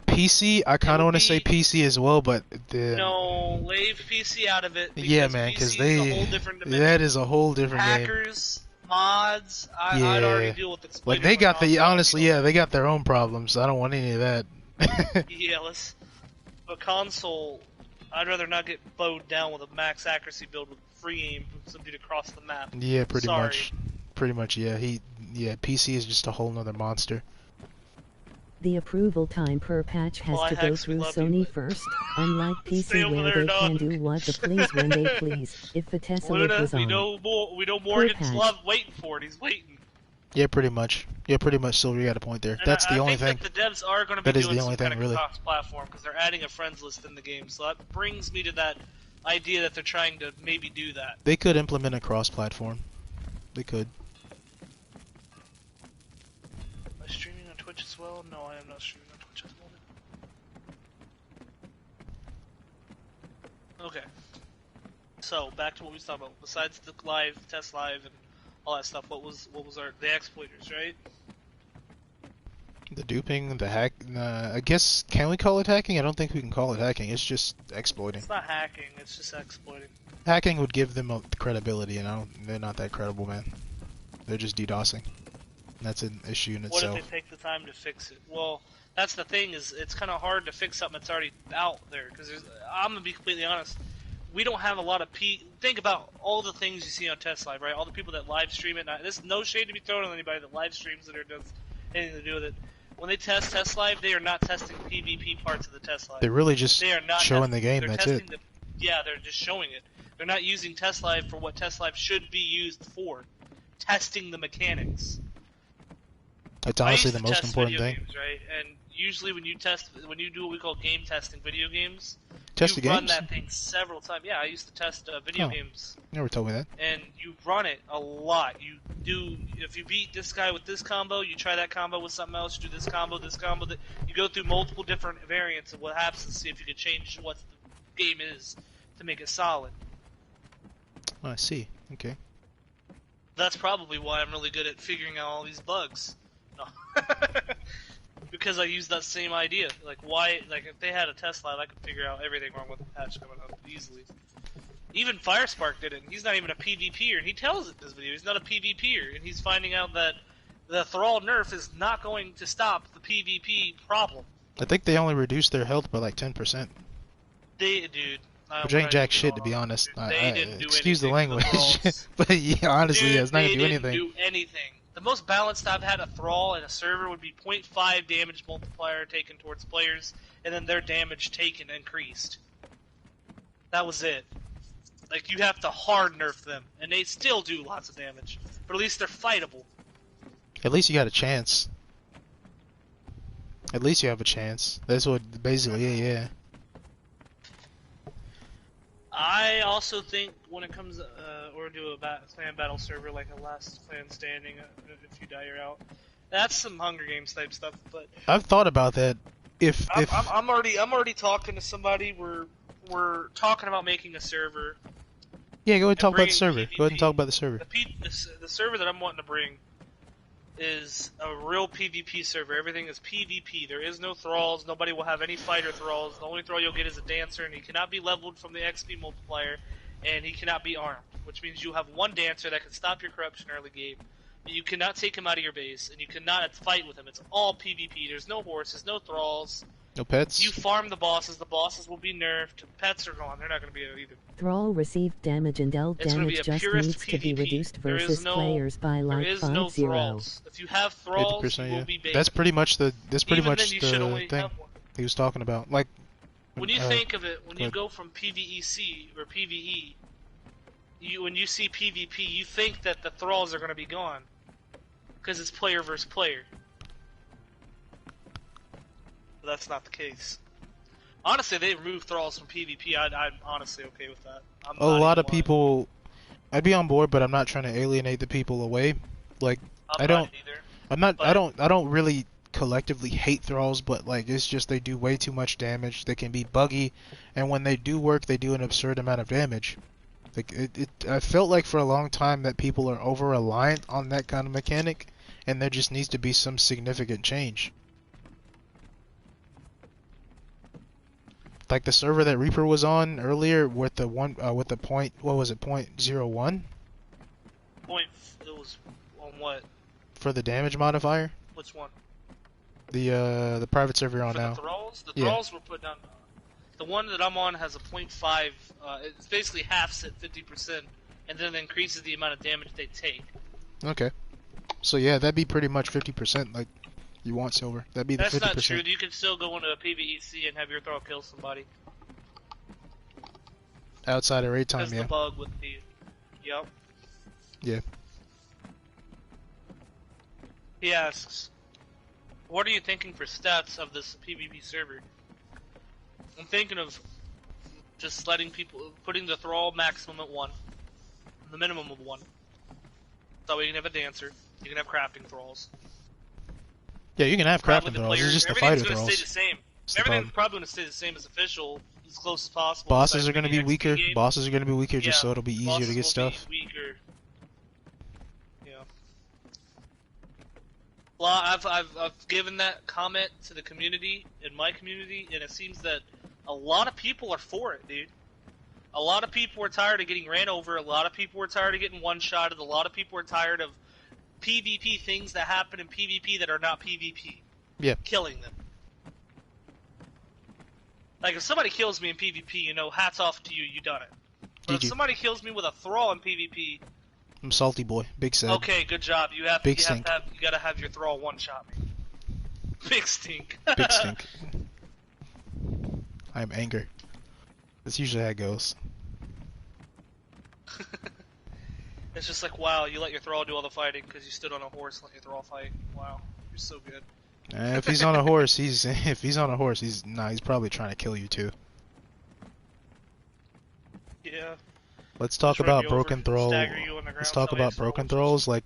PC. I kind would of want to say be- PC as well, but the No, leave PC out of it. yeah, because man, because PC is a they whole different dimension. that is a whole different game. Hackers, mods. I'd Yeah. already deal with exploiting. Like they my got the console. honestly, yeah, they got their own problems. I don't want any of that. Yeah, but console, I'd rather not get bowed down with a max accuracy build with free aim from some dude across the map. Yeah, pretty Sorry. much. Pretty much, yeah. PC is just a whole nother monster. The approval time per patch has Well, to go Hex, we through love you, Sony but- first, unlike Stay PC over where there, they can dog. do what the please when they please. If the Tesla Luna, was we on. know Morgan's patch. love waiting for it. He's waiting. Yeah, pretty much. Yeah, pretty much. Silver, you got a point there. And That's the I only think thing. that the devs are going to be That is doing the only some kind thing, of really. cross-platform because they're adding a friends list in the game. So that brings me to that idea that they're trying to maybe do that. They could implement a cross-platform. They could. Am I streaming on Twitch as well? No, I am not streaming on Twitch at the moment. Okay. So back to what we was talking about. Besides the live, test live, and all that stuff, what was the exploiters, right? The duping, the hack. I guess can we call it hacking? I don't think we can call it hacking. It's just exploiting. It's not hacking. It's just exploiting. Hacking would give them credibility, and they're not that credible, man. They're just DDoSing. That's an issue in What itself. if they take the time to fix it? Well, that's the thing is it's kind of hard to fix something that's already out there because I'm gonna be completely honest. We don't have a lot of think about all the things you see on Test Live, right? All the people that live stream it. Now, there's no shade to be thrown on anybody that live streams it or does anything to do with it. When they test Live, they are not testing PvP parts of the Test Live. They're really just They are not showing testing, the game. they're That's testing it. Yeah, they're just showing it. They're not using Test Live for what Test Live should be used for, testing the mechanics. It's I honestly used the to most test important video thing. games, right? And usually when you do what we call game testing video games, Test you the run games? that thing several times. Yeah, I used to test video Oh. games, Never told me that. and you run it a lot. You do if you beat this guy with this combo, you try that combo with something else. You do this combo. You go through multiple different variants of what happens to see if you can change what the game is to make it solid. Oh, I see. Okay. That's probably why I'm really good at figuring out all these bugs. No. Because I use that same idea. Like why? Like if they had a test lab, I could figure out everything wrong with the patch coming up easily. Even Firespark did it. He's not even a PvPer, and he tells it in this video. He's not a PvPer, and he's finding out that the Thrall nerf is not going to stop the PvP problem. I think they only reduced their health by like 10%. Dude. Which ain't jack shit, to be honest. They didn't do excuse the anything to language. Thralls. But yeah, honestly, Dude, yeah, it's not gonna do They anything. didn't do anything. The most balanced I've had a Thrall in a server would be 0.5 damage multiplier taken towards players, and then their damage taken increased. That was it. Like, you have to hard nerf them, and they still do lots of damage. But at least they're fightable. At least you got a chance. At least you have a chance. That's what basically, yeah. I also think when it comes, or do a clan battle server, like a last clan standing, if you die you're out. That's some Hunger Games type stuff, but I've thought about that. If I'm already talking to somebody. We're talking about making a server. yeah, go ahead and talk about the bringing server. Go ahead and PvP. talk about the server. The server that I'm wanting to bring is a real PvP server. Everything is PvP. There is no thralls. Nobody will have any fighter thralls. The only thrall you'll get is a dancer, and he cannot be leveled from the XP multiplier, and he cannot be armed, which means you have one dancer that can stop your corruption early game. But you cannot take him out of your base, and you cannot fight with him. It's all PvP. There's no horses, no thralls. No pets. You farm the bosses. The bosses will be nerfed. Pets are gone. They're not going to be there either. Thrall received damage and dealt It's gonna be damage a just purist needs to be PvP. reduced There is versus no- players by There like is 5-0. no thralls. If you have thralls, 50%, you will yeah. be bait. That's pretty much the. That's pretty Even much then, you should the only thing. have one. he was talking about. Like, When you think of it, when go you ahead. go from PvEC or PvE, when you see PvP, you think that the thralls are going to be gone. Because it's player versus player. But that's not the case. Honestly, they removed thralls from PvP. I'm honestly okay with that. I'm A not lot even of lying. people, I'd be on board, but I'm not trying to alienate the people away. Like, I'm I not don't, either. I don't really collectively hate thralls, but like, it's just they do way too much damage. They can be buggy, and when they do work, they do an absurd amount of damage. Like, I felt like for a long time that people are over reliant on that kind of mechanic, and there just needs to be some significant change. Like the server that Reaper was on earlier with the point, what was it, .01 It was on what? for the damage modifier? Which one? The private server you're on For the now. thralls? The Yeah. thralls were put down. The one that I'm on has a 0.5. It's basically halves at 50%, and then it increases the amount of damage they take. Okay. So yeah, that'd be pretty much 50%. Like you want silver. That'd be the That's 50%. not true. You can still go into a PvEC and have your thrall kill somebody. Outside of raid time, That's yeah. the bug with the. Yep. Yeah. He asks, what are you thinking for stats of this PvP server? I'm thinking of just letting people, putting the thrall maximum at 1, the minimum of 1. That way you can have a dancer, you can have crafting thralls. Yeah, you can have Probably crafting the thralls. player, It's just the everything's fighter going to thralls. stay the same. It's the Everything's problem. probably going to stay the same as official, as close as possible. Bosses besides are going to maybe be weaker. XP game. Bosses are going to be weaker just Yeah, so it'll be easier to bosses get will stuff. Be weaker. Yeah. Well, I've given that comment to the community, in my community, and it seems that a lot of people are for it, dude. A lot of people are tired of getting ran over. A lot of people are tired of getting one-shotted. A lot of people are tired of PvP things that happen in PvP that are not PvP. Yeah. Killing them. Like, if somebody kills me in PvP, you know, hats off to you, you done it. But if GG. somebody kills me with a thrall in PvP, I'm salty boy. Big sad. okay, good job. You have Big you stink. have to have, you gotta have your thrall one-shot me. Big stink. Big stink. I'm anger. That's usually how it goes. It's just like, wow, you let your thrall do all the fighting because you stood on a horse and let your thrall fight. Wow, you're so good. If he's on a horse, he's probably trying to kill you too. Yeah. Let's talk Just run about you over, broken thrall. stagger you on the Let's ground, talk tell you about it's broken thrall thralls. Like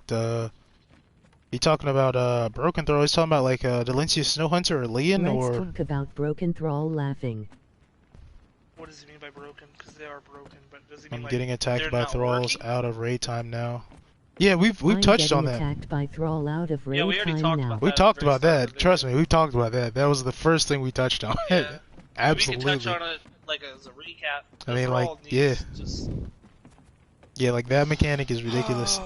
he talking about broken thrall. He's talking about like Delencia Snow Hunter or Leon Let's or talk about Broken Thrall laughing. What does he mean by broken? Because they are broken, but does he mean I'm like getting attacked they're by not thralls working? out of raid time now. Yeah, we've I'm touched on getting that. attacked by Thrall out of raid Yeah, we already time talked now. about We that talked very about start of that. the Trust video. me, we talked about that. That was the first thing we touched on. Yeah. Absolutely. We can touch on it like as a recap. I The mean, like, thrall needs yeah. Just... Yeah, like that mechanic is ridiculous.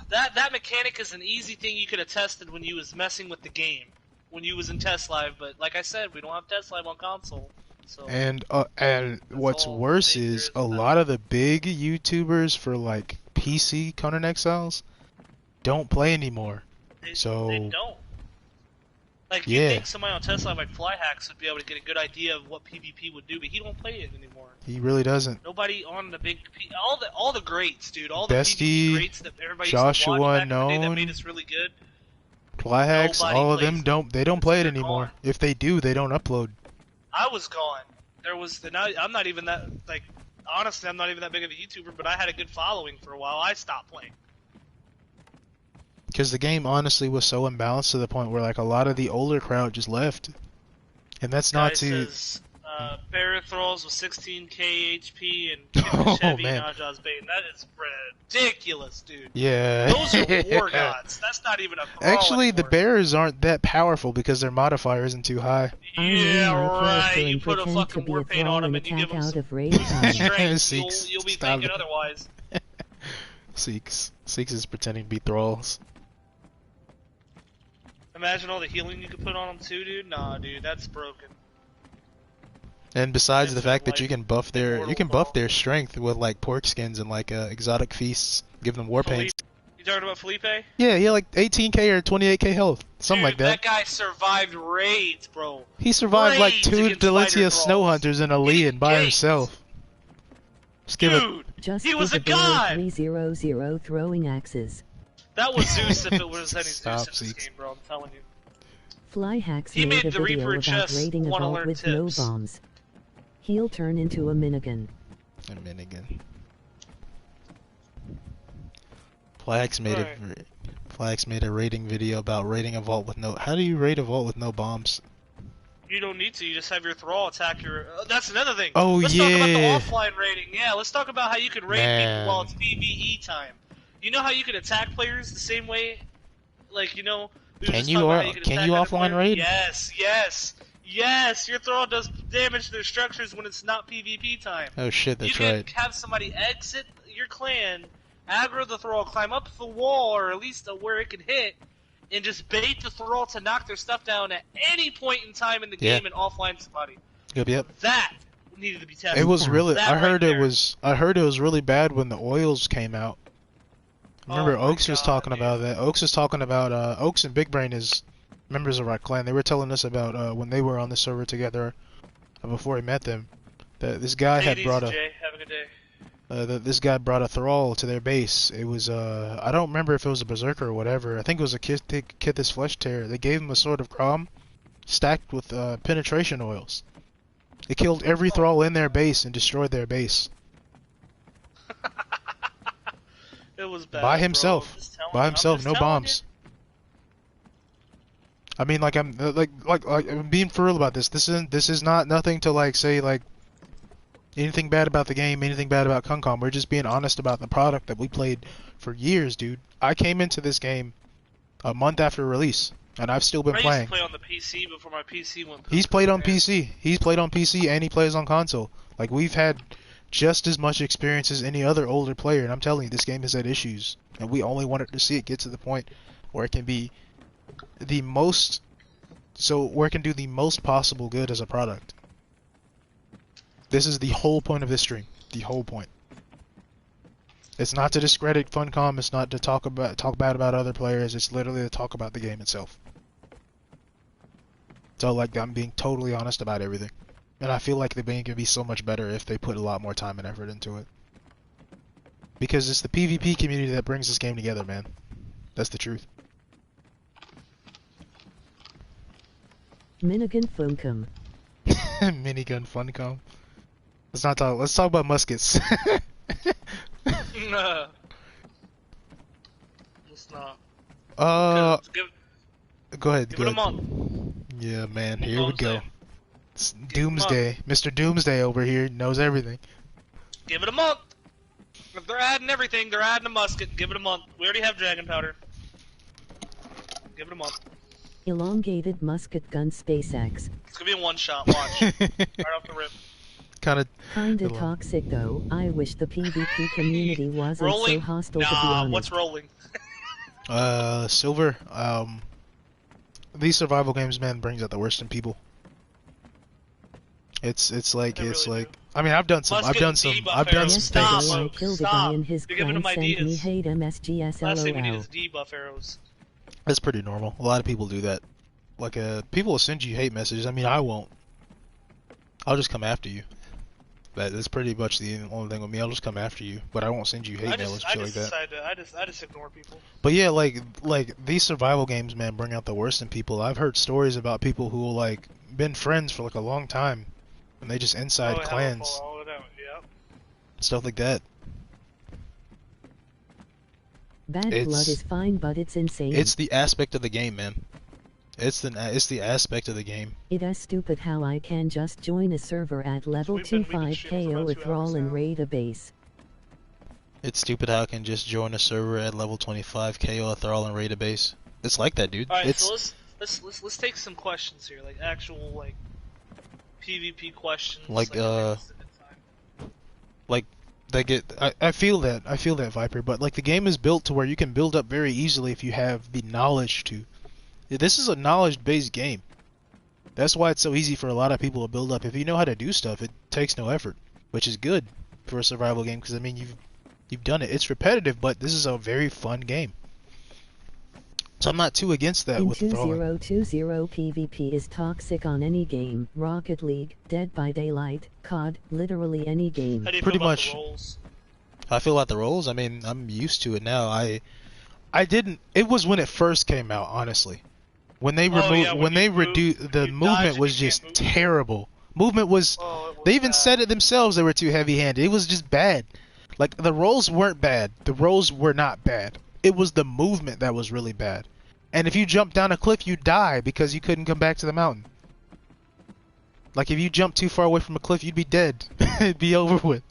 that mechanic is an easy thing you could have tested when you was messing with the game, when you was in test live. But like I said, we don't have test live on console. So And what's all worse there is is a about lot of the big YouTubers for like PC Conan Exiles don't play anymore. they so- don't. Like, Yeah. you think somebody on test live like Flyhacks would be able to get a good idea of what PvP would do, but he don't play it anymore. He really doesn't. Nobody on the big all the greats, dude, all the Bestie, PvP greats that everybody Joshua used to watch back in the day that Unknown, made us really good. Flyhacks, Nobody all of them plays don't. They don't because play it they're anymore. gone. If they do, they don't upload. I was gone. There was, and I'm not even that, like, honestly, I'm not even that big of a YouTuber, but I had a good following for a while. I stopped playing. Because the game honestly was so imbalanced to the point where like a lot of the older crowd just left. And that's not Guy to. says, Barrett Thralls with 16k HP and Oh, Chevy man. Naja's Bane. That is ridiculous, dude. Yeah. Those are war gods. That's not even a thrall Actually, the anymore. bears aren't that powerful because their modifier isn't too high. I'm Yeah, in my right. character You and put a pretend to fucking be war a paint thrall on him and and you give attack him out some of raid time. strength. Seeks, You'll be stop thinking it. otherwise. Seeks is pretending to be thralls. Imagine all the healing you could put on them too, dude. Nah, dude, that's broken. And besides the It's fact that like you can buff their immortal thrall. strength with like pork skins and like exotic feasts, give them war paints. You talking about Felipe? Yeah, he had like 18k or 28k health, something Dude, like that. that guy survived raids, bro. He survived like Raids 2 against spider Delicia Snow thralls. Hunters in a Getting Leon by ganked. himself. Just give it. Dude, Just he was a visible god. 300 throwing axes. That was Zeus if it was any Stop, Zeus in this Zeeks. game, bro. I'm telling you. Flyhacks He made made a the video Reaper about chest raiding a wanna vault learn with no tips. bombs. He'll turn into a minigun. A minigun. Flax made Right. Flax made a raiding video about raiding a vault with no. How do you raid a vault with no bombs? You don't need to. You just have your thrall attack your. That's another thing. Oh, let's talk about yeah. the offline raiding. Yeah, let's talk about how you can raid Man. people while it's PVE time. You know how you can attack players the same way, like we were Can just you talking about or- how can can attack you other offline players? raid? Yes. Your thrall does damage to their structures when it's not PvP time. Oh shit, that's you can right. have somebody exit your clan, aggro the thrall, climb up the wall or at least where it can hit, and just bait the thrall to knock their stuff down at any point in time in the Yeah. game and offline somebody. Yep. That needed to be tested. It was really. That I heard right it there. was. I heard it was really bad when the oils came out. Remember, Oh my Oaks was God, talking dude. about that. Oaks was talking about. Oaks and Big Brain is members of our clan. They were telling us about when they were on the server together before we met them. That this guy Take had it brought easy, a. Jay. Have a good day. This guy brought a thrall to their base. It was I don't remember if it was a berserker or whatever. I think it was a Kithis flesh tear. They gave him a sword of Crom, stacked with penetration oils. It killed every thrall in their base and destroyed their base It was bad. by bro. himself. I'm just telling By you. I'm himself, just no telling bombs. I mean, like I'm like I'm being for real about this. This is not nothing to like say like anything bad about the game, anything bad about Concom. We're just being honest about the product that we played for years, dude. I came into this game a month after release, and I've still been I used playing. to play on the PC before my PC went. He's played on poo-poo, man. PC. He's played on PC and he plays on console. Like we've had just as much experience as any other older player, and I'm telling you, this game has had issues, and we only wanted to see it get to the point where it can be the most, where it can do the most possible good as a product. This is the whole point of this stream. The whole point. It's not to discredit Funcom. It's not to talk bad about other players. It's literally to talk about the game itself. So like I'm being totally honest about everything, and I feel like the game could be so much better if they put a lot more time and effort into it. Because it's the PvP community that brings this game together, man. That's the truth. Minigun Funkum. Minigun Funcom. Let's not talk. Let's talk about muskets. Nah. It's not. Give Go ahead. it Go a ahead. month. Yeah, man. That's Here all we I'm go. saying. It's it a month. Doomsday. Mr. Doomsday over here knows everything. Give it a month. If they're adding everything, they're adding a musket. Give it a month. We already have dragon powder. Give it a month. Elongated musket gun SpaceX. It's gonna be a one shot. Watch. Right off the rip. Kind of. Kinda Hello. toxic though. I wish the PvP community wasn't so Rolling? hostile to be Nah. honest. What's rolling? Silver. These survival games, man, brings out the worst in people. It's like They it's really like. I mean, I've done some Musket things. debuff Yesterday I arrows. killed a Stop. guy and his You're giving clan him sent me ideas. hate MSGS Last thing we need LOL. is debuff arrows. That's pretty normal. A lot of people do that. Like, people will send you hate messages. I mean, I won't. I'll just come after you. That's pretty much the only thing with me. I'll just come after you, but I won't send you hate mail or shit like that. I just ignore people. But yeah, like these survival games, man, bring out the worst in people. I've heard stories about people who like been friends for like a long time, and they just inside Oh, clans, all of that, yep. stuff like that. Bad It's- blood is fine, but it's insane. It's the aspect of the game, man. It's the aspect of the game. It is stupid how I can just join a server at level We've been 25 streaming for KO about a 2 thrall hours and now. raid a base. It's stupid how I can just join a server at level 25, KO a thrall, and raid a base. It's like that, dude. All right, It's so let's take some questions here, like actual like PvP questions. Like, I think this is a good time. like they get. I feel that. I feel that, Viper. But like the game is built to where you can build up very easily if you have the knowledge to. This is a knowledge-based game. That's why it's so easy for a lot of people to build up. If you know how to do stuff, it takes no effort, which is good for a survival game. Because I mean, You've done it. It's repetitive, but this is a very fun game. So I'm not too against that In with throwing. 2020 PvP is toxic on any game. Rocket League, Dead by Daylight, COD, literally any game. How do you Pretty feel about much. the roles? How I feel about the roles? I mean, I'm used to it now. I didn't. It was when it first came out, honestly. When they removed, yeah, when they reduced, the you movement dodge and was you just can't move. terrible. Movement was. Oh, it was They even bad. said it themselves. They were too heavy-handed. It was just bad. Like the rolls weren't bad. The rolls were not bad. It was the movement that was really bad. And if you jumped down a cliff, you'd die because you couldn't come back to the mountain. Like if you jumped too far away from a cliff, you'd be dead. It'd be over with.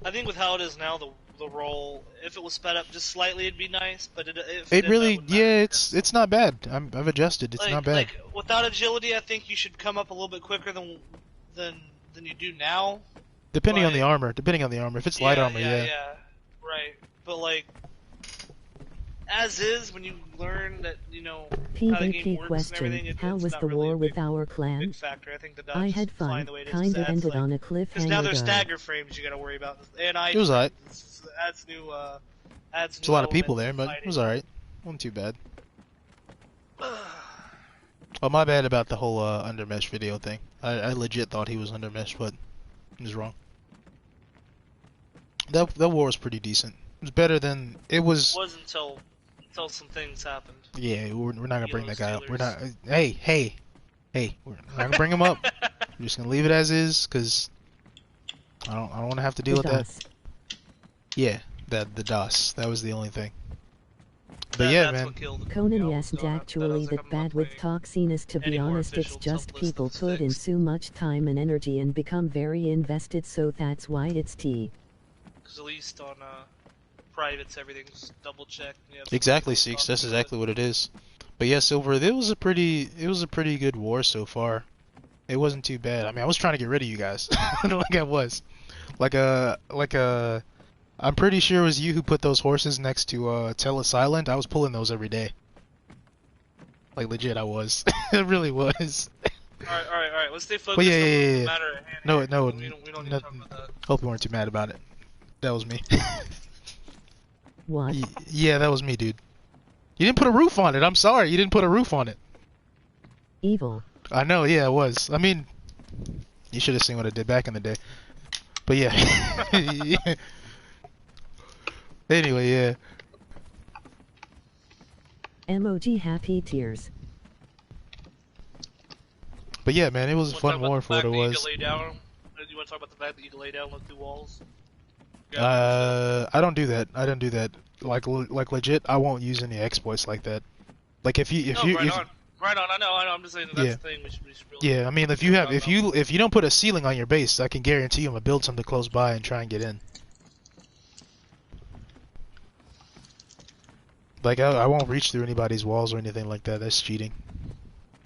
I think with how it is now, the roll, if it was sped up just slightly, it'd be nice. But if It didn't, really, that wouldn't matter. yeah, it's not bad. I've adjusted. It's not bad. Like without agility, I think you should come up a little bit quicker than you do now. Depending on but- the armor. Depending on the armor. If it's light armor, yeah. Right. But like, as is, when you learn that how the game PvP works and everything, question: How it's was not the really war a with big, our clan? big factor. I think the dodge I is had fine fun. the way it is. Kinda Adds, ended like, on a because now cliffhanger there's though. stagger frames you got to worry about, and It was alright. adds new adds. There's a lot of people elements there, to but it fighting. was alright. Wasn't too bad. Oh, my bad about the whole undermesh video thing. I legit thought he was undermesh, but he was wrong. That war was pretty decent. It was better than it was. It was until some things happened. Yeah, we're not gonna bring that guy up. We're not. Steelers. Hey, we're not gonna bring him up. We're just gonna leave it as is, cause I don't want to have to deal with that. DOS. Yeah, the DOS. That was the only thing. But yeah, That's man. what killed it. Conan Yeah, isn't so I was actually like, that I'm not bad with playing toxiness, to be any more honest. It's official just sub-list people of put in six. so much time and energy and become very invested, so that's why it's T. Because at least on privates, everything's double checked. Exactly, Seeks. That's exactly what it is. But yeah, Silver, it was a pretty good war so far. It wasn't too bad. I mean, I was trying to get rid of you guys, like I was, I'm pretty sure it was you who put those horses next to Telus Island. I was pulling those every day. Like legit, I was. It really was. Alright. Let's stay focused But yeah, on yeah. the matter at hand. No, here. no, We don't need to talk nothing. about that. Hope you weren't too mad about it. That was me. What? Yeah, that was me, dude. You didn't put a roof on it. I'm sorry, you didn't put a roof on it. Evil. I know, yeah, it was. I mean, you should have seen what I did back in the day. But yeah. Yeah. Anyway, yeah. Emoji happy tears. But yeah, man, it was a Wanna talk fun about war the for what fact it that you was. can lay down? You want to talk about the fact that you can lay down with two walls? I don't do that. I don't do that. Like legit, I won't use any exploits like that. Like if you Right on. I know. I'm just saying that's Yeah. the thing. We should really. yeah, I mean if you don't put a ceiling on your base, I can guarantee you I'm gonna build something close by and try and get in. Like I won't reach through anybody's walls or anything like that. That's cheating.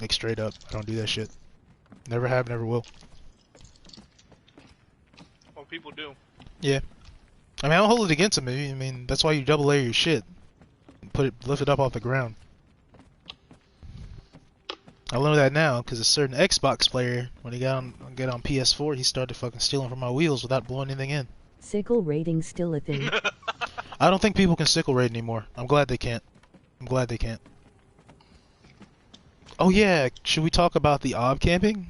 Like straight up, I don't do that shit. Never have, never will. Well, people do. Yeah. I mean, I don't hold it against them. I mean, that's why you double layer your shit. Lift it up off the ground. I learned that now because a certain Xbox player, when he got on PS4, he started fucking stealing from my wheels without blowing anything in. Sickle rating still a thing. I don't think people can sickle raid anymore. I'm glad they can't. Oh yeah, should we talk about the ob camping?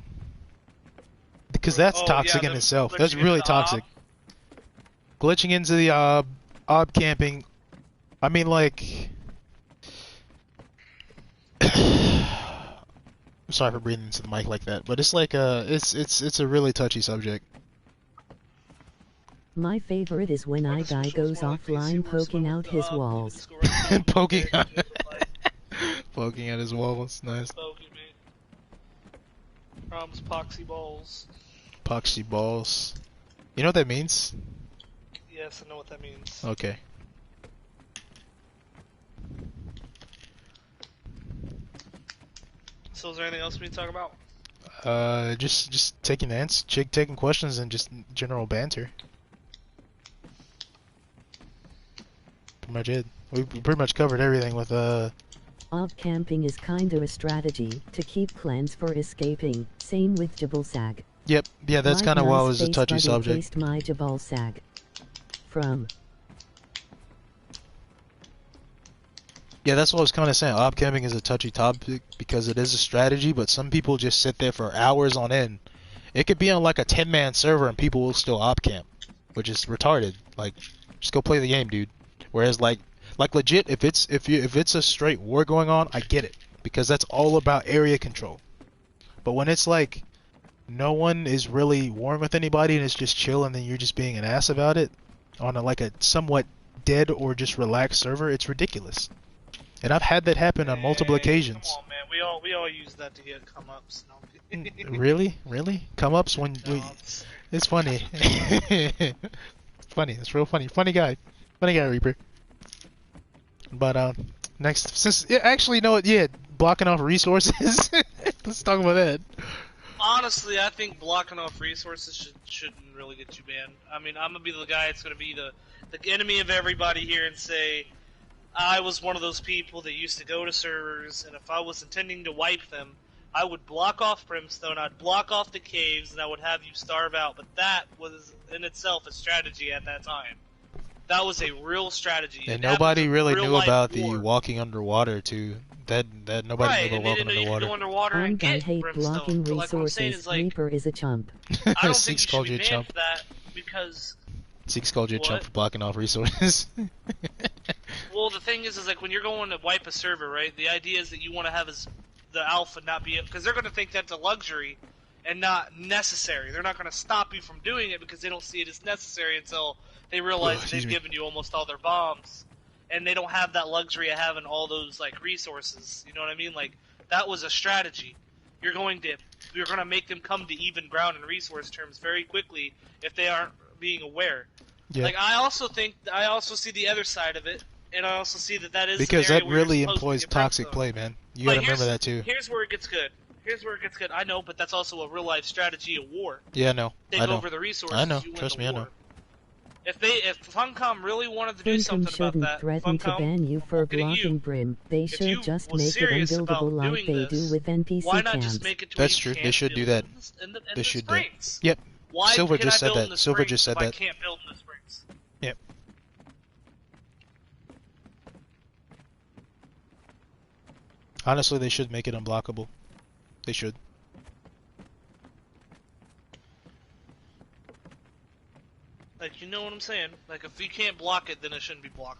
Because that's toxic in itself. That's really toxic. Glitching into the ob camping. I mean, like, I'm sorry for breathing into the mic like that, but it's like it's a really touchy subject. My favorite is when Or I this guy was goes more like offline PC where poking someone out with his the op, you walls. just go right to the Poking op, out. and like, Poking at his walls, nice. poking me. Problems, poxy balls. Poxy balls. You know what that means? Yes, I know what that means. Okay. So, is there anything else we need to talk about? Just taking taking questions and just general banter. Pretty much it. We pretty much covered everything with Ob camping is kinda a strategy to keep clans for escaping. Same with Jabal Sag. Yep, yeah, that's Like kind of why it nice was a face touchy buddy subject. taste my Jabal Sag. from. Yeah, that's what I was kind of saying. Op camping is a touchy topic because it is a strategy, but some people just sit there for hours on end. It could be on like a 10-man server and people will still op camp, which is retarded. Like, just go play the game, dude. Whereas like legit, if it's a straight war going on, I get it because that's all about area control. But when it's like no one is really warring with anybody and it's just chill and then you're just being an ass about it on like a somewhat dead or just relaxed server, it's ridiculous. And I've had that happen on multiple occasions. Come on, man. We all use that to get come ups. No. Really? Come ups when No, it's funny. It's funny. It's real funny. Funny guy, Reaper. But next, since actually, no, yeah, blocking off resources. Let's talk about that. honestly, I think blocking off resources shouldn't really get you banned. I mean, I'm gonna be the guy that's gonna be the enemy of everybody here and say, I was one of those people that used to go to servers, and if I was intending to wipe them, I would block off Brimstone, I'd block off the caves, and I would have you starve out. But that was in itself a strategy at that time. That was a real strategy. And nobody really knew about war. the walking underwater too. That nobody Right, knew and about they walking didn't even underwater. go underwater I and get hate Brimstone. blocking But like what I'm saying resources. is, like, Reaper is a chump. I don't think Six you should called be you a banned chump. for that because, Six called you a chump What? for blocking off resources. well, the thing is like when you're going to wipe a server, right? The idea is that you want to have the alpha not be, because they're going to think that's a luxury and not necessary. They're not going to stop you from doing it because they don't see it as necessary until they realize Excuse they've me. given you almost all their bombs, and they don't have that luxury of having all those like resources. You know what I mean? Like that was a strategy. You're going to make them come to even ground in resource terms very quickly if they aren't being aware. Yeah. Like I also see the other side of it, and I also see that is Because an area that where you're really supposed to employs get toxic Brimstone. play, man. You But gotta remember that too. Here's where it gets good. I know, but that's also a real life strategy of war. Yeah, I know. Take I know. over the resources. I know. You win Trust the me, I war. know. If Funcom really wanted to do Funcom something about shouldn't that, threaten to Funcom, ban you for looking at you. blocking Brim. They If should you just was make it serious about unbuildable like doing they this, do with NPC why not camps. just make it to That's where you true. They can't should do build that. in the They should do. springs? Yep. Why Silver can just I said build that. in the Silver springs just said if I that. can't build in the springs? Yep. Honestly, they should make it unblockable. They should. Like, you know what I'm saying? Like, if you can't block it, then it shouldn't be blockable.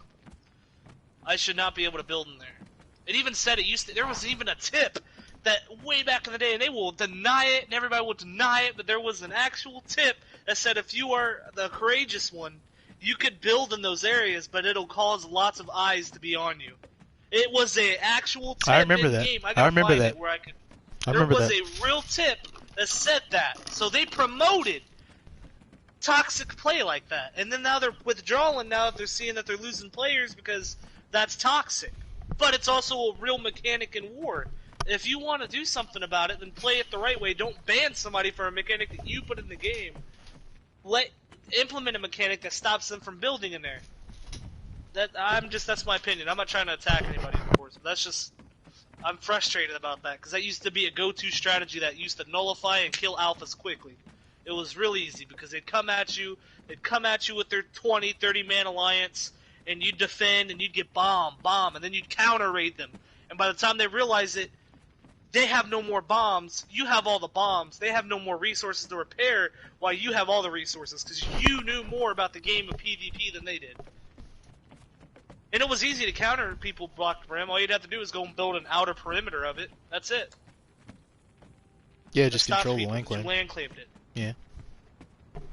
I should not be able to build in there. It even said it used to. There was even a tip that way back in the day, and they will deny it, and everybody will deny it, but there was an actual tip that said if you are the courageous one, you could build in those areas, but it'll cause lots of eyes to be on you. It was a actual tip I remember in that. game. I gotta remember find that. it where I could. I There remember was that. a real tip that said that. So they promoted toxic play like that. And then now they're withdrawing now that they're seeing that they're losing players because that's toxic. But it's also a real mechanic in war. If you want to do something about it, then play it the right way. Don't ban somebody for a mechanic that you put in the game. Implement a mechanic that stops them from building in there. That's my opinion. I'm not trying to attack anybody, of course. But that's just, I'm frustrated about that because that used to be a go-to strategy that used to nullify and kill alphas quickly. It was real easy because they'd come at you with their 20, 30-man alliance, and you'd defend and you'd get bomb, and then you'd counter raid them. And by the time they realize it, they have no more bombs. You have all the bombs. They have no more resources to repair while you have all the resources because you knew more about the game of PvP than they did. And it was easy to counter people blocked Brim. All you'd have to do is go and build an outer perimeter of it. That's it. Yeah, That just stopped control the people land because you claim. land claimed it. Yeah.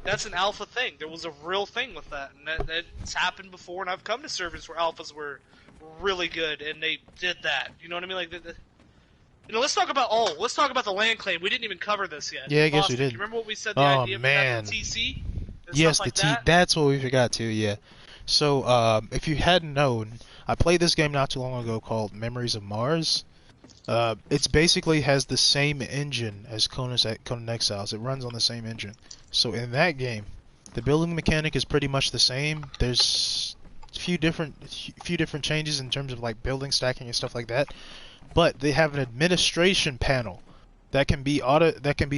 That's an alpha thing. There was a real thing with that, and that's happened before. And I've come to servers where alphas were really good, and they did that. You know what I mean? Like, let's talk about the land claim. We didn't even cover this yet. Yeah, I guess we Boston, did. You remember what we said? The Oh, idea man. of the TC. And Yes, stuff like the T. that? That's what we forgot too. Yeah. So, if you hadn't known, I played this game not too long ago called Memories of Mars. It's basically has the same engine as Conan Exiles. It runs on the same engine. So in that game, the building mechanic is pretty much the same. There's a few different changes in terms of like building stacking and stuff like that. But they have an administration panel that can be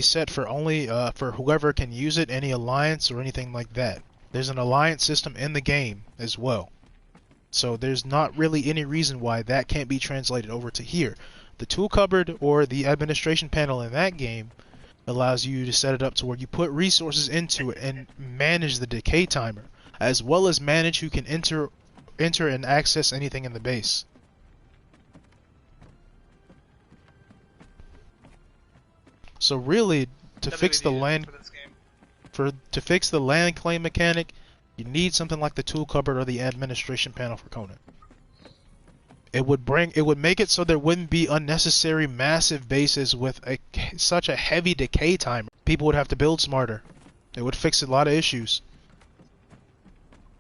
set for only for whoever can use it, any alliance or anything like that. There's an alliance system in the game as well. So there's not really any reason why that can't be translated over to here. The tool cupboard or the administration panel in that game allows you to set it up to where you put resources into it and manage the decay timer, as well as manage who can enter and access anything in the base. So really, to fix the land claim mechanic, you need something like the tool cupboard or the administration panel for Conan. It would make it so there wouldn't be unnecessary massive bases with such a heavy decay timer. People would have to build smarter. It would fix a lot of issues.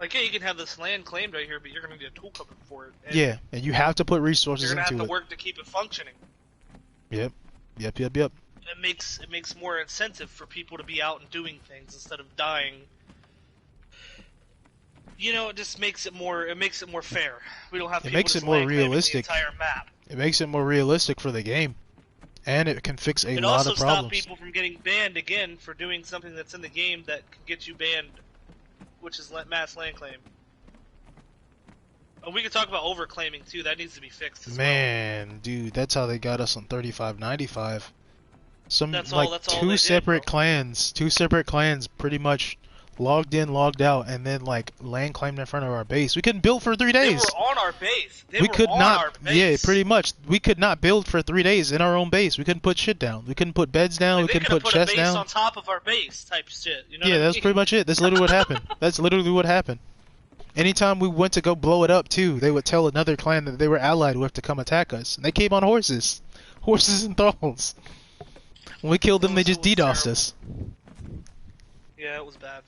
Like, yeah, you can have this land claimed right here, but you're going to need a tool cupboard for it. And yeah, and you have to put resources into it. You're going to have to work to keep it functioning. Yep. It makes more incentive for people to be out and doing things instead of dying. You know, it just makes it more fair. We don't have people just land claiming the entire map. It makes it more realistic for the game. And it can fix a lot of problems. It also stops people from getting banned again for doing something that's in the game that can get you banned, which is mass land claim. And we can talk about overclaiming too. That needs to be fixed as well. Dude, that's how they got us on 3595. Two separate clans pretty much logged in, logged out, and then like land claimed in front of our base. We couldn't build for 3 days. They were on our base. Yeah, pretty much. We could not build for 3 days in our own base. We couldn't put shit down. We couldn't put beds down. We couldn't put chests down. They could have put a base on top of our base type shit. You know yeah, that's pretty much it. That's literally what happened. That's literally what happened. Anytime we went to go blow it up too, they would tell another clan that they were allied with to come attack us. And they came on horses. Horses and thralls. When we killed them, they just DDoSed us. Yeah, it was bad.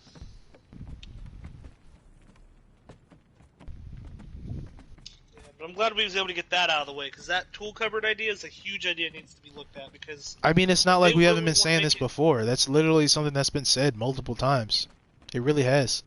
Yeah, but I'm glad we was able to get that out of the way, because that tool cupboard idea is a huge idea. It needs to be looked at, because... I mean, it's not like we haven't been saying this before. That's literally something that's been said multiple times. It really has.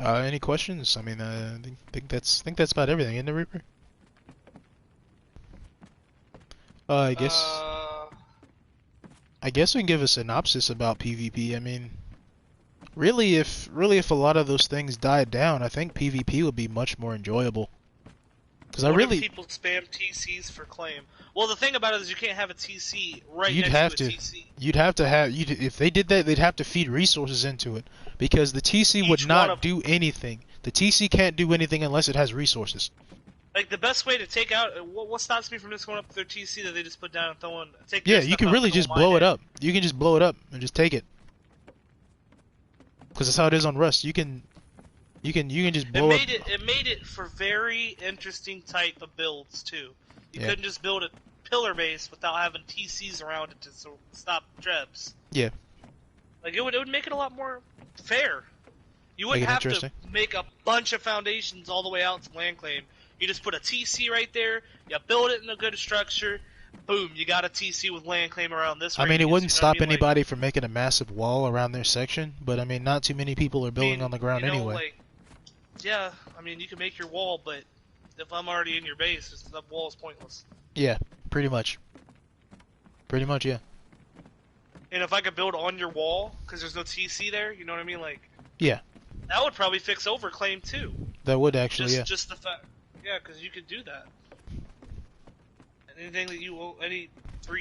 Any questions? I mean, I think that's about everything, isn't it, Reaper? I guess we can give a synopsis about PvP. I mean, really, if a lot of those things died down, I think PvP would be much more enjoyable. Because people spam TCs for claim. Well, the thing about it is you can't have a TC right next to a TC. If they did that, they'd have to feed resources into it, because the TC would not do anything. The TC can't do anything unless it has resources. Like, the best way to take out... What stops me from just going up with their TC that they just put down and throwing... Yeah, you can really just blow it up. You can just blow it up and just take it. Because that's how it is on Rust. You can just blow up... It made it for very interesting type of builds, too. You couldn't just build a pillar base without having TCs around it to stop trebs. Yeah. Like, it would make it a lot more fair. You wouldn't have to make a bunch of foundations all the way out to land claim. You just put a TC right there, you build it in a good structure, boom, you got a TC with land claim around this. I mean, it wouldn't stop anybody from making a massive wall around their section, but I mean, not too many people are building on the ground anyway. Like, yeah, I mean, you can make your wall, but if I'm already in your base, that wall is pointless. Yeah, pretty much. Pretty much, yeah. And if I could build on your wall, because there's no TC there, you know what I mean? Like, yeah. That would probably fix overclaim, too. That would actually, yeah. Just the fact... Yeah, because you could do that. Anything that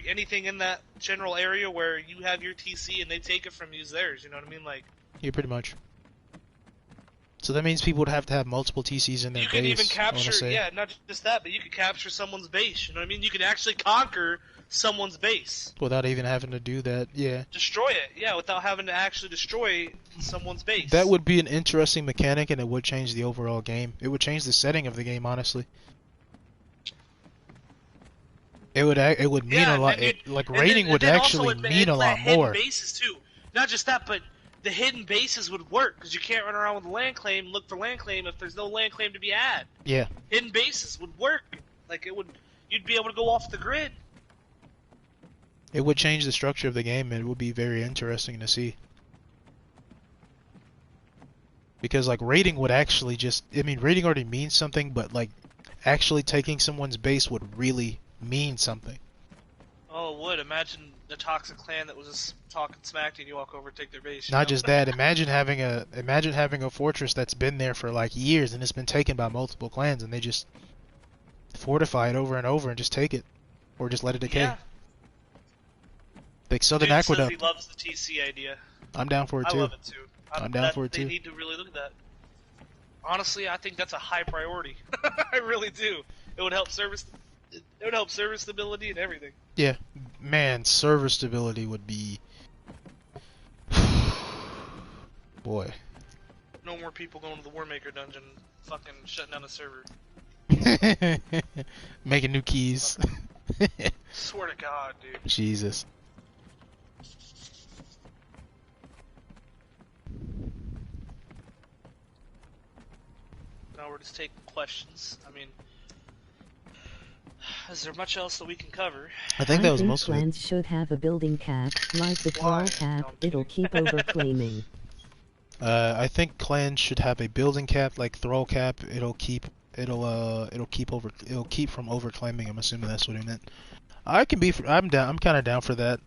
anything in that general area where you have your TC and they take it from you is theirs. You know what I mean? Like. Yeah, pretty much. So that means people would have to have multiple TCs in their base. You could even capture, yeah, not just that, but you could capture someone's base. You know what I mean? You could actually conquer someone's base without even having to do that. Yeah. Destroy it, yeah, without having to actually destroy someone's base. That would be an interesting mechanic, and it would change the overall game. It would change the setting of the game, honestly. It would mean a lot. Like raiding would actually mean a lot more. Bases too, not just that, but the hidden bases would work because you can't run around with a land claim and look for land claim if there's no land claim to be had. Yeah. Hidden bases would work. Like you'd be able to go off the grid. It would change the structure of the game, and it would be very interesting to see. Because like raiding would actually just, I mean, raiding already means something, but like actually taking someone's base would really mean something. Oh, it would. Imagine the toxic clan that was just talking smack to you and you walk over and take their base. Not just that, imagine having a fortress that's been there for like years and it's been taken by multiple clans and they just fortify it over and over and just take it. Or just let it decay. Yeah. Like Southern Dude says Aqueduct. he loves the TC idea. I'm down for it I too. love it too. I'm down for it too. They need to really look at that. Honestly, I think that's a high priority. I really do. It would help service. It would help server stability and everything. Yeah, man, server stability would be. Boy. No more people going to the Warmaker dungeon, fucking shutting down the server. Making new keys. Swear to God, dude. Jesus. Now we're just taking questions. I mean, is there much else that we can cover? I think that was think most of it. clans should have a building cap, like the Why? tall cap. Don't It'll you? keep overclaiming. I think clans should have a building cap like thrall cap. It'll keep from overclaiming. I'm assuming that's what he meant. I'm down. I'm kind of down for that.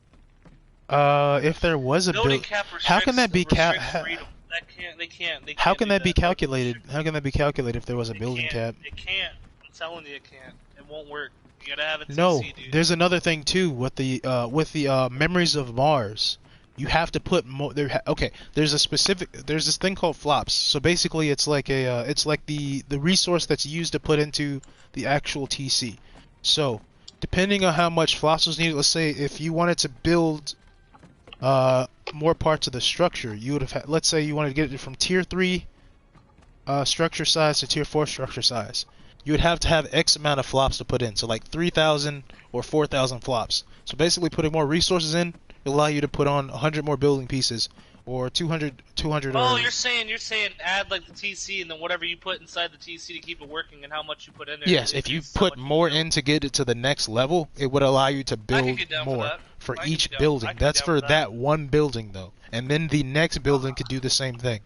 If there was a Building build, cap how can that be restricts freedom. That can't. They can't. They how can't can do that be Like, calculated? How can that be calculated if there was a It building cap? can't. It can't. I'm telling you, it can't. It won't work. You gotta have a No, TC, dude. there's another thing too with the memories of Mars. You have to put more. Okay, there's this thing called flops. So basically, it's like the resource that's used to put into the actual TC. So depending on how much flops was needed, let's say if you wanted to build more parts of the structure, you would have let's say you wanted to get it from tier 3 structure size to tier 4 structure size. You would have to have X amount of flops to put in. So like 3,000 or 4,000 flops. So basically putting more resources in will allow you to put on 100 more building pieces or 200 Oh, or... you're saying add like the TC and then whatever you put inside the TC to keep it working and how much you put in there. Yes, if you put more in to get it to the next level, it would allow you to I build could get down more for that. for I could each get down- I building. could get That's down for for that. that one building though. And then the next building could do the same thing.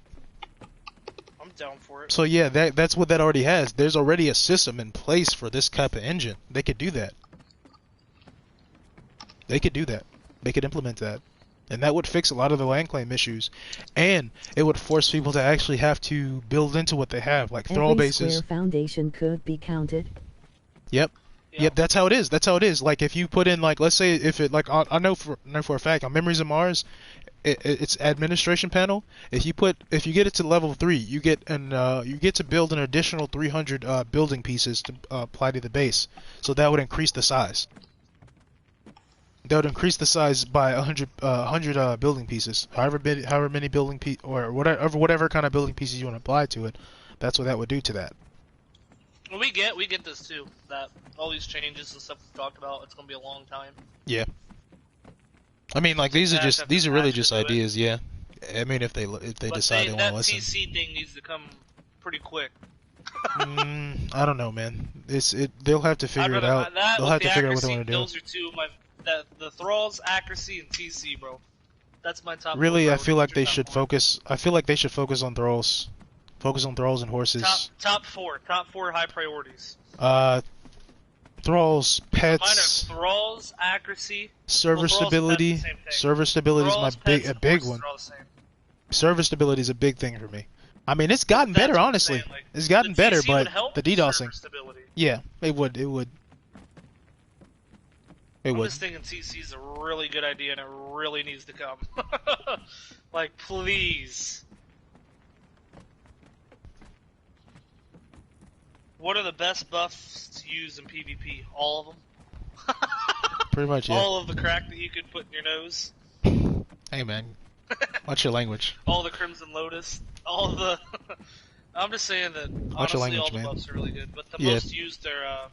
I'm down for it. So yeah, that's what that already has. There's already a system in place for this type of engine. They could do that. They could do that. They could implement that. And that would fix a lot of the land claim issues. And it would force people to actually have to build into what they have, like thrall Every bases. square foundation could be counted. Yep. Yeah. Yep, that's how it is. That's how it is. Like if you put in like let's say if it like I know for a fact on Memories of Mars, it's administration panel. If you get it to level 3, you get to build an additional 300 building pieces to apply to the base. So that would increase the size. That would increase the size by 100 building pieces. However many building or whatever kind of building pieces you want to apply to it. That's what that would do to that. Well, we get this too. That all these changes and stuff we've talked about, it's gonna be a long time. Yeah. I mean, like these are really just Patch into it. ideas, yeah. I mean, if they But decide they want that to listen. TC thing needs to come pretty quick. I don't know, man. They'll have to figure it out. That They'll with have the to figure out what they accuracy, want to do. Those are two of my the thralls, accuracy, and TC, bro. That's my top. Really, four I feel like they priorities. should focus. I feel like they should focus on thralls. Focus on thralls and horses. Top four high priorities. Thralls, Mine pets, are thralls, accuracy. server Well, thralls and stability. pets, the same thing. Server stability is Thralls, a pets, and big horses one. are all the same. Server stability is a big thing for me. I mean, it's gotten That's better, what I'm honestly. saying, like, It's gotten the better, TC would but help the server DDoSing. stability. Yeah, it would. It would. It I'm would. just thinking TC is a really good idea and it really needs to come. Like, please. What are the best buffs to use in PvP? All of them? Pretty much, yeah. All of the crack that you could put in your nose? Hey, man. Watch your language. All the Crimson Lotus? All the... I'm just saying that, Watch your honestly, language, all the man. buffs are really good. But the Yeah. most used are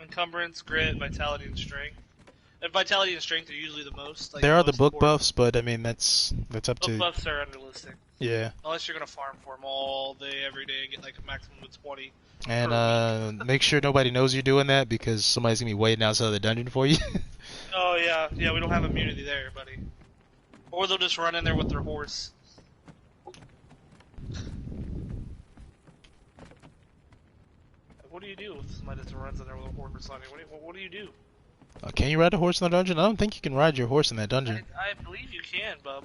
Encumbrance, Grit, Vitality, and Strength. And Vitality and Strength are usually the most. Like, There are the most book important. buffs, but I mean that's up Book to buffs are unrealistic. yeah. Unless you're gonna farm for them all day, every day, and get like a maximum of 20. And make sure nobody knows you're doing that because somebody's gonna be waiting outside the dungeon for you. Oh yeah, we don't have immunity there, buddy. Or they'll just run in there with their horse. what do you do with somebody that runs in there with a horse on you? What do you do? Can you ride a horse in the dungeon? I don't think you can ride your horse in that dungeon. I believe you can, but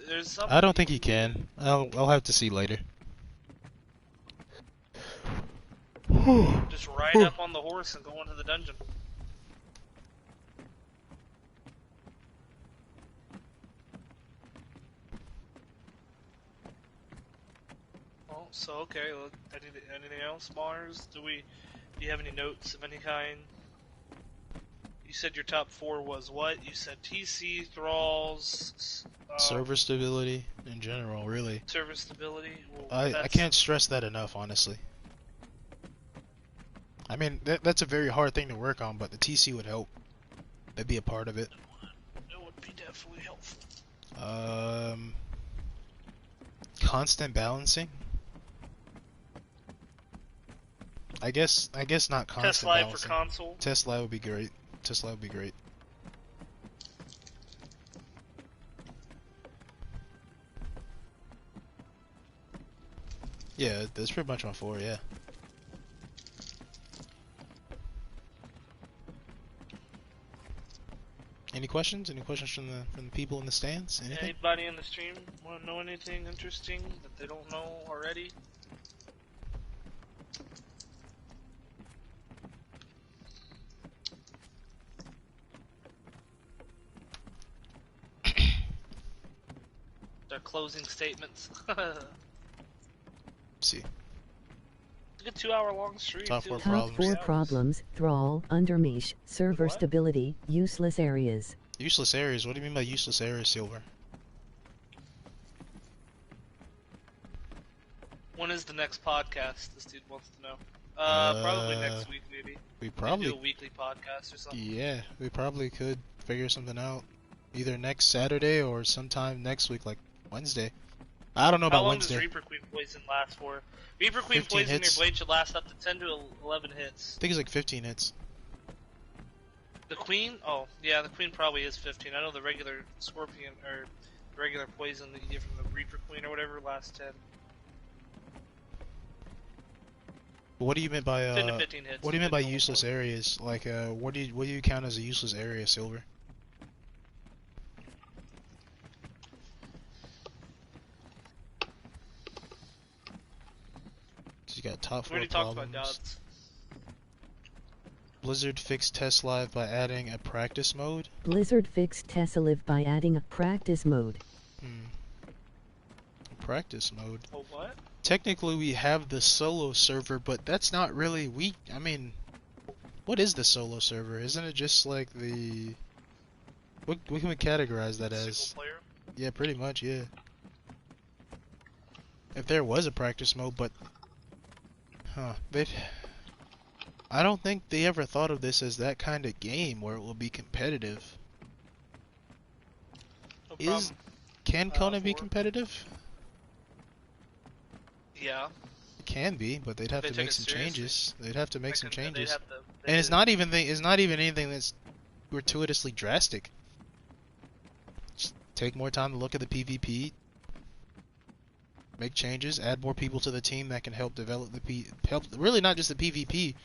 there's some. I don't think you can. I'll have to see later. Just ride up on the horse and go into the dungeon. Well, so okay. Well, anything else, Mars? Do you have any notes of any kind? You said your top 4 was what? You said TC, thralls, Server stability in general, really. server stability. Well, I can't stress that enough, honestly. I mean, that's a very hard thing to work on, but the TC would help. That'd be a part of it. It would be definitely helpful. Constant balancing. I guess not constant Test live balancing. for console. Test live would be great. Test live would be great. Yeah, that's pretty much my 4. Yeah. Any questions? Any questions from the people in the stands? Anything? Anybody in the stream want to know anything interesting that they don't know already? Their closing statements. See. A good 2-hour-long stream. Top too. 4 Top problems. 4 problems: thrall, undermesh, server What? stability, useless areas. Useless areas? What do you mean by useless areas, Silver? When is the next podcast? This dude wants to know. Probably next week, maybe. We We probably, do a weekly podcast or something. yeah, we probably could figure something out. Either next Saturday or sometime next week, like Wednesday. I don't know How about long Wednesday. does Reaper Queen Poison last for? Reaper Queen 15 Poison hits. your blade should last up to 10 to 11 hits. I think it's like 15 hits. The Queen? Oh, yeah, the Queen probably is 15. I know the regular Scorpion, or the regular Poison that you get from the Reaper Queen or whatever lasts 10. What do you mean by 10 to 15 hits. what do you mean by Normal useless poison. areas? Like what do you count as a useless area, Silver? So you got top We 4 already talked about problems. gods. Blizzard fixed test live by adding a practice mode. Blizzard fixed Tessalive by adding a practice mode. Practice mode. Oh, what? Technically, we have the solo server, but that's not really I mean, what is the solo server? Isn't it just like the? What can we categorize that as? Single player? Yeah, pretty much. Yeah. If there was a practice mode, but I don't think they ever thought of this as that kind of game where it will be competitive. No Is problem. Can Conan be 4. competitive? Yeah. It can be, but they'd have They to took make it some seriously. changes. They'd have to make some They'd changes. have to- And it's not even anything that's gratuitously drastic. Just take more time to look at the PvP, make changes, add more people to the team that can help develop help really not just the PvP.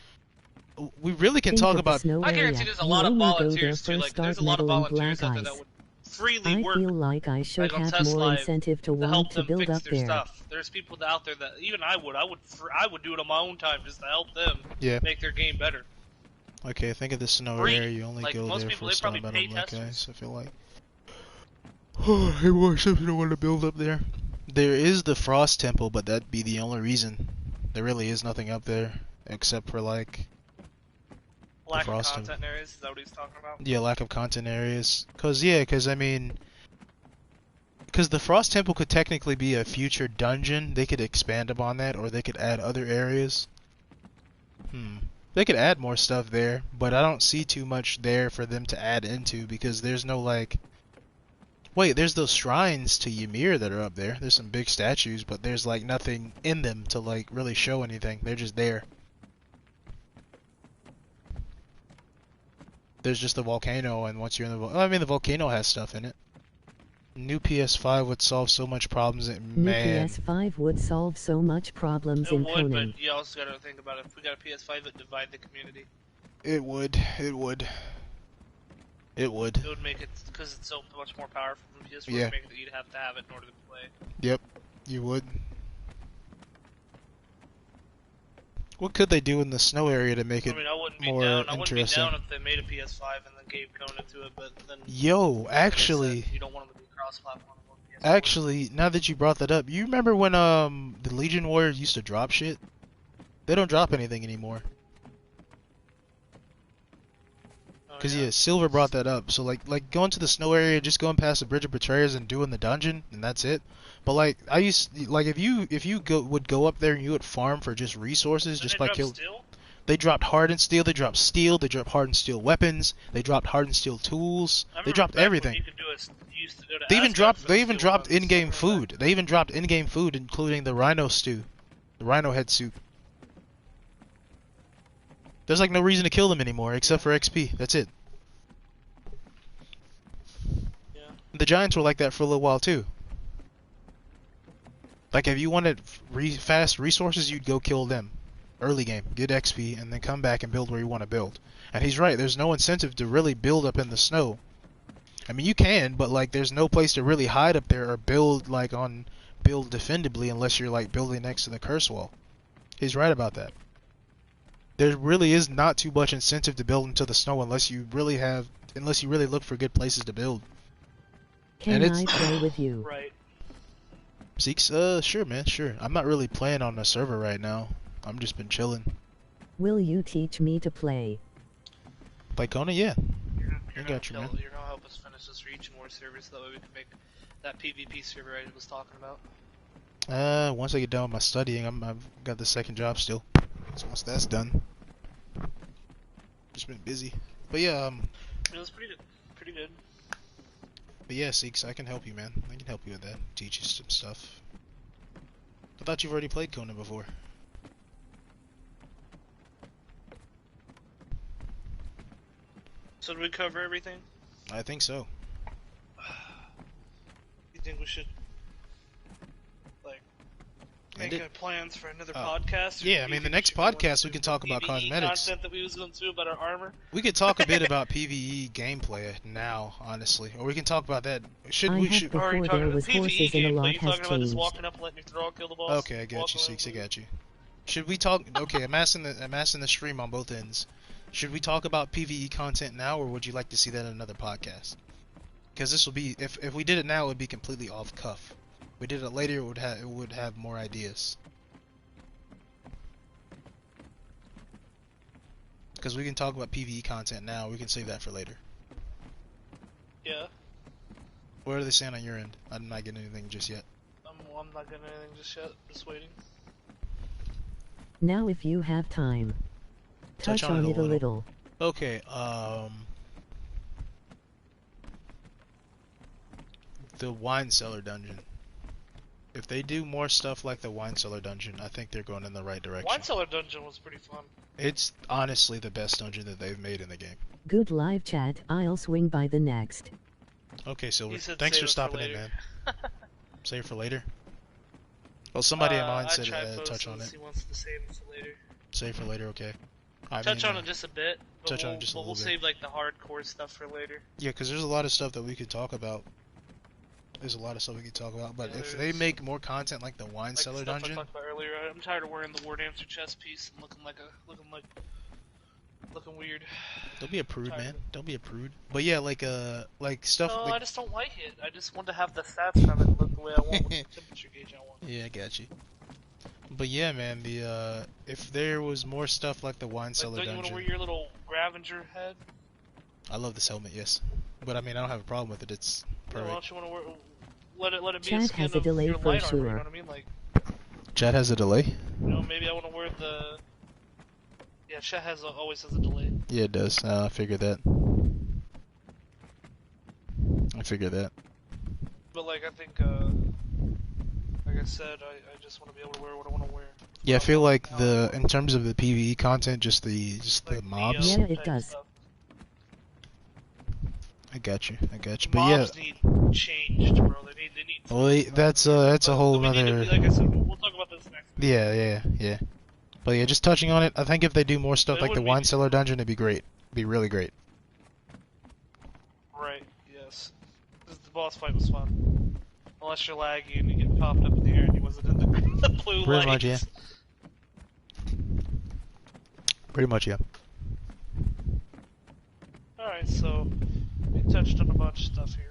We really can Think talk of the about snow I area. guarantee there's a You lot of only go there volunteers too. for Like, start there's a lot of metal and volunteers black out there that ice. would freely I work feel like I should like on have Test more Live incentive to to want help to them build fix up their there. stuff. There's people out there that even I would do it on my own time just to help them Yeah. make their game better. Okay, think of the snow Free. area. You only Like, go most there people, for they stone probably metal pay and black testers. ice. I feel like. Hey, boy, something I want to build up there. There is the Frost Temple, but that'd be the only reason. There really is nothing up there except for like Lack of Frosting. content areas, is that what he's talking about? lack of content areas. Cause I mean, because the Frost Temple could technically be a future dungeon. They could expand upon that, or they could add other areas. They could add more stuff there, but I don't see too much there for them to add into because there's no like. Wait, there's those shrines to Ymir that are up there. There's some big statues, but there's like nothing in them to like really show anything. They're just there. There's just the volcano, and once you're in the I mean, the volcano has stuff in it. New PS5 would solve so much problems. New Man, PS5 would solve so much problems It in would, Conan. but you also gotta think about it. If we got a PS5, it'd divide the community. it would. It would. It would. It would make it, because it's so much more powerful than PS4, Yeah. would make it that you'd have to have it in order to play. Yep. You would. What could they do in the snow area to make it I mean, I wouldn't be more down. I wouldn't be interesting? down if they made a PS5 and then gave Conan to it, but then. Yo, like I actually, said, you don't want them to be cross-platform on PS4. actually, now that you brought that up, you remember when the Legion Warriors used to drop shit? They don't drop anything anymore. Oh, Cause yeah, Silver brought that up. So like going to the snow area, just going past the Bridge of Betrayers and doing the dungeon, and that's it. But like if you would go up there and you would farm for just resources, Didn't just they by drop killing. steel? They dropped hardened steel, they dropped steel, they dropped hardened steel weapons, they dropped hardened steel tools, I they remember dropped back when everything. You could do you used to go to They even Asgard dropped for they the even steel dropped ones. in-game I remember food. They even dropped in-game food, including the rhino stew, the rhino head soup. There's like no reason to kill them anymore except for XP. That's it. that. Yeah. The Giants were like that for a little while too. Like if you wanted fast resources, you'd go kill them. Early game, get XP, and then come back and build where you want to build. And he's right, there's no incentive to really build up in the snow. I mean, you can, but like there's no place to really hide up there or build build defendably unless you're like building next to the curse wall. He's right about that. There really is not too much incentive to build into the snow unless you really look for good places to build. Can And I it's- play with you? Right. Seeks, sure man, sure. I'm not really playing on a server right now. I'm just been chilling. Will you teach me to play? Like Conan, yeah. You're got you, man. You're gonna help us finish this reach more servers so that way we can make that PvP server I was talking about. Once I get done with my studying, I've got the second job still. So once that's done, just been busy. But yeah, It was pretty good. Pretty good. but yeah, Seeks, I can help you, man. I can help you with that. Teach you some stuff. I thought you've already played Conan before. So did we cover everything? I think so. You think we should like End make it? plans for another Oh. podcast? or Yeah, I do you mean, the think next should go into podcast we can talk about PvE cosmetics. content that we was going to about our armor. We could talk a bit about PvE gameplay now, honestly, or we can talk about that. Should I we? have Should? Before Or are you talking there about was PvE horses and a gameplay? lot You has talking about just changed. walking up and letting your thrall kill the boss? Okay, I got you, walking Seeks. I away? got you. Should we talk? Okay, I'm asking the stream on both ends. Should we talk about PvE content now, or would you like to see that in another podcast? Because this will be, if we did it now, it would be completely off cuff. If we did it later, it would have more ideas. Because we can talk about PvE content now, we can save that for later. Yeah. What are they saying on your end? I'm not getting anything just yet. I'm not getting anything just yet. Just waiting. Now if you have time, touch on it a little. Okay, the wine cellar dungeon. If they do more stuff like the wine cellar dungeon, I think they're going in the right direction. Wine Cellar Dungeon was pretty fun. It's honestly the best dungeon that they've made in the game. Good live chat, I'll swing by the next. Okay, Silver. He said Thanks save for it for stopping in, later. man. Save it for later. Well, somebody in mine I said tried touch on says it. He wants to save it for later. Save for later, okay. Touch on it just a bit. But touch on it just a we'll little bit. save like the hardcore stuff for later. Yeah, because there's a lot of stuff that we could talk about. There's a lot of stuff we could talk about, but Yeah, if there they is. make more content like the wine Like cellar the stuff dungeon, I talked about earlier. I'm tired of wearing the War Dancer chest piece and looking weird. don't be a prude, Tired man. of it. Don't be a prude. But yeah, like stuff No, like I just don't like it. I just want to have the stats on it look the way I want with the temperature gauge I want. yeah, I got you. But yeah, man, the if there was more stuff like the wine Like, cellar don't you want to dungeon, wear your little Gravenger head? I love this helmet, yes. But I mean, I don't have a problem with it. It's Why perfect. don't you want to wear? Let it be Chat a skin has a of delay your for light armor. You sure. know what I mean? Like, Chat has a delay. you know, maybe I want to wear the. Yeah, chat always has a delay. Yeah, it does. I figured that. I figured that. But like, I think, like I said, I just want to be able to wear what I want to wear. Yeah, I feel like in terms of the PvE content, just the Like mobs. Yeah, it type does. stuff. I got you. The But yeah, mobs need changed, bro. They need some well, stuff. that's a But whole we need to, nother. like I said, we'll talk about this next week. Yeah. But yeah, just touching on it, I think if they do more stuff It like the wouldn't be wine cellar dungeon, it'd be great. It'd be really great. right. Yes, 'cause the boss fight was fun. Unless you're laggy and you get popped up in the air and you wasn't in the blue Pretty lights. much, yeah. Pretty much, yeah. Alright, so we touched on a bunch of stuff here.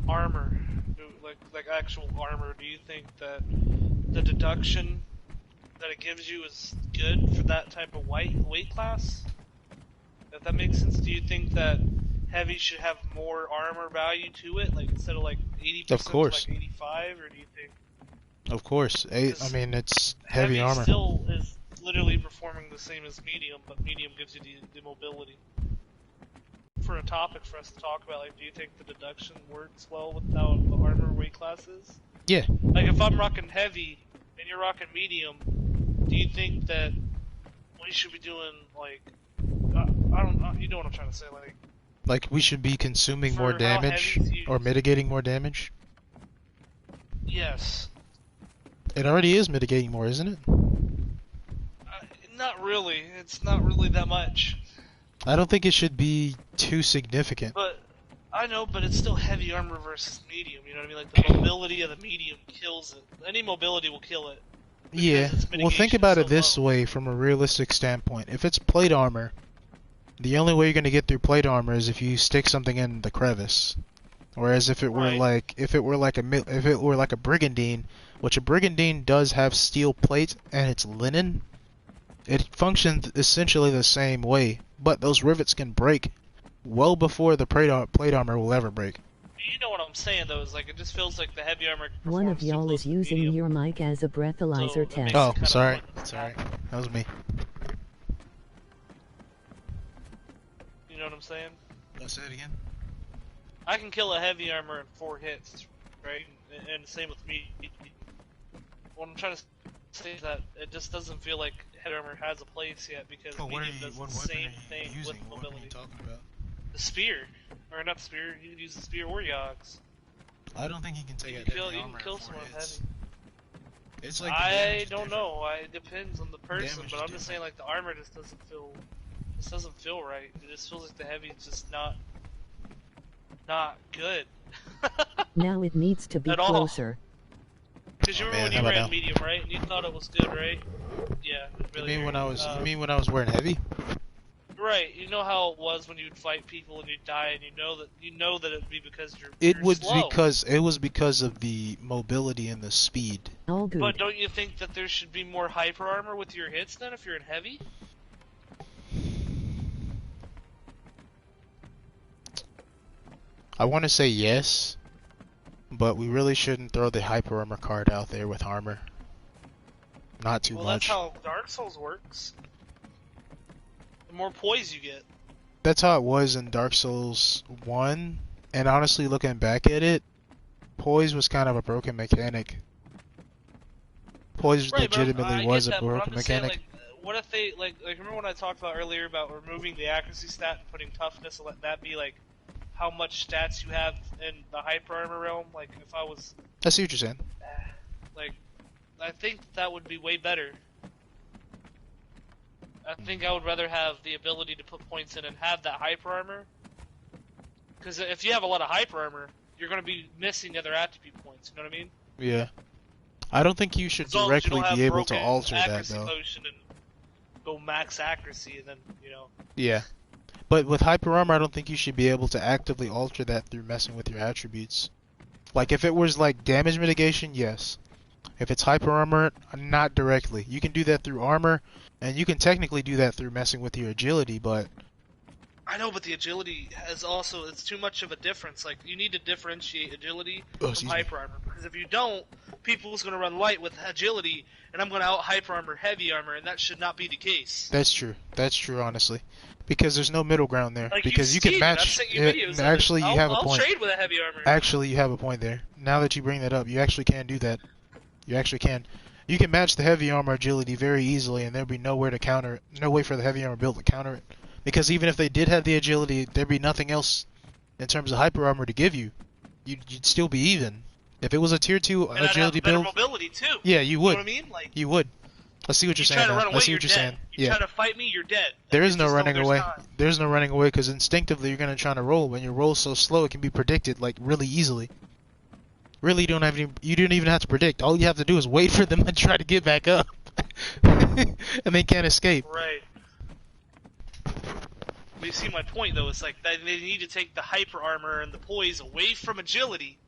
Armor, like actual armor. Do you think that the deduction that it gives you is good for that type of weight class? If that makes sense, do you think that heavy should have more armor value to it, like instead of like 80%, Of course. like 85, or do you think? Of course. I mean, it's heavy armor. Still is literally performing the same as medium, but medium gives you the mobility. For a topic for us to talk about, like, do you think the deduction works well without the armor weight classes? Yeah. Like, if I'm rocking heavy and you're rocking medium, do you think that we should be doing like, I don't know, you know what I'm trying to say, Like we should be consuming for more how damage heavy's used? or mitigating more damage? Yes. It already is mitigating more, isn't it? Not really. It's not really that much. I don't think it should be too significant. But I know, but it's still heavy armor versus medium. You know what I mean? Like the mobility of the medium kills it. Any mobility will kill it. Yeah. Its Well, think mitigation about is it so this low. way from a realistic standpoint. If it's plate armor, the only way you're going to get through plate armor is if you stick something in the crevice. Whereas if it were Right. like a brigandine, which a brigandine does have steel plate and it's linen, it functions essentially the same way, but those rivets can break well before the plate armor will ever break. You know what I'm saying though? Is like it just feels like the heavy armor. One of performs too y'all close is to using medium. your mic as a breathalyzer So it test. makes Oh, kinda sorry. fun. Sorry. That was me. You know what I'm saying? Let's say it again. I can kill a heavy armor in 4 hits, right? And same with me. What I'm trying to say is that it just doesn't feel like heavy armor has a place yet because medium does the same thing with mobility. talking about? The spear, or not the spear. You can use the spear or Yogs. I don't think you can take You out can kill, heavy you armor can kill in 4 someone with hits. heavy. It's like the I damage is don't different. know. It depends on the person, Damage but is I'm just saying like the armor just doesn't feel. This doesn't feel right. It just feels like the heavy is just not good. Now it needs to be At all. closer. Because you Oh, remember man, how when you about ran now? medium, right? And you thought it was good, right? Yeah. It You really mean hurt. when I was wearing heavy? Right. You know how it was when you'd fight people and you'd die, and you know that it'd be because you're It was because of the mobility and the speed. All good. But don't you think that there should be more hyper armor with your hits then if you're in heavy? I want to say yes, but we really shouldn't throw the hyper armor card out there with armor. Not too Well, much. that's how Dark Souls works. The more poise you get. That's how it was in Dark Souls 1, and honestly looking back at it, poise was kind of a broken mechanic. Poise Right, but legitimately I was get a that, but I'm broken just saying, mechanic. what if they like remember when I talked about earlier about removing the accuracy stat and putting toughness and let that be like how much stats you have in the hyper armor realm? Like if I was I see what you're saying. like I think that would be way better. I think I would rather have the ability to put points in and have that hyper armor. Because if you have a lot of hyper armor, you're going to be missing the other attribute points. You know what I mean? Yeah. I don't think you should As long as you directly don't have be able to broken alter that, accuracy though. potion and go max accuracy, and then Yeah. But with hyper armor, I don't think you should be able to actively alter that through messing with your attributes. Like, if it was like damage mitigation, yes. If it's hyper armor, not directly. You can do that through armor, and you can technically do that through messing with your agility, but I know, but the agility has also it's too much of a difference. Like you need to differentiate agility Oh, from excuse me. hyper armor because if you don't, people's going to run light with agility, and I'm going to out hyper armor heavy armor, and that should not be the case. that's true. That's true, honestly. Because there's no middle ground there. Like because you you've can seen it. I've match. sent you Yeah, videos of actually, it. you have a I'll point. trade with a heavy armor. Actually, you have a point there. Now that you bring that up, you actually can do that. You actually can. You can match the heavy armor agility very easily, and there'll be nowhere to counter it. No way for the heavy armor build to counter it. Because even if they did have the agility, there'd be nothing else in terms of hyper armor to give you. You'd still be even. If it was a tier 2 And I'd agility have better build, mobility too. yeah, you would. You know what I mean? Like, You would. I see what you're you saying try to now. run I away, see you're what you're dead. saying. You Yeah. try to fight me, you're dead. There Like, is it's no just running there's away. not. There's no running away because instinctively you're gonna try to roll. When you roll so slow, it can be predicted like really easily. Really, you don't have any. You don't even have to predict. All you have to do is wait for them to try to get back up, and they can't escape. Right. But you see my point, though. It's like they need to take the hyper armor and the poise away from agility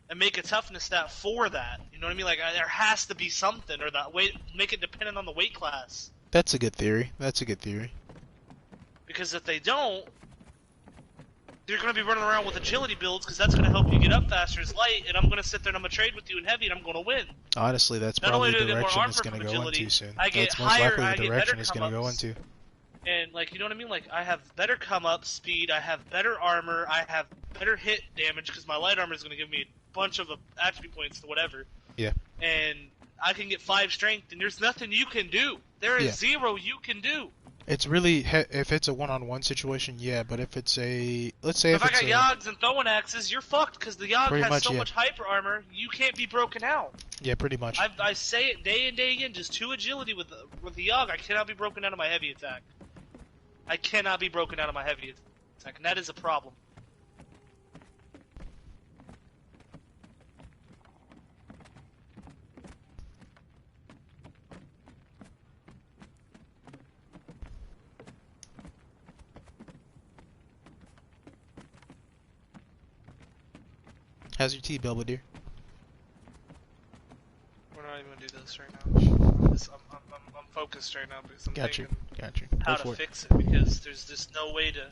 and make a toughness stat for that. You know what I mean? Like, there has to be something, or that weight, make it dependent on the weight class. That's a good theory. That's a good theory. Because if they don't, you're going to be running around with agility builds, because that's going to help you get up faster as light, and I'm going to sit there and I'm going to trade with you in heavy, and I'm going to win. Honestly, that's Not probably only do the I get more direction armor it's going to from go agility, into soon. I get That's most higher, likely I the get direction better it's going to go come-ups. into. And, like, you know what I mean? Like, I have better come-up speed, I have better armor, I have better hit damage, because my light armor is going to give me a bunch of attribute points to whatever. Yeah. And I can get 5 strength, and there's nothing you can do. There is 0 you can do. It's really if it's a one-on-one situation, yeah. But if it's a, let's say If if I it's got a, Yogs and throwing axes, you're fucked, because the Yog Pretty has much, so yeah. much hyper armor, you can't be broken out. yeah, pretty much. I say it day in, day in, just 2 agility with the Yog, I cannot be broken out of my heavy attack. I cannot be broken out of my heavy attack, and that is a problem. How's your tea, Belvedere? We're not even gonna do this right now. I'm focused right now because I'm Got you. thinking Got you. how Go to for it. fix it, because there's just no way to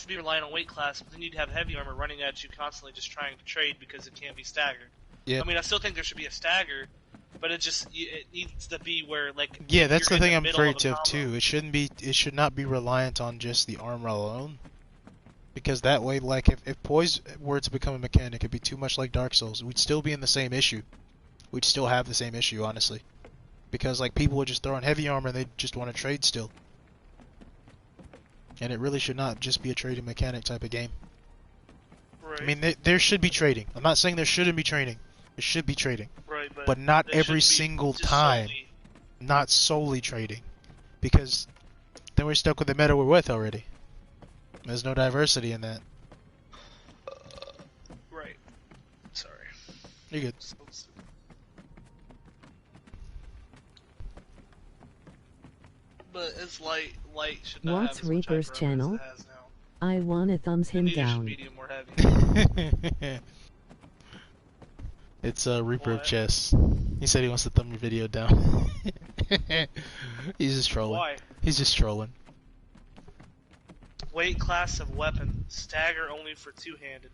be relying on weight class, but then you'd have heavy armor running at you constantly just trying to trade because it can't be staggered. Yep. I mean, I still think there should be a stagger, but it needs to be where, like, Yeah, if that's you're the in thing I'm middle afraid of a of combo. too. It should not be reliant on just the armor alone. Because that way, like, if poise were to become a mechanic, it'd be too much like Dark Souls. We'd still be in the same issue. We'd still have the same issue, honestly. Because, like, people would just throw in heavy armor and they just want to trade still. And it really should not just be a trading mechanic type of game. Right. I mean, there should be trading. I'm not saying there shouldn't be trading. There should be trading. Right, But not they every shouldn't be single just time. solely- Not solely trading. Because then we're stuck with the meta we're with already. There's no diversity in that. Right. Sorry. You're good. But it's light should not What's have as much Reaper's hyper armor as channel? it has now. I wanna thumbs him Medium should down. medium or heavy. It's a Reaper of What? Chess. He said he wants to thumb your video down. He's just trolling. Why? He's just trolling. Weight class of weapon. Stagger only for two-handed.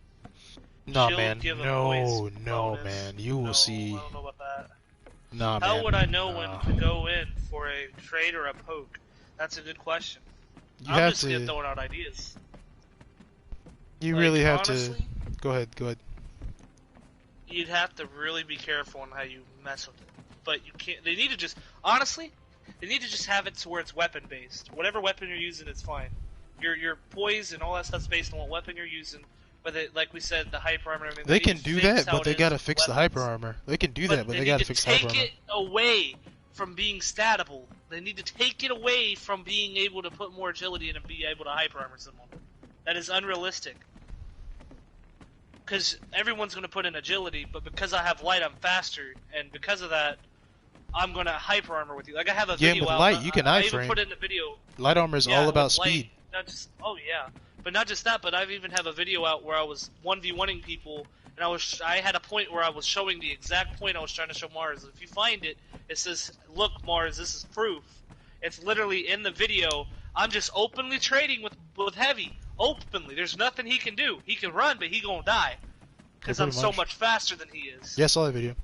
Nah, Shield man. give a No, voice no, bonus. man. You will No, see. I don't know about that. Nah, man. How would I know Nah. when to go in for a trade or a poke? That's a good question. You I'm have just to. throwing out ideas. You Like, really have honestly, to. Go ahead. Go ahead. You'd have to really be careful on how you mess with it. But you can't. They need to just honestly, they need to just have it to where it's weapon based. Whatever weapon you're using, it's fine. Your poise and all that stuff's based on what weapon you're using. But like we said, the hyper armor. I mean, They need can to do fix that, how but it they is gotta with fix the weapons. hyper armor. They can do that, but they need gotta to fix the hyper take armor. it away from being statable. They need to take it away from being able to put more agility in and be able to hyper armor someone. That is unrealistic. Because everyone's going to put in agility, but because I have light, I'm faster, and because of that, I'm going to hyper armor with you. Like I have a Yeah, video with out. light, you can I iframe. even put it in the video. Light armor is Yeah, all with about light, speed. not just, oh yeah, but not just that. But I've even have a video out where I was 1v1ing people, and I had a point where I was showing the exact point I was trying to show Mars. If you find it, it says, "Look, Mars, this is proof." It's literally in the video. I'm just openly trading with Heavy. Openly, there's nothing he can do. He can run, but he gonna die because Yeah, I'm pretty so much. much faster than he is. Yeah, I saw that video.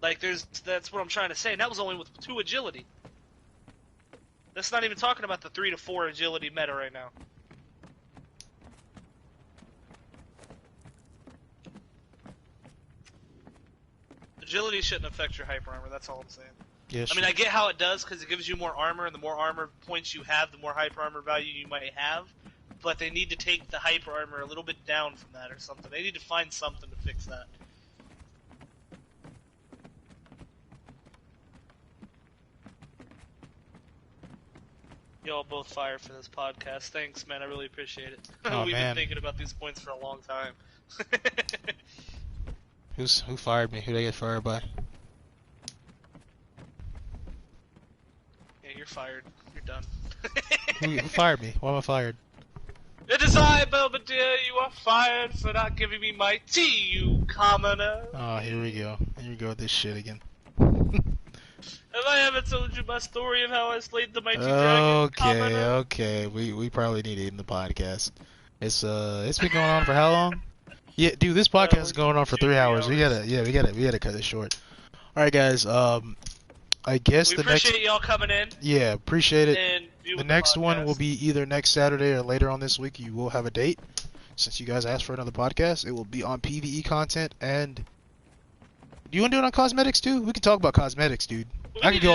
Like that's what I'm trying to say. And that was only with 2 agility. That's not even talking about the 3 to 4 agility meta right now. Agility shouldn't affect your hyper armor. That's all I'm saying. Yeah, I mean, I get how it does because it gives you more armor, and the more armor points you have, the more hyper armor value you might have. But they need to take the hyper armor a little bit down from that or something. They need to find something to fix that. Y'all both fired for this podcast. Thanks, man. I really appreciate it. Oh, We've man. been thinking about these points for a long time. Who fired me? Who did I get fired by? Yeah, you're fired. You're done. Who fired me? Why am I fired? It is I, Belvedere. You are fired for not giving me my tea, you commoner. Oh, here we go. Here we go with this shit again. Have I ever told you my story of how I slayed the mighty dragon, commoner? Okay. We probably need to end the podcast. It's been going on for how long? Yeah, dude, this podcast is going on for 3 hours. We gotta cut it short. All right, guys. I guess We the next. appreciate y'all coming in Yeah, appreciate it. and viewing The next one will podcast. be either next Saturday or later on this week. You will have a date. Since you guys asked for another podcast, it will be on PvE content and. Do you want to do it on cosmetics too? We can talk about cosmetics, dude. We need to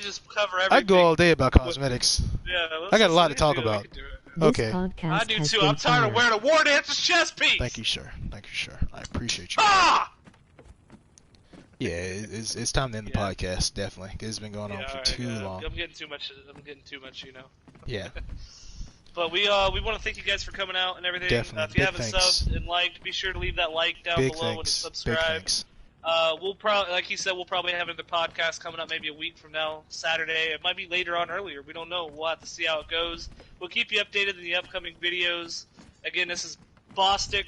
just cover everything. I could go all day about cosmetics. Yeah, I got a lot to we can talk do it, we about. can do it. This Okay. podcast I do has too. been I'm tired of fired. wearing a War Dancer's chest piece. Thank you, sir. Thank you, sir. I appreciate you. Ah! Yeah, it's time to end the Yeah. podcast. Definitely, 'cause it's been going on Yeah, for alright, too yeah, long. I'm getting too much. I'm getting too much, you know. Yeah, But we want to thank you guys for coming out and everything. Definitely. If you Big haven't thanks. subbed and liked, be sure to leave that like down big below and thanks. Big subscribe. thanks. We'll probably, like he said, we'll probably have another podcast coming up maybe a week from now, Saturday. It might be later on, earlier. We don't know. We'll have to see how it goes. We'll keep you updated in the upcoming videos. Again, this is Bostic.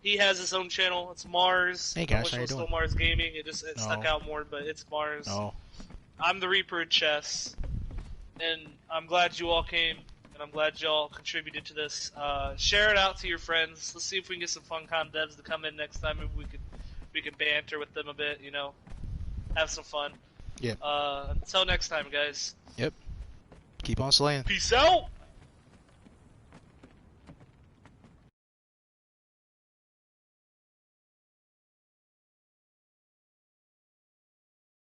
He has his own channel. It's Mars. Hey, I guys, wish how it you was still doing? Mars Gaming. It No. stuck out more, but it's Mars. No. I'm the Reaper of Chess, and I'm glad you all came, and I'm glad y'all contributed to this. Share it out to your friends. Let's see if we can get some FunCon devs to come in next time. Maybe we could banter with them a bit, you know, have some fun. Yep. Until next time, guys. Keep on slaying. Peace out.